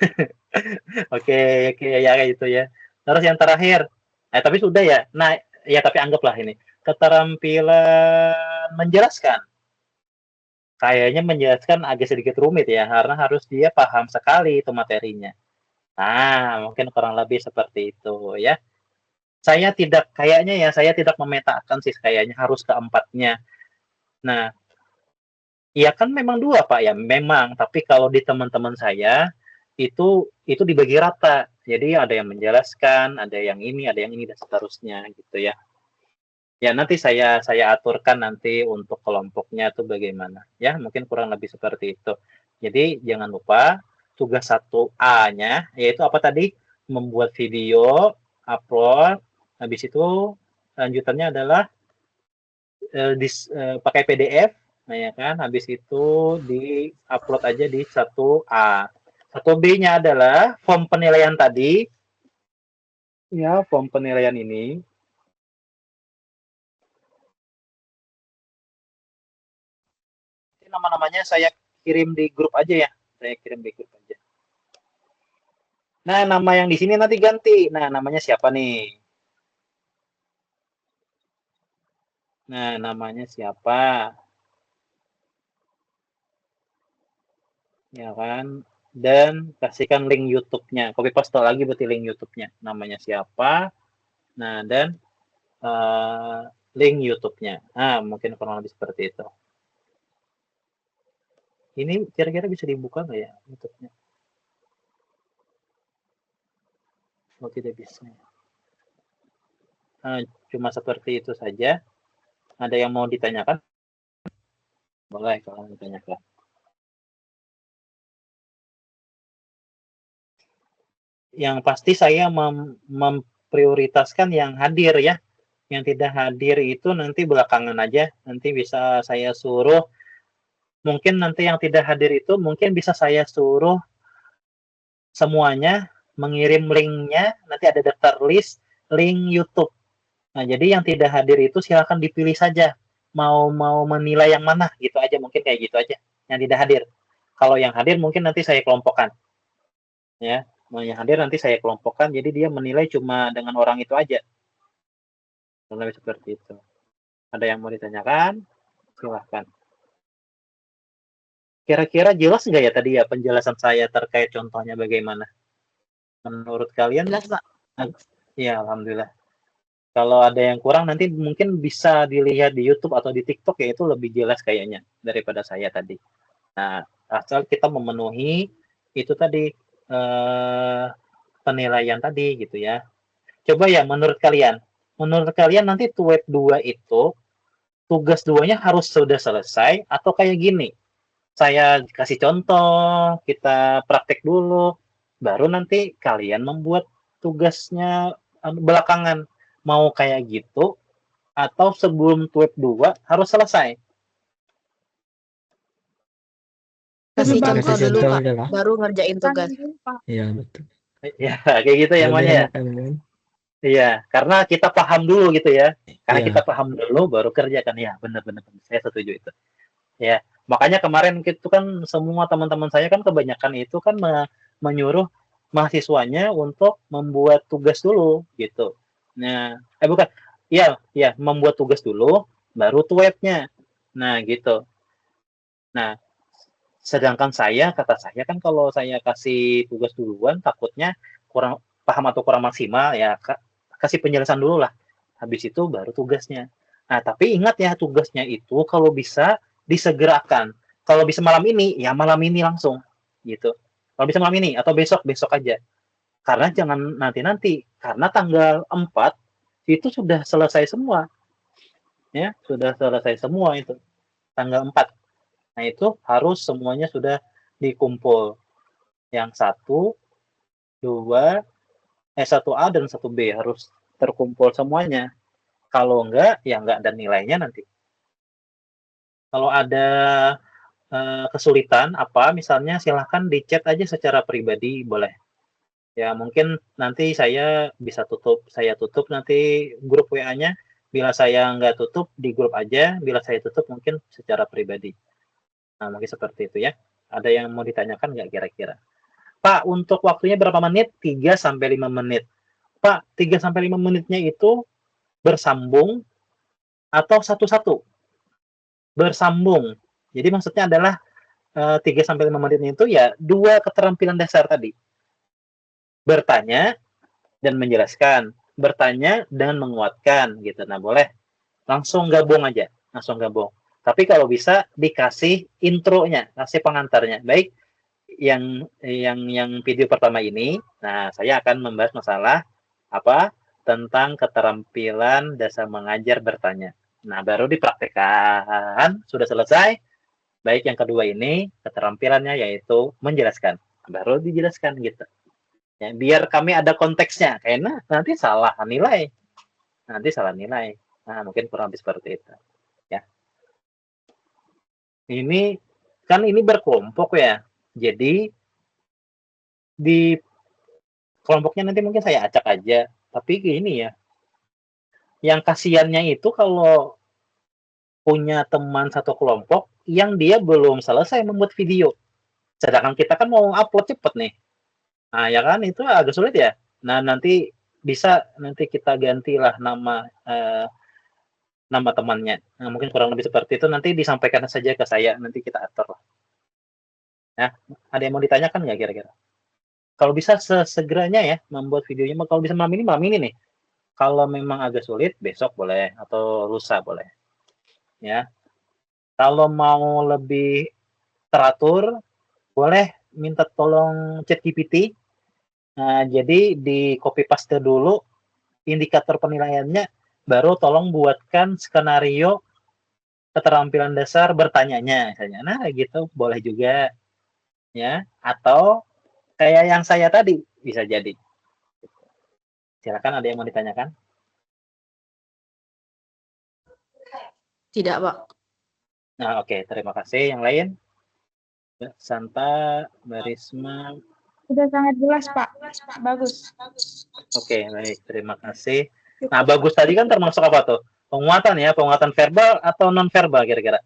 Oke, ya kayak gitu ya. Terus yang terakhir, tapi sudah ya. Nah, ya tapi anggaplah ini keterampilan menjelaskan. Kayaknya menjelaskan agak sedikit rumit ya, karena harus dia paham sekali itu materinya. Nah, mungkin kurang lebih seperti itu ya. Saya tidak memetakan sih, kayaknya harus ke 4-nya. Nah, iya kan memang 2 Pak ya, memang. Tapi kalau di teman-teman saya itu dibagi rata. Jadi ada yang menjelaskan, ada yang ini dan seterusnya gitu ya. Ya, nanti saya aturkan nanti untuk kelompoknya tuh bagaimana. Ya, mungkin kurang lebih seperti itu. Jadi, jangan lupa tugas 1A-nya, yaitu apa tadi? Membuat video, upload, habis itu lanjutannya adalah pakai PDF, nah ya kan, habis itu di-upload aja di 1A. 1B-nya adalah form penilaian tadi, ya, form penilaian ini. Nama-namanya saya kirim di grup aja ya. Saya kirim di grup aja. Nah, nama yang di sini nanti ganti. Nah, namanya siapa nih? Nah, namanya siapa? Ya kan? Dan kasihkan link YouTube-nya. Copy paste lagi berarti link YouTube-nya. Namanya siapa? Nah, dan link YouTube-nya. Nah, mungkin kurang lebih seperti itu. Ini kira-kira bisa dibuka nggak ya YouTube-nya? Oh, tidak bisa. Cuma seperti itu saja. Ada yang mau ditanyakan? Boleh kalau ditanyakan. Yang pasti saya memprioritaskan yang hadir ya. Yang tidak hadir itu nanti belakangan aja. Nanti bisa saya suruh. Mungkin nanti yang tidak hadir itu mungkin bisa saya suruh semuanya mengirim linknya. Nanti ada daftar list link YouTube. Nah, jadi yang tidak hadir itu silakan dipilih saja. Mau menilai yang mana gitu aja, mungkin kayak gitu aja. Yang tidak hadir. Kalau yang hadir mungkin nanti saya kelompokkan. Ya, mau yang hadir nanti saya kelompokkan. Jadi dia menilai cuma dengan orang itu aja. Lebih seperti itu. Ada yang mau ditanyakan? Silahkan. Kira-kira jelas nggak ya tadi ya penjelasan saya terkait contohnya bagaimana? Menurut kalian? Jelas, Pak. Ya, alhamdulillah. Kalau ada yang kurang nanti mungkin bisa dilihat di YouTube atau di TikTok ya, itu lebih jelas kayaknya daripada saya tadi. Nah, asal kita memenuhi itu tadi penilaian tadi gitu ya. Coba ya menurut kalian nanti web 2 itu tugas 2-nya harus sudah selesai atau kayak gini? Saya kasih contoh, kita praktek dulu, baru nanti kalian membuat tugasnya belakangan. Mau kayak gitu, atau sebelum web 2 harus selesai? Kasih contoh dulu, Pak, baru ngerjain tugas. Iya, betul. Ya, kayak gitu ya, Manya. Iya, karena kita paham dulu gitu ya. Karena kita paham dulu, baru kerjakan. Ya, benar-benar. Saya setuju itu. Ya, makanya kemarin itu kan semua teman-teman saya kan kebanyakan itu kan menyuruh mahasiswanya untuk membuat tugas dulu gitu. Nah, bukan. Ya, membuat tugas dulu baru tuh webnya. Nah, gitu. Nah, sedangkan kata saya kan kalau saya kasih tugas duluan takutnya kurang paham atau kurang maksimal ya, kasih penjelasan dulu lah. Habis itu baru tugasnya. Nah, tapi ingat ya tugasnya itu kalau bisa disegerakan. Kalau bisa malam ini, ya malam ini langsung gitu. Kalau bisa malam ini atau besok aja. Karena jangan nanti-nanti. Karena tanggal 4 itu sudah selesai semua. Ya, sudah selesai semua itu. Tanggal 4. Nah, itu harus semuanya sudah dikumpul. Yang 1A dan 1B harus terkumpul semuanya. Kalau enggak, ya enggak ada nilainya nanti. Kalau ada kesulitan apa misalnya silahkan di chat aja secara pribadi boleh. Ya mungkin nanti saya bisa tutup nanti grup WA-nya. Bila saya nggak tutup di grup aja, bila saya tutup mungkin secara pribadi. Nah mungkin seperti itu ya. Ada yang mau ditanyakan nggak kira-kira? Pak, untuk waktunya berapa menit? 3-5 menit. Pak, 3-5 menitnya itu bersambung atau satu-satu? Bersambung. Jadi maksudnya adalah 3-5 menit itu ya 2 keterampilan dasar tadi. Bertanya dan menjelaskan, bertanya dan menguatkan gitu. Nah, boleh langsung gabung aja, langsung gabung. Tapi kalau bisa dikasih intronya, kasih pengantarnya. Baik, yang video pertama ini, nah saya akan membahas masalah apa? tentang keterampilan dasar mengajar bertanya. Nah, baru dipraktekkan, sudah selesai. Baik yang kedua ini, keterampilannya yaitu menjelaskan. Baru dijelaskan gitu. Ya, biar kami ada konteksnya, karena nanti salah nilai. Nah, mungkin kurang lebih seperti itu. Ya. Ini kan ini berkelompok ya. Jadi di kelompoknya nanti mungkin saya acak aja. Tapi gini ya, yang kasihannya itu kalau punya teman satu kelompok yang dia belum selesai membuat video. Sedangkan kita kan mau upload cepet nih. Nah, ya kan itu agak sulit ya. Nah, nanti kita gantilah nama temannya. Nah, mungkin kurang lebih seperti itu. Nanti disampaikan saja ke saya, nanti kita atur. Ya, ada yang mau ditanyakan nggak kira-kira? Kalau bisa sesegeranya ya membuat videonya. Kalau bisa malam ini nih. Kalau memang agak sulit, besok boleh atau lusa boleh. Ya. Kalau mau lebih teratur, boleh minta tolong ChatGPT. Nah, jadi di copy paste dulu indikator penilaiannya, baru tolong buatkan skenario keterampilan dasar bertanyanya misalnya. Nah, gitu boleh juga. Ya, atau kayak yang saya tadi bisa jadi. Silakan, ada yang mau ditanyakan? Tidak, Pak. Nah, oke, terima kasih. Yang lain? Santa, Barisma. Sudah sangat jelas, Pak. Bagus. Oke, baik. Terima kasih. Nah, bagus tadi kan termasuk apa tuh? Penguatan ya, penguatan verbal atau non-verbal kira-kira?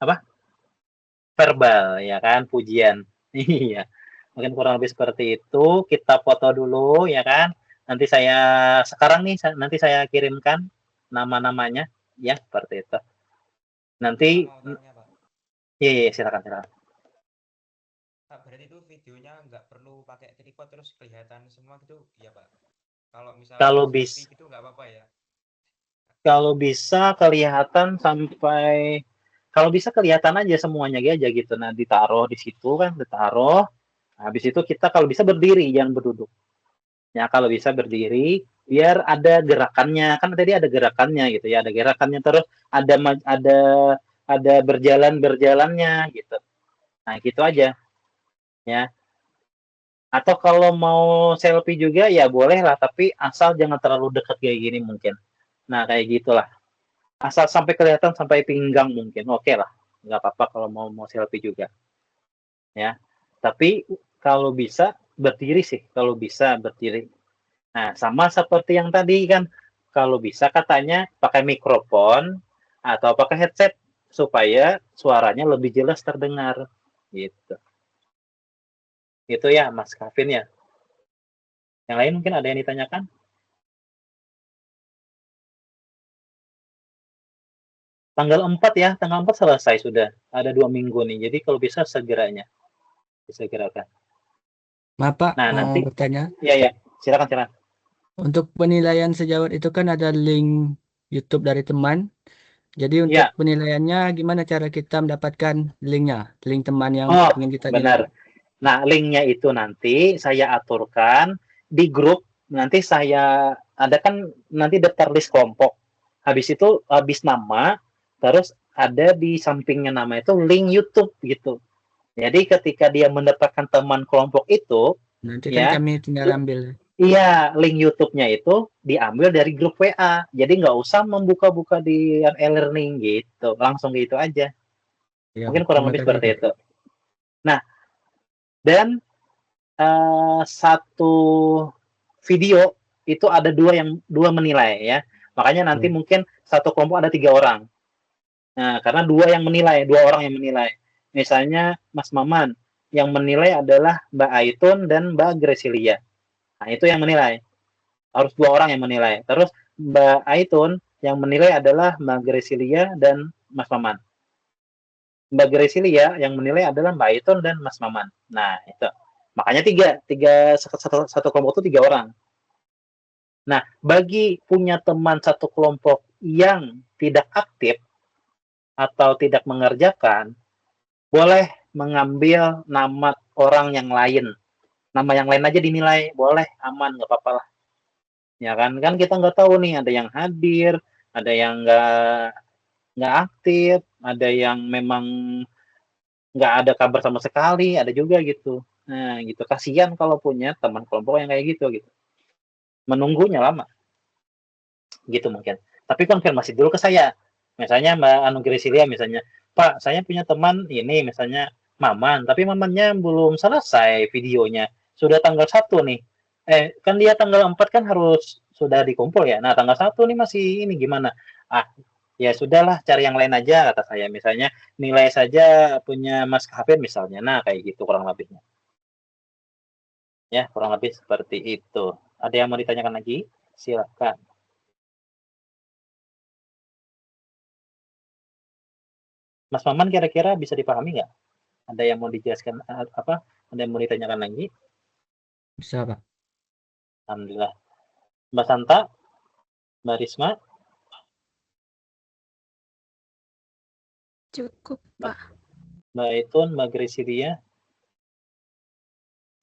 Apa? Verbal, ya kan? Pujian. Iya. Mungkin kurang lebih seperti itu. Kita foto dulu, ya kan? Nanti nanti saya kirimkan nama-namanya, ya, seperti itu. Nanti, iya, silakan. Pak, berarti itu videonya nggak perlu pakai tripod terus kelihatan semua gitu, ya Pak? Kalau bisa gitu nggak apa-apa ya? Kalau bisa kelihatan kalau bisa kelihatan aja semuanya aja gitu. Nah, ditaruh di situ kan, ditaruh. Habis itu kita kalau bisa berdiri, jangan berduduk. Ya, kalau bisa berdiri, biar ada gerakannya. Kan tadi ada gerakannya gitu ya, ada gerakannya terus ada berjalannya gitu. Nah, gitu aja. Ya. Atau kalau mau selfie juga ya boleh lah, tapi asal jangan terlalu dekat kayak gini mungkin. Nah, kayak gitulah. Asal sampai kelihatan sampai pinggang mungkin. Oke lah. Nggak apa-apa kalau mau selfie juga. Ya. Tapi kalau bisa berdiri sih, kalau bisa berdiri. Nah, sama seperti yang tadi kan, kalau bisa katanya pakai mikrofon atau pakai headset supaya suaranya lebih jelas terdengar. Gitu. Itu ya, Mas Kavin ya. Yang lain mungkin ada yang ditanyakan? Tanggal 4 ya, tanggal 4 selesai sudah. Ada 2 minggu nih, jadi kalau bisa segeranya. Disegerakan. Maaf Pak, Nah, mau nanti bertanya. Iya, silakan. Untuk penilaian sejawat itu kan ada link YouTube dari teman. Jadi untuk Ya. penilaiannya gimana cara kita mendapatkan linknya, link teman yang ingin kita benar. Nah, linknya itu nanti saya aturkan di grup. Nanti saya ada kan nanti daftar list kelompok. Habis itu habis nama, terus ada di sampingnya nama itu link YouTube gitu. Jadi ketika dia mendapatkan teman kelompok itu, nanti kan kami tinggal ambil. Iya, link YouTube-nya itu diambil dari grup WA. Jadi nggak usah membuka-buka di e-learning gitu. Langsung gitu aja. Ya, mungkin kurang lebih seperti itu. Nah, dan satu video itu ada dua menilai ya. Makanya nanti mungkin satu kelompok ada 3 orang. Nah, karena 2 orang yang menilai. Misalnya Mas Maman, yang menilai adalah Mbak Aitun dan Mbak Gresilia. Nah, itu yang menilai. Harus 2 orang yang menilai. Terus Mbak Aitun yang menilai adalah Mbak Gresilia dan Mas Maman. Mbak Gresilia yang menilai adalah Mbak Aitun dan Mas Maman. Nah, itu. Makanya satu kelompok itu 3 orang. Nah, bagi punya teman satu kelompok yang tidak aktif atau tidak mengerjakan, boleh mengambil nama orang yang lain. Nama yang lain aja dinilai, boleh, aman, nggak apa-apa lah. Ya kan kita nggak tahu nih, ada yang hadir, ada yang nggak aktif, ada yang memang nggak ada kabar sama sekali, ada juga gitu. Nah, gitu. Kasihan kalau punya teman kelompok yang kayak gitu. Menunggunya lama. Gitu mungkin. Tapi konfirmasi dulu ke saya. Misalnya Mbak Anu Grisilia misalnya, Pak, saya punya teman ini misalnya Maman, tapi Mamannya belum selesai videonya. Sudah tanggal 1 nih. Kan dia tanggal 4 kan harus sudah dikumpul ya. Nah, tanggal 1 nih masih ini gimana? Ah, ya sudahlah, cari yang lain aja kata saya. Misalnya nilai saja punya Mas Hafid misalnya. Nah, kayak gitu kurang lebihnya. Ya, kurang lebih seperti itu. Ada yang mau ditanyakan lagi? Silakan. Mas Maman kira-kira bisa dipahami nggak? Ada yang mau dijelaskan apa? Ada yang mau ditanyakan lagi? Bisa, Pak. Alhamdulillah. Mbak Santa, Mbak Risma, Cukup, Pak. Mbak Itun, Mbak Grisilia,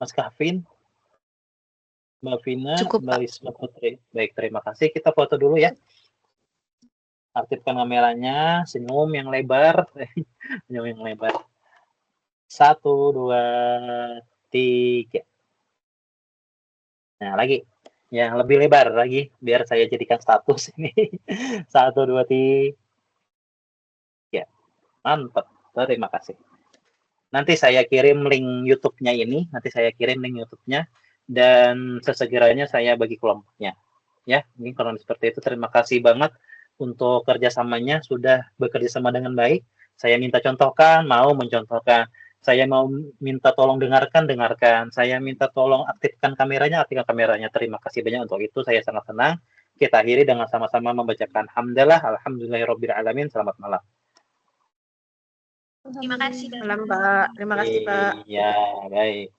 Mas Kavin, Mbak Vina, Cukup, Mbak Pak. Risma Putri. Baik, terima kasih. Kita foto dulu ya. Aktifkan kameranya, senyum yang lebar. Senyum yang lebar. 1, 2, 3. Nah, lagi. Yang lebih lebar lagi, biar saya jadikan status ini. 1, 2, 3. Mantap. Terima kasih. Nanti saya kirim link YouTube-nya ini. Nanti saya kirim link YouTube-nya. Dan sesegeranya saya bagi kelompoknya. Ya, ini kalau seperti itu. Terima kasih banget untuk kerjasamanya. Sudah bekerja sama dengan baik. Saya minta contohkan, mau mencontohkan. Saya mau minta tolong dengarkan. Saya minta tolong aktifkan kameranya. Terima kasih banyak untuk itu. Saya sangat senang. Kita akhiri dengan sama-sama membacakan hamdalah. Alhamdulillahirrabbilalamin. Selamat malam. Terima kasih, Malam, Pak. Terima kasih, Pak. Iya, baik.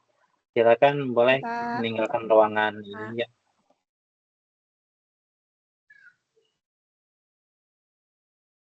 Silakan boleh Pak. meninggalkan ruangan ini ya.